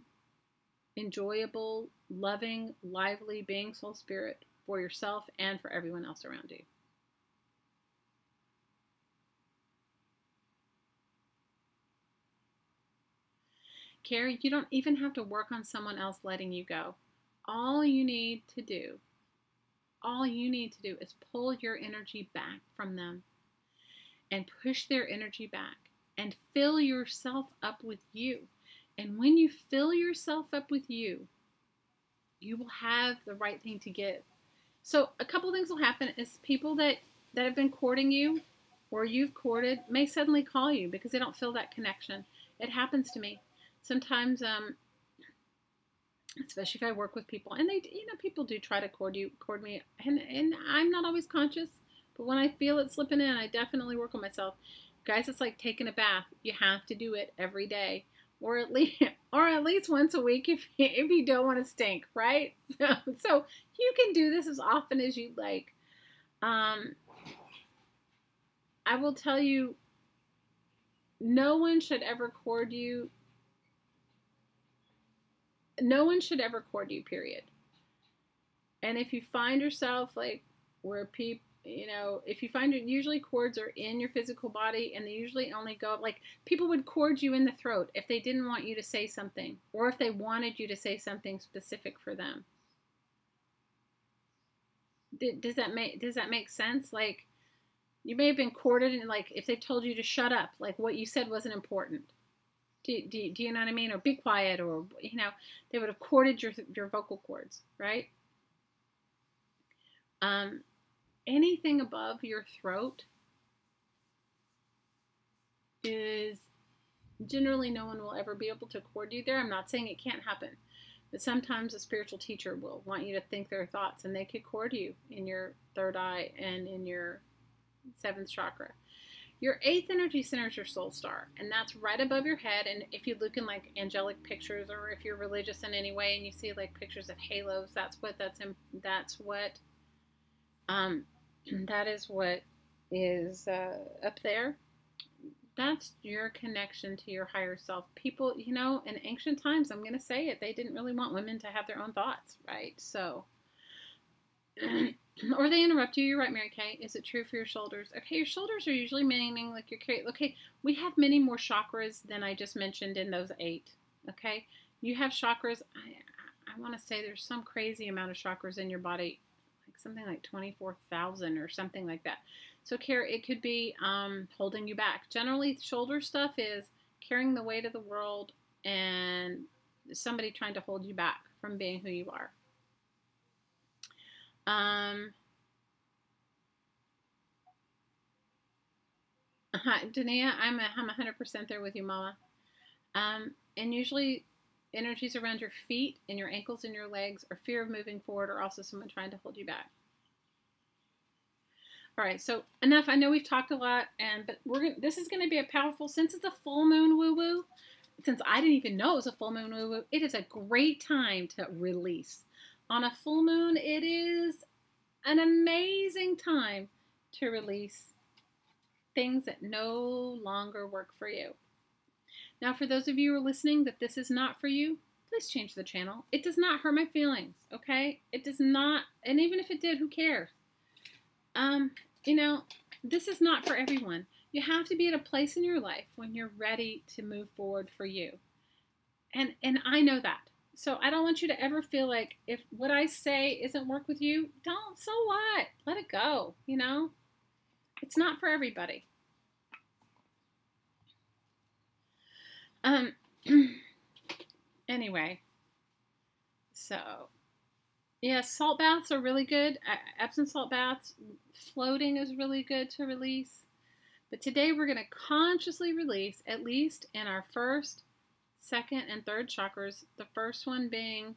enjoyable, loving, lively being, soul, spirit, for yourself and for everyone else around you. Carrie, you don't even have to work on someone else letting you go. All you need to do is pull your energy back from them and push their energy back and fill yourself up with you. And when you fill yourself up with you, you will have the right thing to give. So a couple things will happen is people that have been courting you or you've courted may suddenly call you because they don't feel that connection. It happens to me. Sometimes, especially if I work with people, and they, people do try to cord me, and I'm not always conscious, but when I feel it slipping in, I definitely work on myself. Guys, it's like taking a bath. You have to do it every day, or at least once a week if you don't want to stink, right? So you can do this as often as you'd like. I will tell you, no one should ever cord you. No one should ever cord you, period. And if you find yourself like where people, if you find usually cords are in your physical body and they usually only go, like people would cord you in the throat if they didn't want you to say something or if they wanted you to say something specific for them. Does that make sense? Like you may have been corded and like if they told you to shut up, like what you said wasn't important. Do you know what I mean? Or be quiet, or, they would have corded your vocal cords, right? Anything above your throat is generally no one will ever be able to cord you there. I'm not saying it can't happen, but sometimes a spiritual teacher will want you to think their thoughts and they could cord you in your third eye and in your seventh chakra. Your eighth energy center is your soul star, and that's right above your head. And if you look in like angelic pictures, or if you're religious in any way and you see like pictures of halos, that is what is up there. That's your connection to your higher self. People, in ancient times, I'm going to say it, they didn't really want women to have their own thoughts, right? So, or they interrupt you. You're right, Mary Kay. Is it true for your shoulders? Okay, your shoulders are usually meaning like you're carrying. Okay, we have many more chakras than I just mentioned in those 8. Okay, you have chakras. I want to say there's some crazy amount of chakras in your body, like something like 24,000 or something like that. So, it could be holding you back. Generally, shoulder stuff is carrying the weight of the world and somebody trying to hold you back from being who you are. Dania, I'm 100% there with you, Mama. And usually energies around your feet and your ankles and your legs or fear of moving forward or also someone trying to hold you back. All right, so enough. I know we've talked a lot, but this is going to be a powerful, since it's a full moon woo-woo, since I didn't even know it was a full moon woo-woo, it is a great time to release. On a full moon, it is an amazing time to release things that no longer work for you. Now, for those of you who are listening that this is not for you, please change the channel. It does not hurt my feelings, okay? It does not, and even if it did, who cares? you know, this is not for everyone. You have to be at a place in your life when you're ready to move forward for you. And I know that. So I don't want you to ever feel like if what I say isn't work with you, don't, so what? Let it go, you know? It's not for everybody. Anyway, so yeah, salt baths are really good. Epsom salt baths, floating is really good to release. But today we're going to consciously release, at least in our first, second, and third chakras. The first one being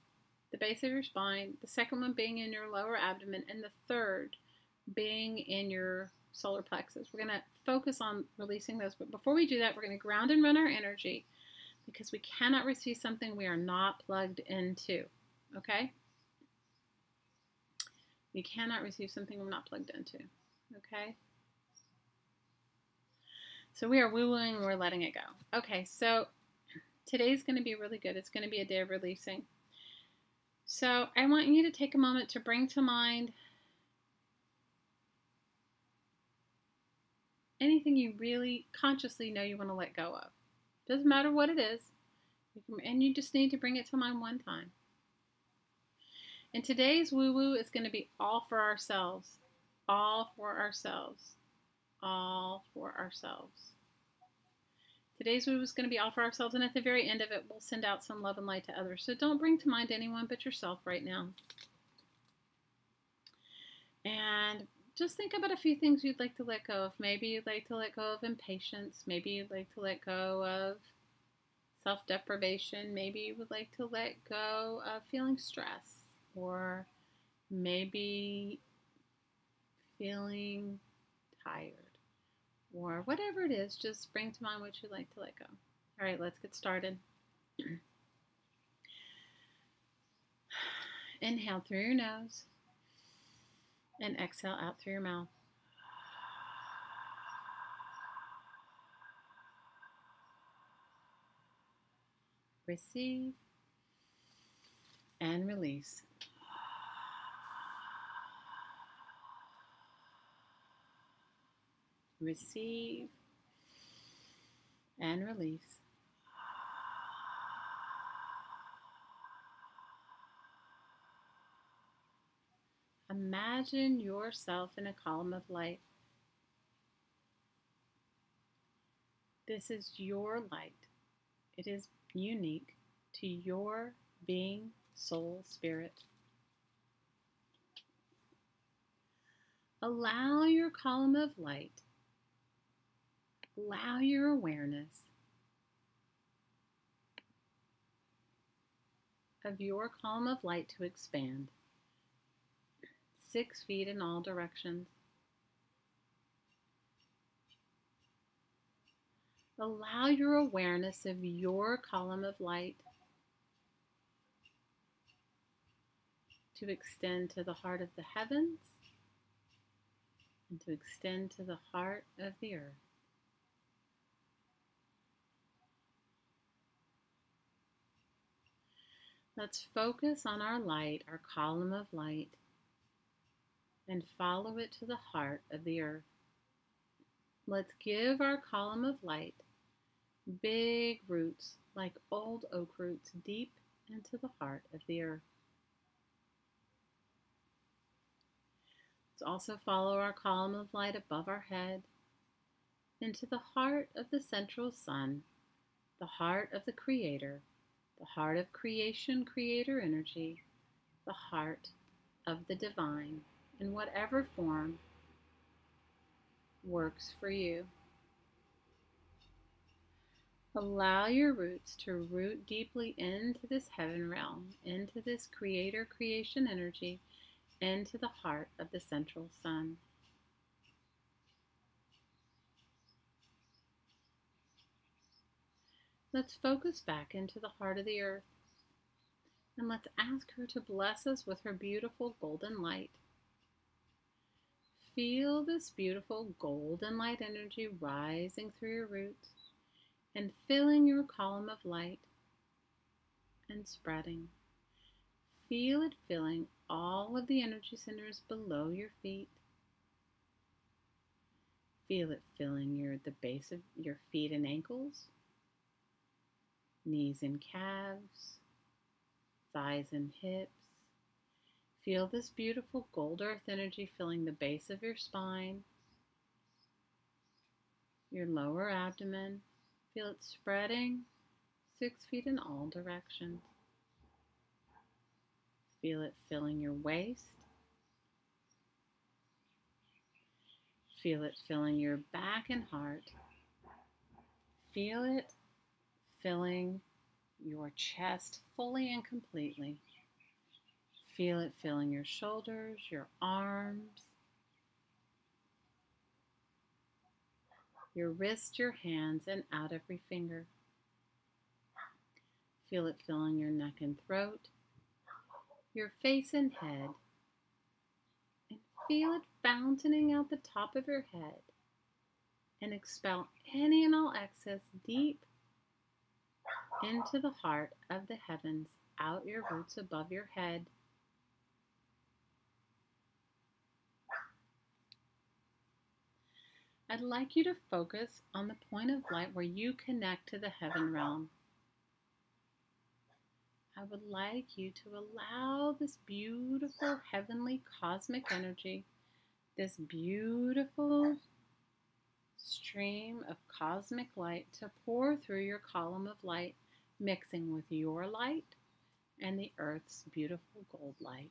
the base of your spine, the second one being in your lower abdomen, and the third being in your solar plexus. We're going to focus on releasing those. But before we do that, we're going to ground and run our energy because we cannot receive something we are not plugged into. Okay? We cannot receive something we're not plugged into. Okay? So we are woo-wooing, we're letting it go. Okay, so today's going to be really good. It's going to be a day of releasing. So I want you to take a moment to bring to mind anything you really consciously know you want to let go of. Doesn't matter what it is. And you just need to bring it to mind one time. And today's woo-woo is going to be all for ourselves. All for ourselves. All for ourselves. Today's woo is going to be all for ourselves, and at the very end of it, we'll send out some love and light to others. So don't bring to mind anyone but yourself right now. And just think about a few things you'd like to let go of. Maybe you'd like to let go of impatience. Maybe you'd like to let go of self-deprivation. Maybe you would like to let go of feeling stress. Or maybe feeling tired. Or whatever it is, just bring to mind what you'd like to let go. All right, let's get started. Inhale through your nose and exhale out through your mouth. Receive and release. Receive and release. Imagine yourself in a column of light. This is your light. It is unique to your being, soul, spirit. Allow your column of light, allow your awareness of your column of light to expand 6 feet in all directions. Allow your awareness of your column of light to extend to the heart of the heavens and to extend to the heart of the earth. Let's focus on our light, our column of light, and follow it to the heart of the earth. Let's give our column of light big roots, like old oak roots, deep into the heart of the earth. Let's also follow our column of light above our head into the heart of the central sun, the heart of the Creator, the heart of creation, creator energy, the heart of the divine, in whatever form works for you. Allow your roots to root deeply into this heaven realm, into this creator creation energy, into the heart of the central sun. Let's focus back into the heart of the earth, and let's ask her to bless us with her beautiful golden light. Feel this beautiful golden light energy rising through your roots and filling your column of light and spreading. Feel it filling all of the energy centers below your feet Feel it filling the base of your feet and ankles, knees and calves, thighs and hips. Feel this beautiful gold earth energy filling the base of your spine, your lower abdomen. Feel it spreading 6 feet in all directions. Feel it filling your waist. Feel it filling your back and heart. Feel it filling your chest fully and completely. Feel it filling your shoulders, your arms, your wrists, your hands, and out every finger. Feel it filling your neck and throat, your face and head, and feel it fountaining out the top of your head, and expel any and all excess deep into the heart of the heavens, out your roots above your head. I'd like you to focus on the point of light where you connect to the heaven realm. I would like you to allow this beautiful heavenly cosmic energy, this beautiful stream of cosmic light to pour through your column of light, mixing with your light and the earth's beautiful gold light.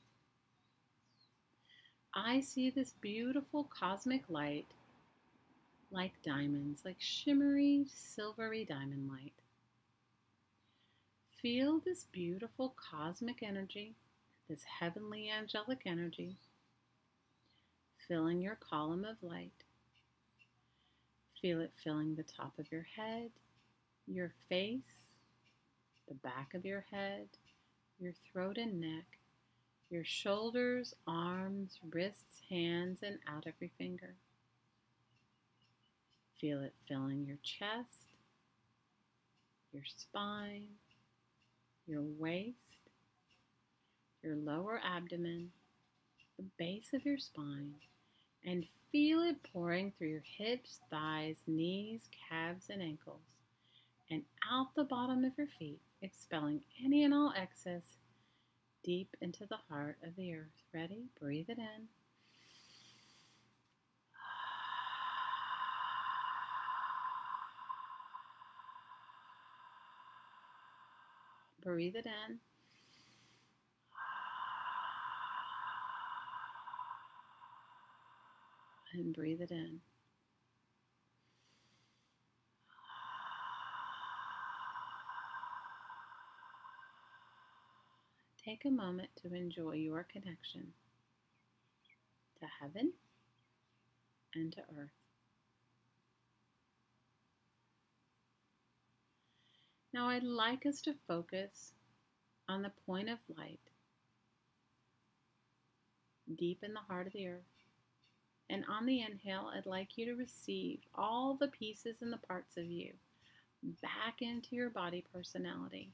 I see this beautiful cosmic light like diamonds, like shimmery, silvery diamond light. Feel this beautiful cosmic energy, this heavenly angelic energy, filling your column of light. Feel it filling the top of your head, your face, the back of your head, your throat and neck, your shoulders, arms, wrists, hands, and out every finger. Feel it filling your chest, your spine, your waist, your lower abdomen, the base of your spine, and feel it pouring through your hips, thighs, knees, calves, and ankles, and out the bottom of your feet, expelling any and all excess deep into the heart of the earth. Ready? Breathe it in. Breathe it in. And breathe it in. Take a moment to enjoy your connection to heaven and to earth. Now I'd like us to focus on the point of light deep in the heart of the earth. And on the inhale, I'd like you to receive all the pieces and the parts of you back into your body personality.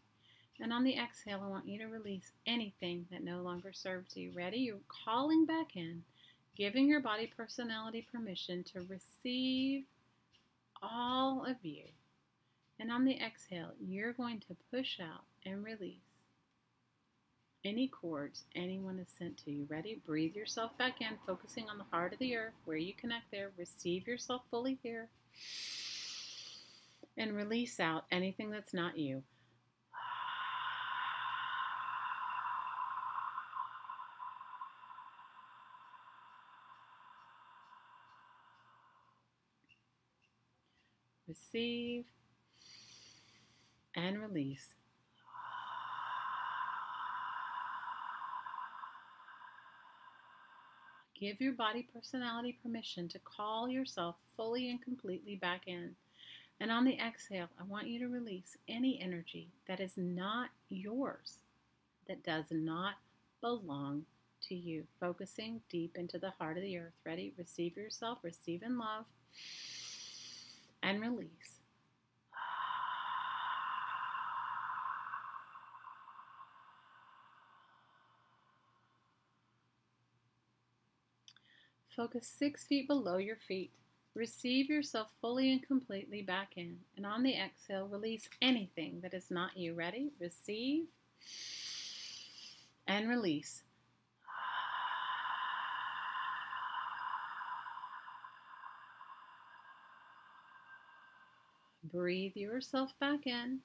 And on the exhale, I want you to release anything that no longer serves you. Ready? You're calling back in, giving your body personality permission to receive all of you. And on the exhale, you're going to push out and release any cords anyone has sent to you. Ready? Breathe yourself back in, focusing on the heart of the earth, where you connect there. Receive yourself fully here. And release out anything that's not you. Receive and release. Give your body personality permission to call yourself fully and completely back in. And on the exhale, I want you to release any energy that is not yours, that does not belong to you. Focusing deep into the heart of the earth. Ready? Receive yourself, receive in love, and release. Focus 6 feet below your feet. Receive yourself fully and completely back in. And on the exhale, release anything that is not you. Ready? Receive and release. Breathe yourself back in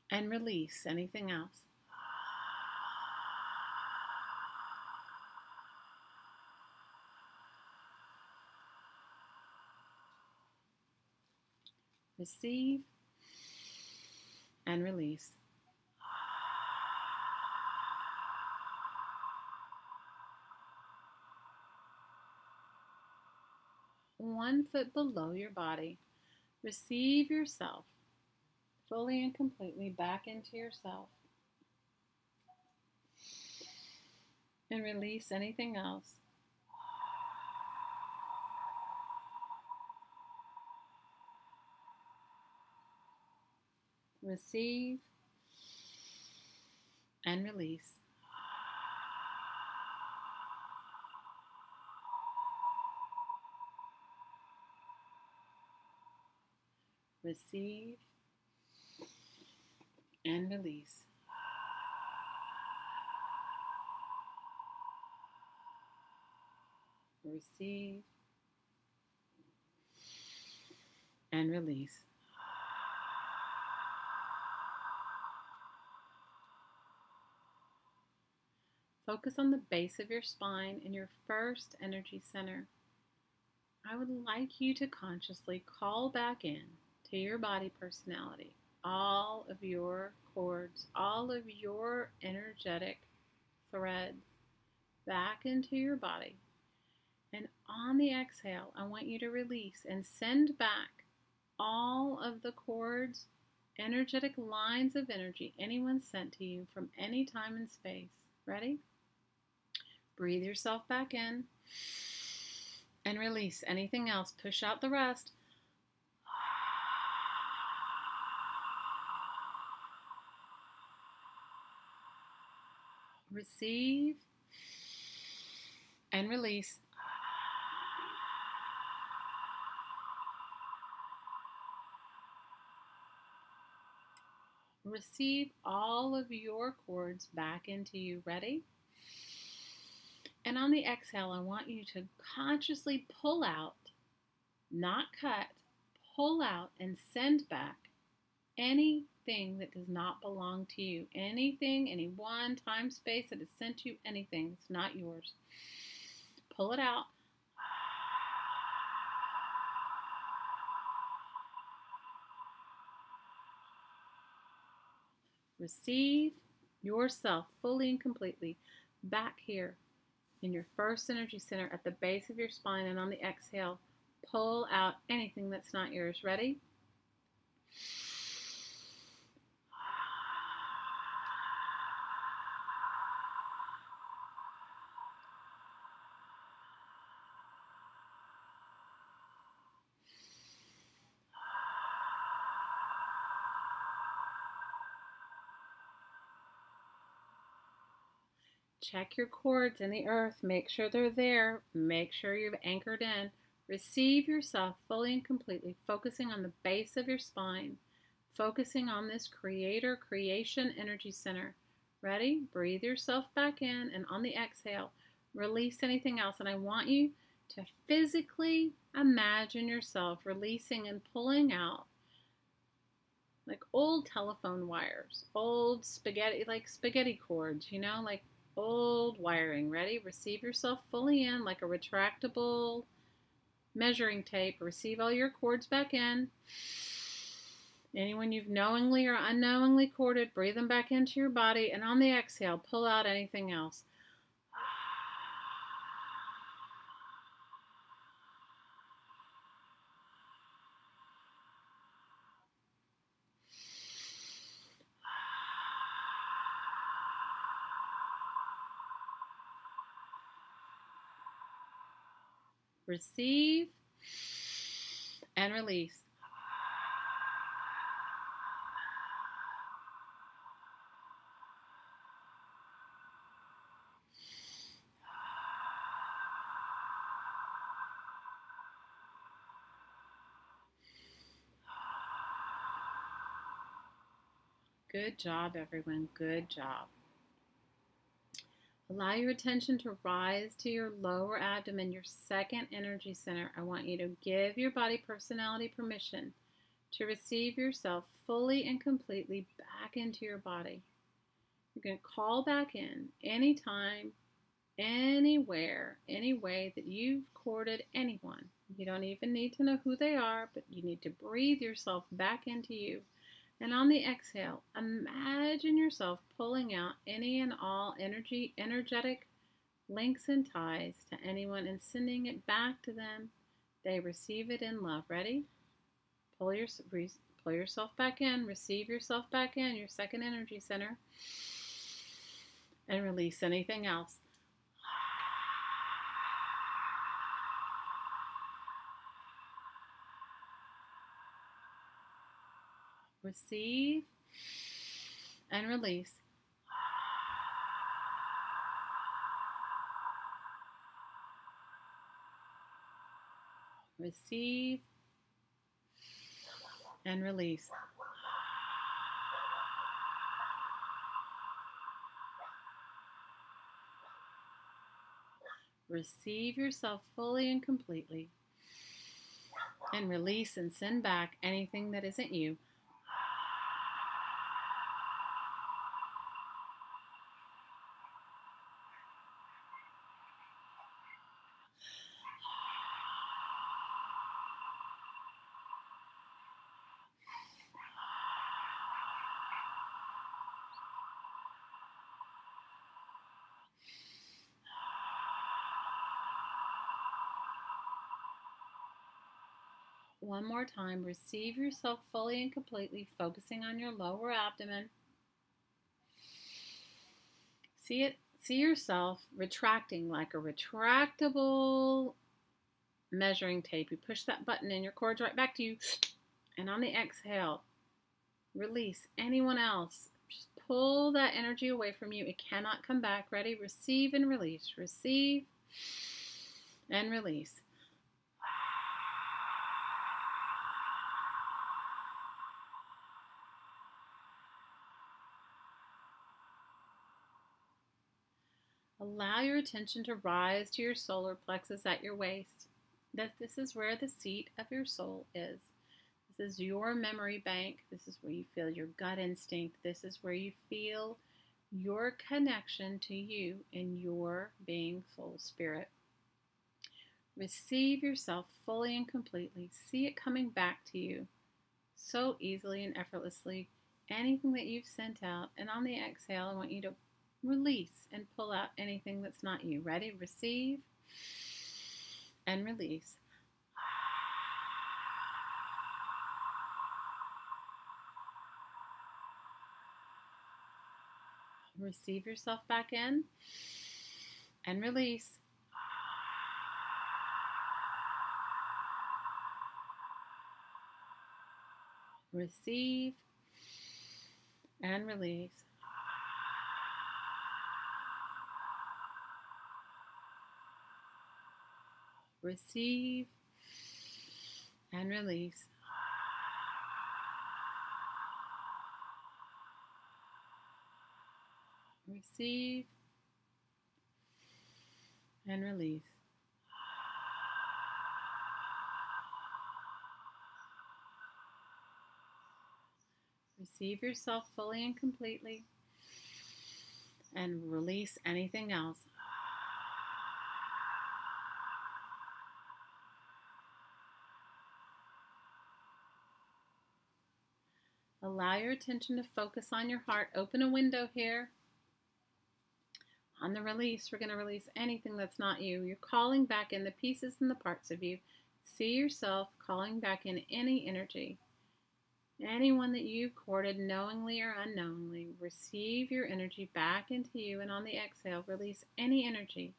and release anything else. Receive and release. One foot below your body. Receive yourself fully and completely back into yourself. And release anything else. Receive and release. Receive and release. Receive and release. Focus on the base of your spine in your first energy center. I would like you to consciously call back in to your body personality, all of your cords, all of your energetic threads back into your body. And on the exhale, I want you to release and send back all of the cords, energetic lines of energy anyone sent to you from any time and space. Ready? Breathe yourself back in and release anything else. Push out the rest. Receive and release. Receive all of your cords back into you. Ready? And on the exhale, I want you to consciously pull out, not cut, pull out and send back anything that does not belong to you. Anything, anyone, time, space that has sent you anything that's not yours. Pull it out. Receive yourself fully and completely back here in your first energy center at the base of your spine, and on the exhale, pull out anything that's not yours. Ready? Check your cords in the earth. Make sure they're there. Make sure you've anchored in. Receive yourself fully and completely, focusing on the base of your spine, focusing on this creator, creation energy center. Ready? Breathe yourself back in, and on the exhale, release anything else. And I want you to physically imagine yourself releasing and pulling out like old telephone wires, old spaghetti, like spaghetti cords, you know, like old wiring. Ready? Receive yourself fully in like a retractable measuring tape. Receive all your cords back in. Anyone you've knowingly or unknowingly corded, breathe them back into your body. And on the exhale, pull out anything else. Receive and release. Good job, everyone. Good job. Allow your attention to rise to your lower abdomen, your second energy center. I want you to give your body personality permission to receive yourself fully and completely back into your body. You're going to call back in anytime, anywhere, any way that you've courted anyone. You don't even need to know who they are, but you need to breathe yourself back into you. And on the exhale, imagine yourself pulling out any and all energetic links and ties to anyone and sending it back to them. They receive it in love. Ready? Pull yourself back in. Receive yourself back in, your second energy center. And release anything else. Receive and release. Receive and release. Receive yourself fully and completely. And release and send back anything that isn't you. One more time, receive yourself fully and completely, focusing on your lower abdomen. See yourself retracting like a retractable measuring tape. You push that button and your chords right back to you. And on the exhale, release anyone else. Just pull that energy away from you. It cannot come back. Ready? Receive and release. Receive and release. Allow your attention to rise to your solar plexus at your waist. This is where the seat of your soul is. This is your memory bank. This is where you feel your gut instinct. This is where you feel your connection to you and your being, soul, spirit. Receive yourself fully and completely. See it coming back to you so easily and effortlessly. Anything that you've sent out. And on the exhale, I want you to release and pull out anything that's not you. Ready? Receive and release. Receive yourself back in and release. Receive and release. Receive and release. Receive and release. Receive yourself fully and completely and release anything else. Allow your attention to focus on your heart. Open a window here. On the release, we're going to release anything that's not you. You're calling back in the pieces and the parts of you. See yourself calling back in any energy. Anyone that you courted knowingly or unknowingly, receive your energy back into you, and on the exhale, release any energy.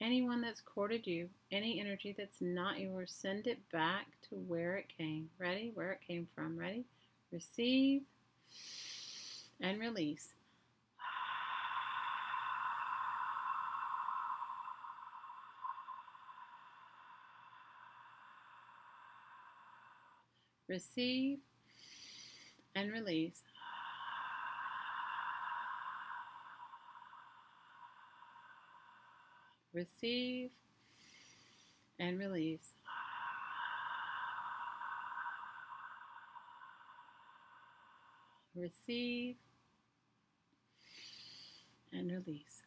Anyone that's courted you, any energy that's not yours, send it back to where it came. Ready? Where it came from. Ready? Receive and release. Receive and release. Receive and release. Receive and release.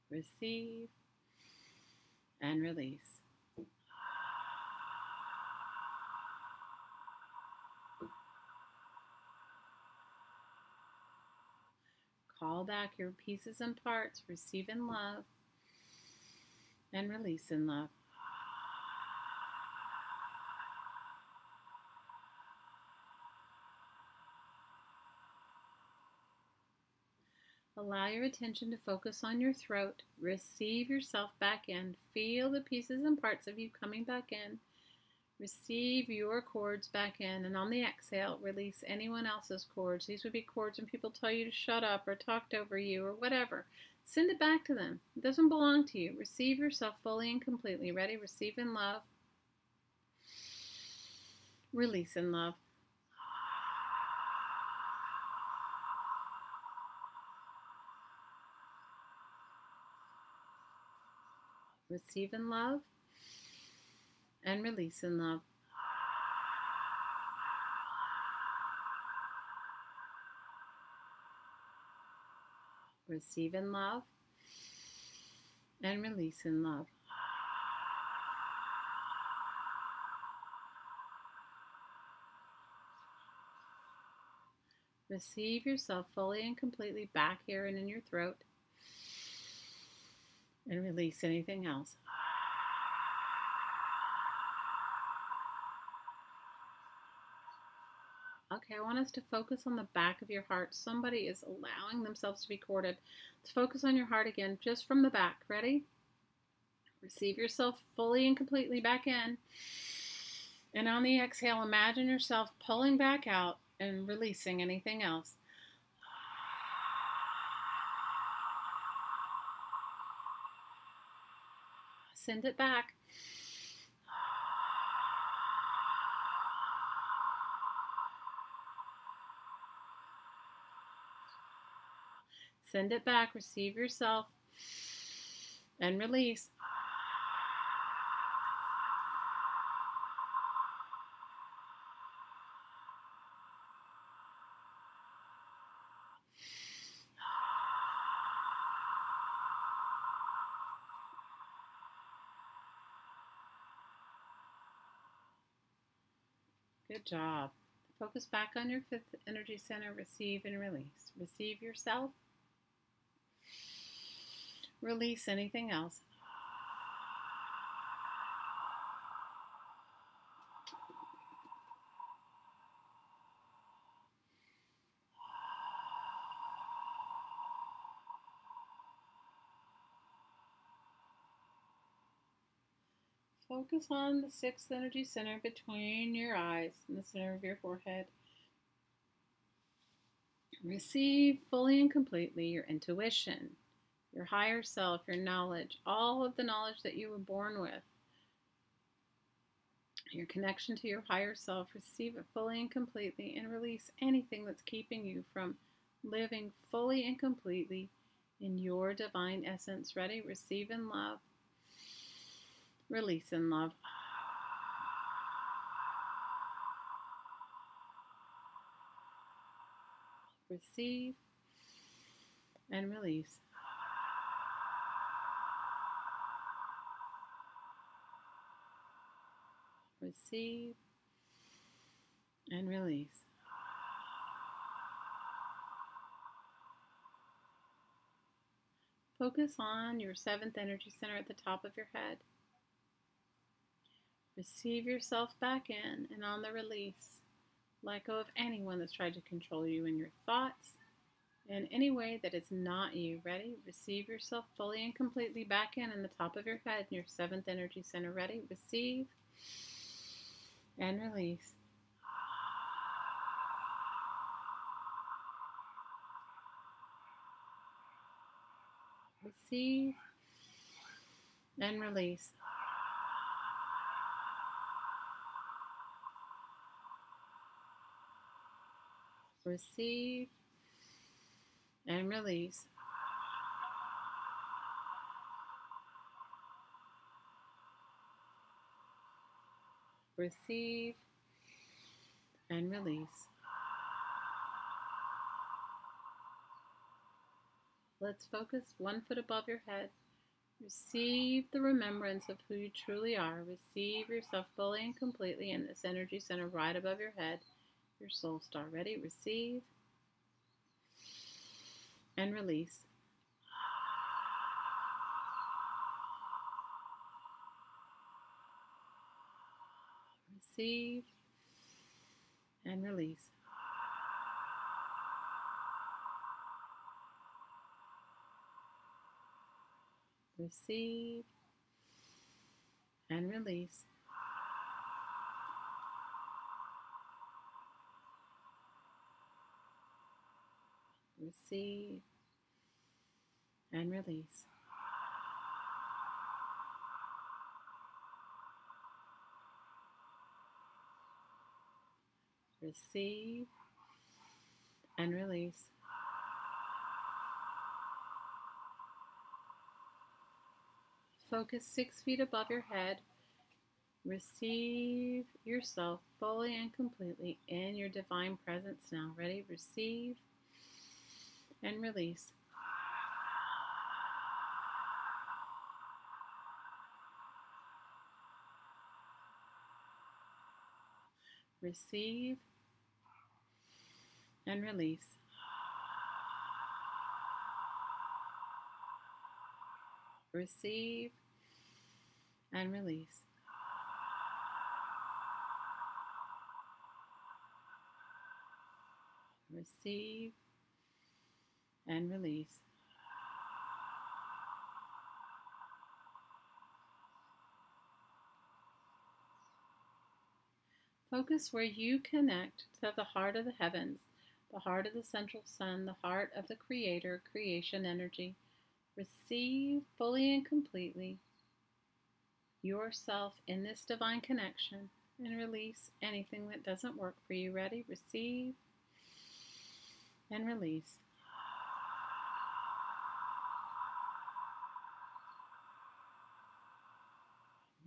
Receive and release. Call back your pieces and parts. Receive in love and release in love. Allow your attention to focus on your throat. Receive yourself back in. Feel the pieces and parts of you coming back in. Receive your cords back in. And on the exhale, release anyone else's cords. These would be cords when people tell you to shut up or talked over you or whatever. Send it back to them. It doesn't belong to you. Receive yourself fully and completely. Ready? Receive in love. Release in love. Receive in love and release in love. Receive in love and release in love. Receive yourself fully and completely back here and in your throat. And release anything else. Okay, I want us to focus on the back of your heart. Somebody is allowing themselves to be courted. Let's focus on your heart again, just from the back. Ready? Receive yourself fully and completely back in. And on the exhale, imagine yourself pulling back out and releasing anything else. Send it back. Send it back. Receive yourself and release. Good job. Focus back on your fifth energy center. Receive and release. Receive yourself. Release anything else. Focus on the sixth energy center between your eyes and the center of your forehead. Receive fully and completely your intuition, your higher self, your knowledge, all of the knowledge that you were born with. Your connection to your higher self, receive it fully and completely and release anything that's keeping you from living fully and completely in your divine essence. Ready? Receive in love. Release in love. Receive and release. Receive and release. Focus on your seventh energy center at the top of your head. Receive yourself back in, and on the release, let go of anyone that's tried to control you in your thoughts in any way that is not you. Ready? Receive yourself fully and completely back in the top of your head in your seventh energy center. Ready? Receive and release. Receive and release. Receive and release. Receive and release. Let's focus 1 foot above your head. Receive the remembrance of who you truly are. Receive yourself fully and completely in this energy center right above your head, your soul star. Ready? Receive and release. Receive and release. Receive and release. Receive and release. Receive and release. Focus 6 feet above your head. Receive yourself fully and completely in your divine presence now. Ready? Receive and release. Receive and release. Receive and release. Receive and release. Focus where you connect to the heart of the heavens, the heart of the central sun, the heart of the creator, creation energy. Receive fully and completely yourself in this divine connection and release anything that doesn't work for you. Ready? Receive and release.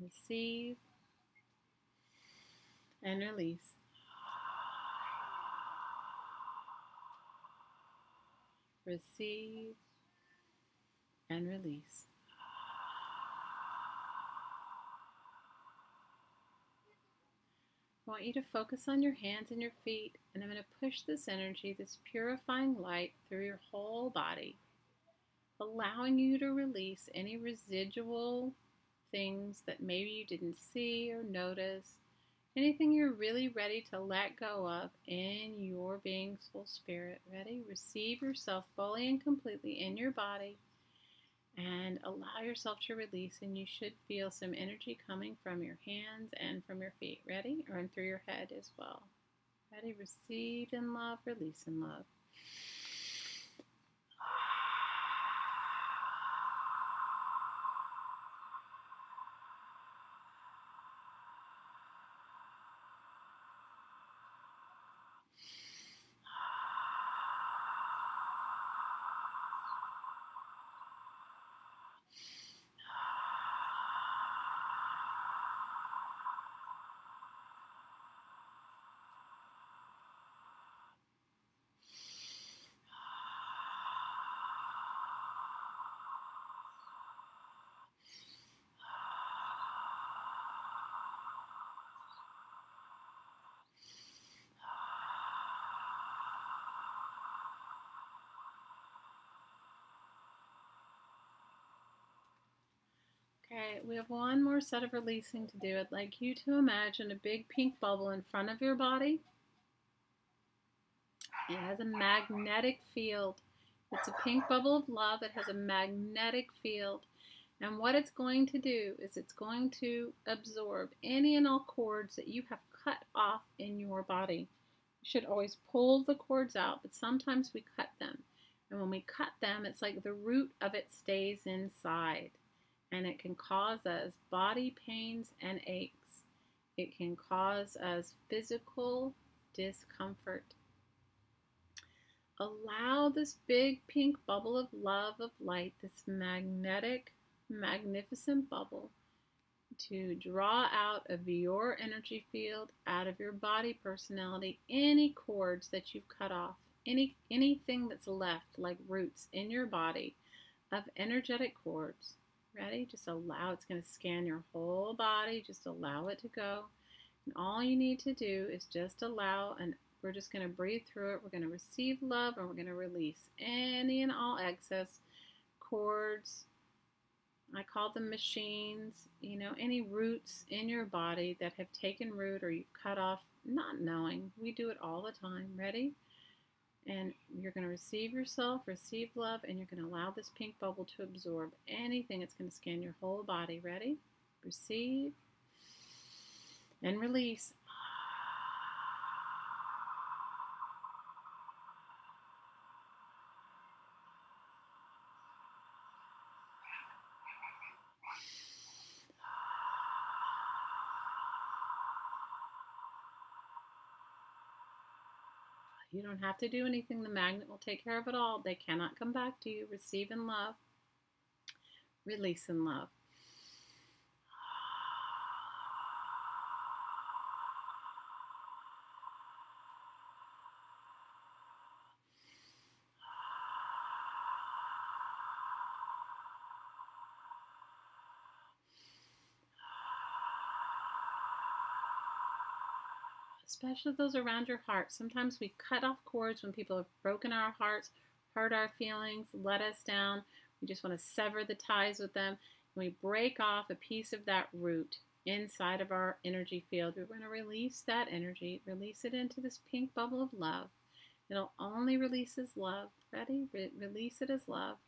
Receive and release. Receive and release. I want you to focus on your hands and your feet, and I'm going to push this energy, this purifying light, through your whole body, allowing you to release any residual things that maybe you didn't see or notice, anything you're really ready to let go of in your being's full spirit. Ready? Receive yourself fully and completely in your body and allow yourself to release, and you should feel some energy coming from your hands and from your feet. Ready? Or through your head as well. Ready? Receive in love, release in love. Okay, we have one more set of releasing to do. I'd like you to imagine a big pink bubble in front of your body. It has a magnetic field. It's a pink bubble of love. It has a magnetic field. And what it's going to do is it's going to absorb any and all cords that you have cut off in your body. You should always pull the cords out, but sometimes we cut them. And when we cut them, it's like the root of it stays inside. And it can cause us body pains and aches. It can cause us physical discomfort. Allow this big pink bubble of love, of light, this magnetic, magnificent bubble to draw out of your energy field, out of your body personality, any cords that you've cut off, anything that's left like roots in your body of energetic cords. Ready? Just allow. It's going to scan your whole body. Just allow it to go. And all you need to do is just allow, and we're just going to breathe through it. We're going to receive love, and we're going to release any and all excess cords. I call them machines, you know, any roots in your body that have taken root or you've cut off, not knowing. We do it all the time. Ready? And you're going to receive yourself, receive love, and you're going to allow this pink bubble to absorb anything. It's going to scan your whole body. Ready? Receive and release. You don't have to do anything. The magnet will take care of it all. They cannot come back to you. Receive in love. Release in love. Especially those around your heart. Sometimes we cut off cords when people have broken our hearts, hurt our feelings, let us down. We just want to sever the ties with them. We break off a piece of that root inside of our energy field. We're going to release that energy, release it into this pink bubble of love. It'll only release as love. Ready? Release it as love.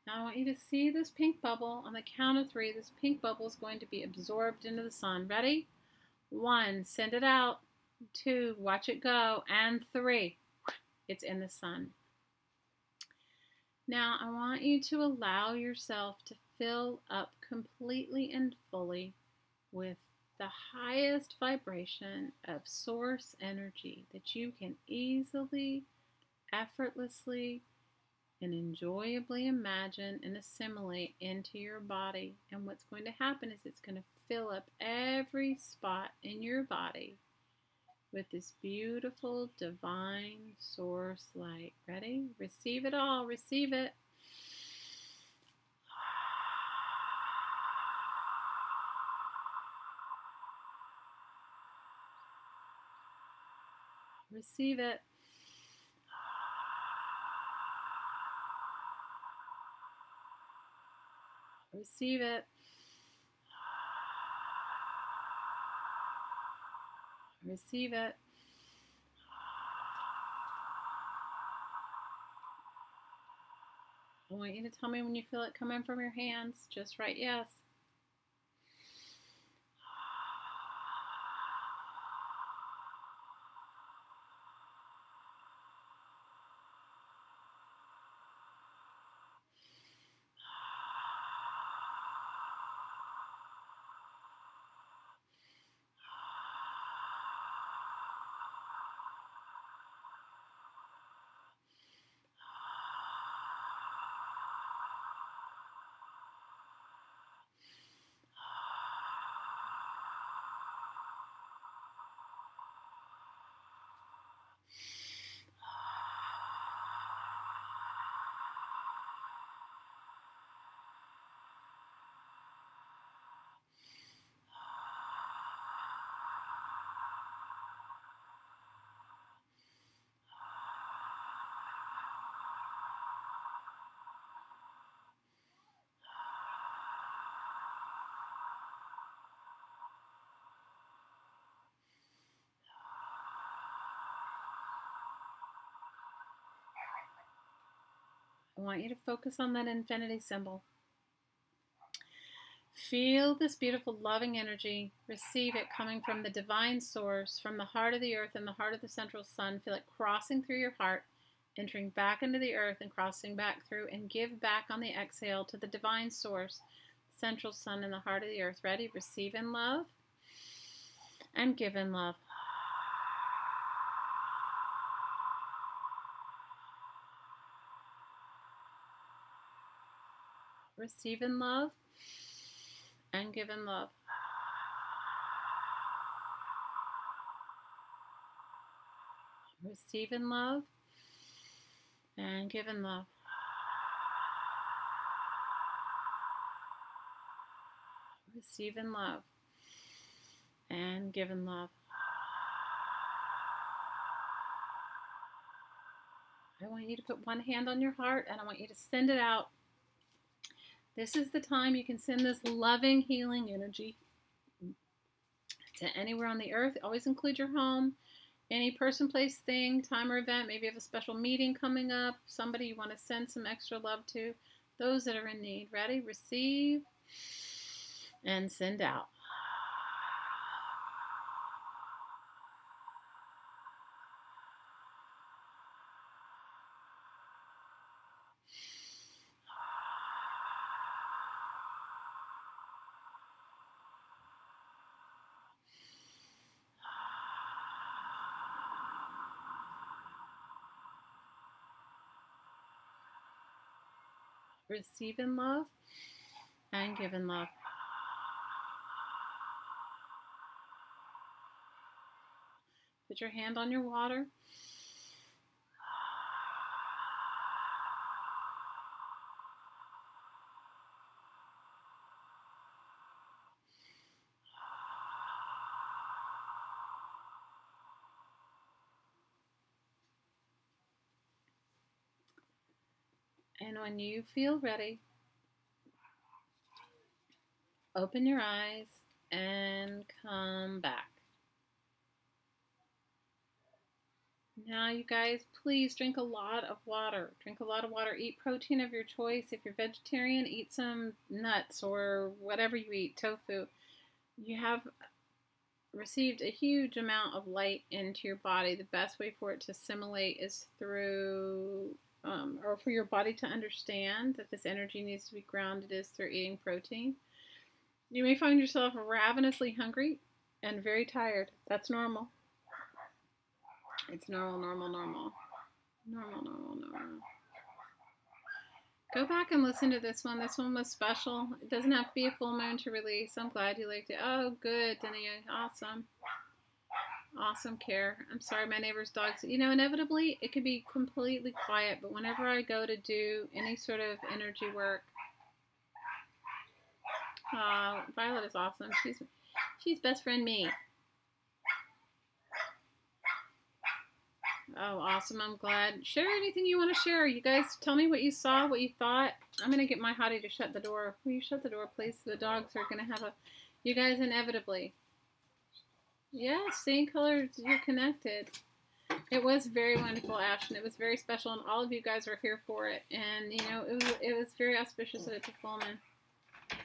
Now I want you to see this pink bubble. On the count of 3, this pink bubble is going to be absorbed into the sun. Ready? 1, send it out. 2, watch it go. And 3, it's in the sun. Now I want you to allow yourself to fill up completely and fully with the highest vibration of source energy that you can easily, effortlessly, and enjoyably imagine and assimilate into your body. And what's going to happen is it's going to fill up every spot in your body with this beautiful divine source light. Ready? Receive it all. Receive it. Receive it. Receive it. Receive it. I want you to tell me when you feel it coming from your hands. Just write yes. I want you to focus on that infinity symbol. Feel this beautiful, loving energy. Receive it coming from the divine source, from the heart of the earth and the heart of the central sun. Feel it crossing through your heart, entering back into the earth and crossing back through, and give back on the exhale to the divine source, central sun in the heart of the earth. Ready? Receive in love and give in love. Receive in love and give in love. Receive in love and give in love. Receive in love and give in love. I want you to put one hand on your heart and I want you to send it out. This is the time you can send this loving, healing energy to anywhere on the earth. Always include your home, any person, place, thing, time, or event. Maybe you have a special meeting coming up, somebody you want to send some extra love to, those that are in need. Ready? Receive and send out. Receive in love and give in love. Put your hand on your water. And when you feel ready, open your eyes and come back. Now, you guys, please drink a lot of water. Drink a lot of water. Eat protein of your choice. If you're vegetarian, eat some nuts or whatever you eat, tofu. You have received a huge amount of light into your body. The best way for it to assimilate is through, or for your body to understand that this energy needs to be grounded, is through eating protein. You may find yourself ravenously hungry and very tired. That's normal. It's normal. Normal. Go back and listen to this one. This one was special. It doesn't have to be a full moon to release. I'm glad you liked it. Oh, good, Denia. Awesome. Awesome care. I'm sorry, my neighbor's dogs. You know, inevitably, it could be completely quiet, but whenever I go to do any sort of energy work, Violet is awesome. She's best friend me. Oh, awesome. I'm glad. Share anything you want to share. You guys tell me what you saw, what you thought. I'm going to get my hottie to shut the door. Will you shut the door, please? The dogs are going to have a... You guys inevitably. Yeah, same colors. You're connected. It was very wonderful, Ash, and it was very special, and all of you guys were here for it. And, you know, it was very auspicious that it's a full moon.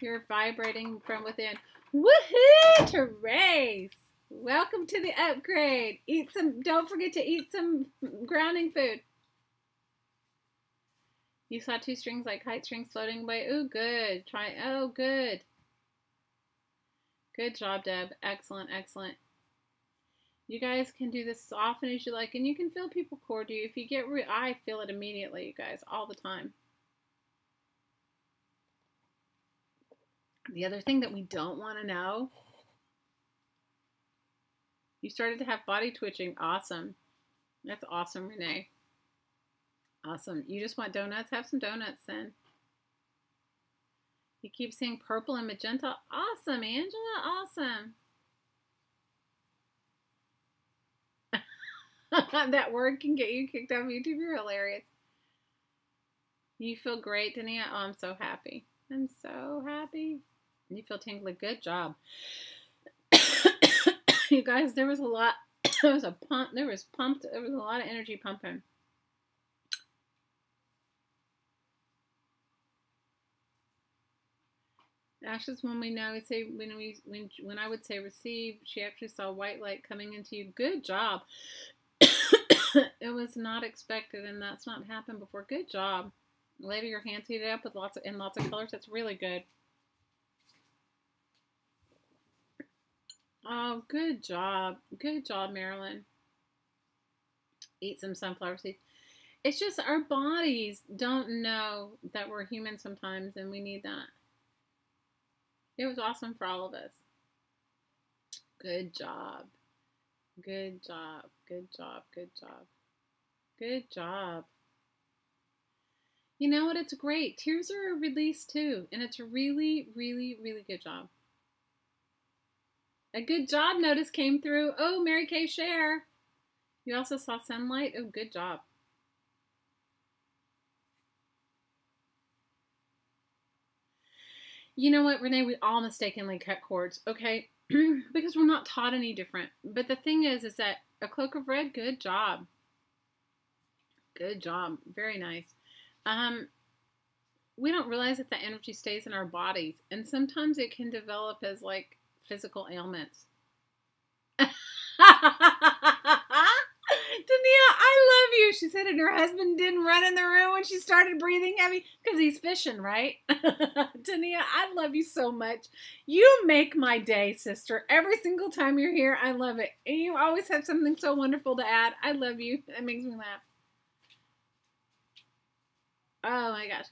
You're vibrating from within. Woohoo! Therese! Welcome to the upgrade. Don't forget to eat some grounding food. You saw two strings like kite strings floating away. Ooh, good. Oh, good. Good job, Deb. Excellent, excellent. You guys can do this as often as you like, and you can feel people cord you. If you get I feel it immediately, you guys, all the time. The other thing that we don't want to know, you started to have body twitching. Awesome. That's awesome, Renee. Awesome. You just want donuts? Have some donuts then. You keep seeing purple and magenta. Awesome, Angela. Awesome. That word can get you kicked off YouTube. You're hilarious. You feel great, Dania. Oh, I'm so happy. I'm so happy. You feel tingly. Good job. You guys, there was a lot. There was a pump. There was a lot of energy pumping. Ashes, when we know, I'd say when I would say receive, she actually saw white light coming into you. Good job. It was not expected, and that's not happened before. Good job. Later, your hands heated up with lots of colors. That's really good. Oh, good job. Good job, Marilyn. Eat some sunflower seeds. It's just our bodies don't know that we're human sometimes, and we need that. It was awesome for all of us. Good job. Good job. Good job. Good job. Good job. You know what? It's great. Tears are a release too, and it's a really, really, really good job. A good job notice came through. Oh, Mary Kay share. You also saw sunlight. Oh, good job. You know what, Renee? We all mistakenly cut cords, okay? Because we're not taught any different. But the thing is that a cloak of red, good job. Good job. Very nice. We don't realize that the energy stays in our bodies. And sometimes it can develop as like physical ailments. Dania, I love you. She said, and her husband didn't run in the room when she started breathing heavy because he's fishing, right? Dania, I love you so much. You make my day, sister. Every single time you're here, I love it. And you always have something so wonderful to add. I love you. That makes me laugh. Oh my gosh.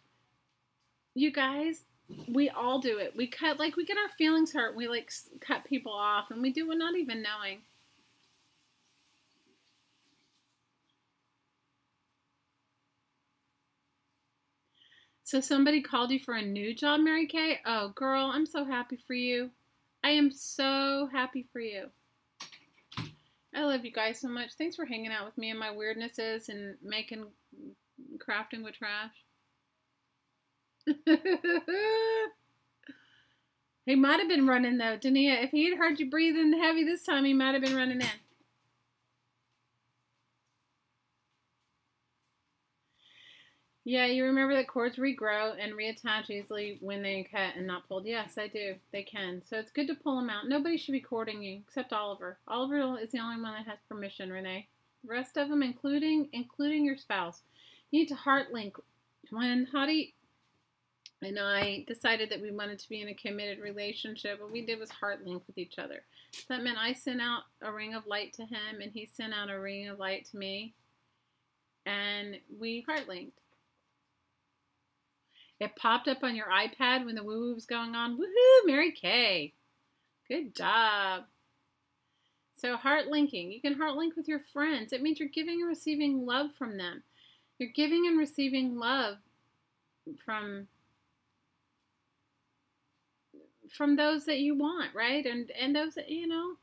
You guys, we all do it. We cut, like, we get our feelings hurt. We like cut people off, and we do it not even knowing. So somebody called you for a new job, Mary Kay? Oh, girl, I'm so happy for you. I am so happy for you. I love you guys so much. Thanks for hanging out with me and my weirdnesses and crafting with trash. He might have been running, though, Dania. If he had heard you breathing heavy this time, he might have been running in. Yeah, you remember that cords regrow and reattach easily when they cut and not pulled. Yes, I do. They can. So it's good to pull them out. Nobody should be cording you except Oliver. Oliver is the only one that has permission, Renee. The rest of them, including your spouse. You need to heart link. When Hottie and I decided that we wanted to be in a committed relationship, what we did was heart link with each other. So that meant I sent out a ring of light to him, and he sent out a ring of light to me, and we heart linked. It popped up on your iPad when the woo-woo was going on. Woohoo, Mary Kay. Good job. So heart linking. You can heart link with your friends. It means you're giving and receiving love from them. You're giving and receiving love from those that you want, right? And those that, you know,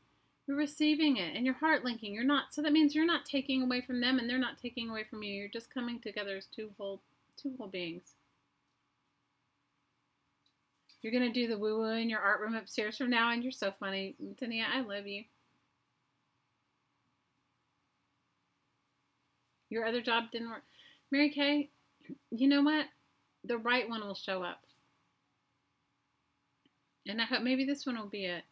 you're receiving it and you're heart linking. You're not, so that means you're not taking away from them and they're not taking away from you. You're just coming together as two whole beings. You're going to do the woo-woo in your art room upstairs from now on. You're so funny. Tania, I love you. Your other job didn't work. Mary Kay, you know what? The right one will show up. And I hope maybe this one will be it.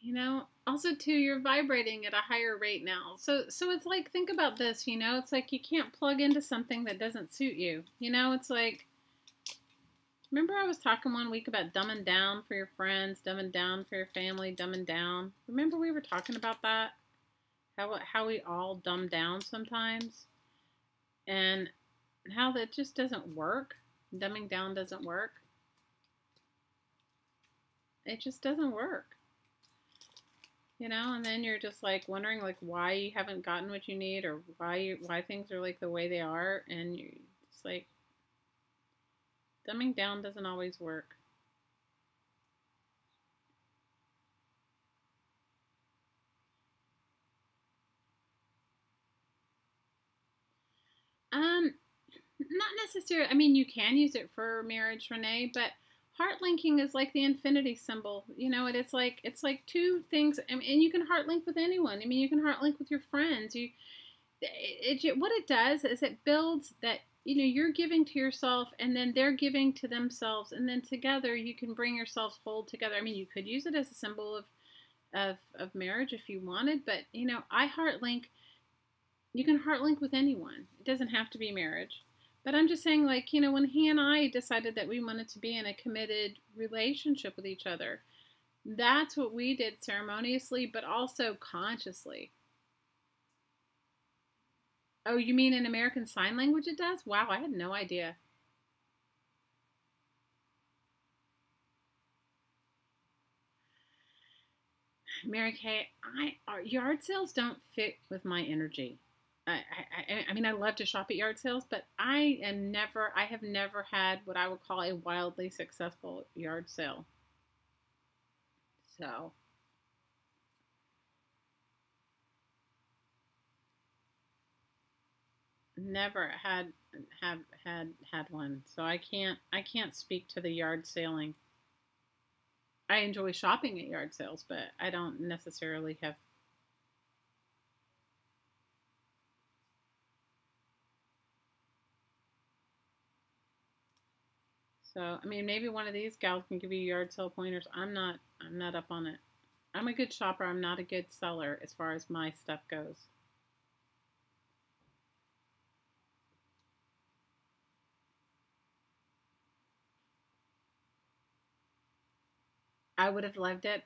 You know, also too, you're vibrating at a higher rate now. So it's like, think about this, you know, it's like you can't plug into something that doesn't suit you. You know, it's like, remember I was talking one week about dumbing down for your friends, dumbing down for your family, dumbing down. Remember we were talking about that? How we all dumb down sometimes? And how that just doesn't work. Dumbing down doesn't work. It just doesn't work. You know, and then you're just like wondering like why you haven't gotten what you need or why things are like the way they are, and you're just like, dumbing down doesn't always work. Not necessarily. I mean, you can use it for marriage, Renee, but heart linking is like the infinity symbol. You know, it's like two things. I mean, and you can heart link with anyone. I mean, you can heart link with your friends. What it does is it builds that, you know, you're giving to yourself and then they're giving to themselves, and then together you can bring yourselves whole together. I mean, you could use it as a symbol of marriage if you wanted, but you know, I heart link. You can heart link with anyone. It doesn't have to be marriage. But I'm just saying, like, you know, when he and I decided that we wanted to be in a committed relationship with each other, that's what we did ceremoniously, but also consciously. Oh, you mean in American Sign Language it does? Wow, I had no idea. Mary Kay, our yard sales don't fit with my energy. I mean, I love to shop at yard sales, but I have never had what I would call a wildly successful yard sale. So, never had one. So I can't speak to the yard selling. I enjoy shopping at yard sales, but I don't necessarily have. So, I mean, maybe one of these gals can give you yard sale pointers. I'm not up on it. I'm a good shopper. I'm not a good seller as far as my stuff goes. I would have loved it.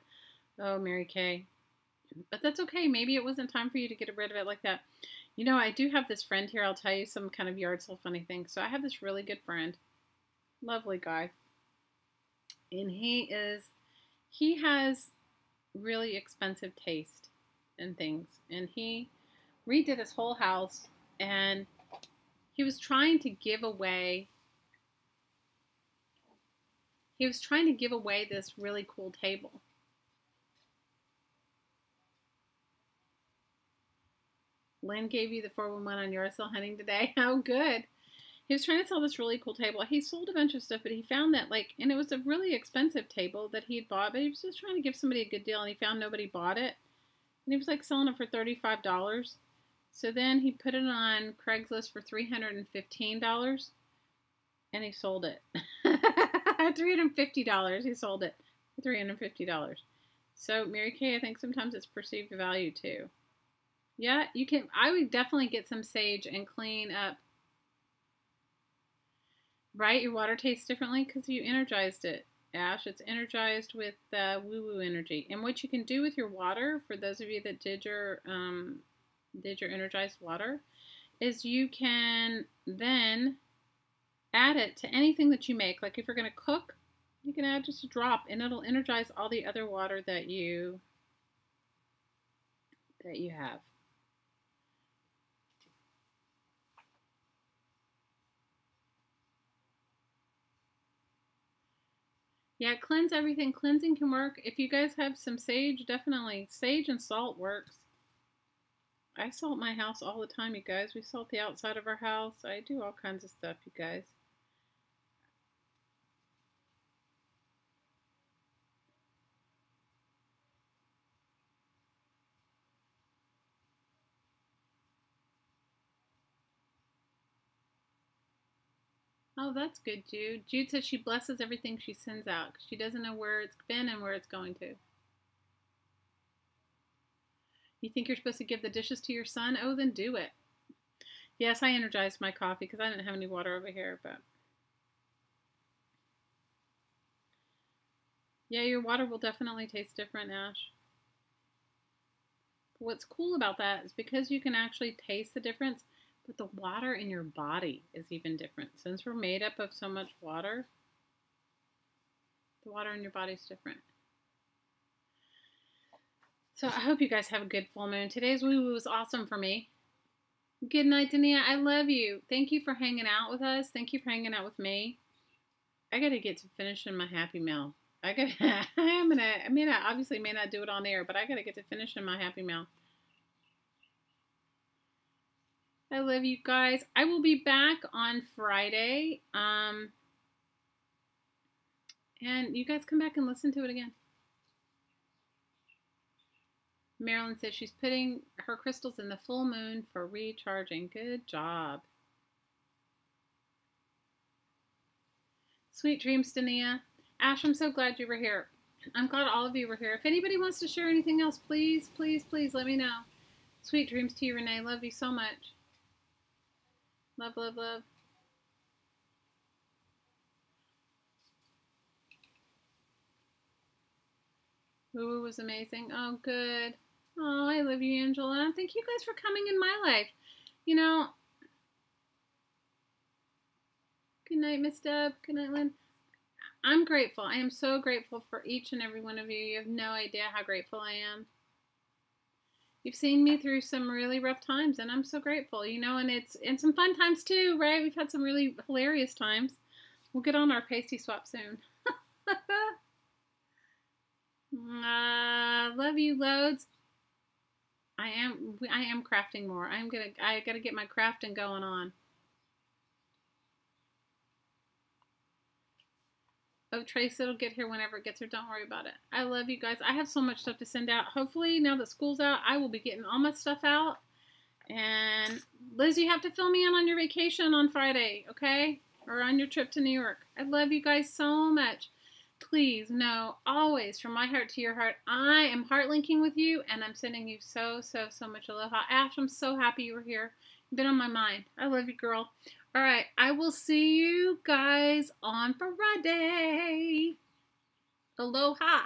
Oh, Mary Kay. But that's okay. Maybe it wasn't time for you to get rid of it like that. You know, I do have this friend here. I'll tell you some kind of yard sale funny thing. So I have this really good friend. Lovely guy. And he has really expensive taste in things. And he redid his whole house, and he was trying to give away this really cool table. Lynn gave you the 411 on yard sale hunting today. How good. He was trying to sell this really cool table. He sold a bunch of stuff, but he found that, like, and it was a really expensive table that he had bought, but he was just trying to give somebody a good deal, and he found nobody bought it. And he was, like, selling it for $35. So then he put it on Craigslist for $315, and he sold it. $350. He sold it for $350. So, Mary Kay, I think sometimes it's perceived value, too. Yeah, you can. I would definitely get some sage and clean up. Right? Your water tastes differently because you energized it, Ash. It's energized with woo-woo energy. And what you can do with your water, for those of you that did your energized water, is you can then add it to anything that you make. Like if you're going to cook, you can add just a drop, and it'll energize all the other water that you have. Yeah, cleanse everything. Cleansing can work. If you guys have some sage, definitely. Sage and salt works. I salt my house all the time, you guys. We salt the outside of our house. I do all kinds of stuff, you guys. Oh, that's good, Jude. Jude says she blesses everything she sends out because she doesn't know where it's been and where it's going to. You think you're supposed to give the dishes to your son? Oh, then do it. Yes, I energized my coffee because I didn't have any water over here, but yeah, your water will definitely taste different, Ash. But what's cool about that is because you can actually taste the difference, but the water in your body is even different. Since we're made up of so much water, the water in your body is different. So I hope you guys have a good full moon. Today's woo-woo was awesome for me. Good night, Dania. I love you. Thank you for hanging out with us. Thank you for hanging out with me. I got to get to finishing my Happy Meal. I obviously may not do it on air, but I got to get to finishing my Happy Meal. I love you guys. I will be back on Friday. And you guys come back and listen to it again. Marilyn says she's putting her crystals in the full moon for recharging. Good job. Sweet dreams, Dania. Ash, I'm so glad you were here. I'm glad all of you were here. If anybody wants to share anything else, please, please, please let me know. Sweet dreams to you, Renee. Love you so much. Love, love, love. Woo was amazing. Oh, good. Oh, I love you, Angela. Thank you guys for coming in my life. You know, good night, Miss Deb. Good night, Lynn. I'm grateful. I am so grateful for each and every one of you. You have no idea how grateful I am. You've seen me through some really rough times, and I'm so grateful. You know, and some fun times too, right? We've had some really hilarious times. We'll get on our pasty swap soon. Love you loads. I am crafting more. I gotta get my crafting going on. Oh, Trace, it'll get here whenever it gets here. Don't worry about it. I love you guys. I have so much stuff to send out. Hopefully, now that school's out, I will be getting all my stuff out. And Liz, you have to fill me in on your vacation on Friday, okay? Or on your trip to New York. I love you guys so much. Please know, always, from my heart to your heart, I am heart linking with you, and I'm sending you so, so, so much aloha. Ash, I'm so happy you were here. You've been on my mind. I love you, girl. All right, I will see you guys on Friday. Aloha.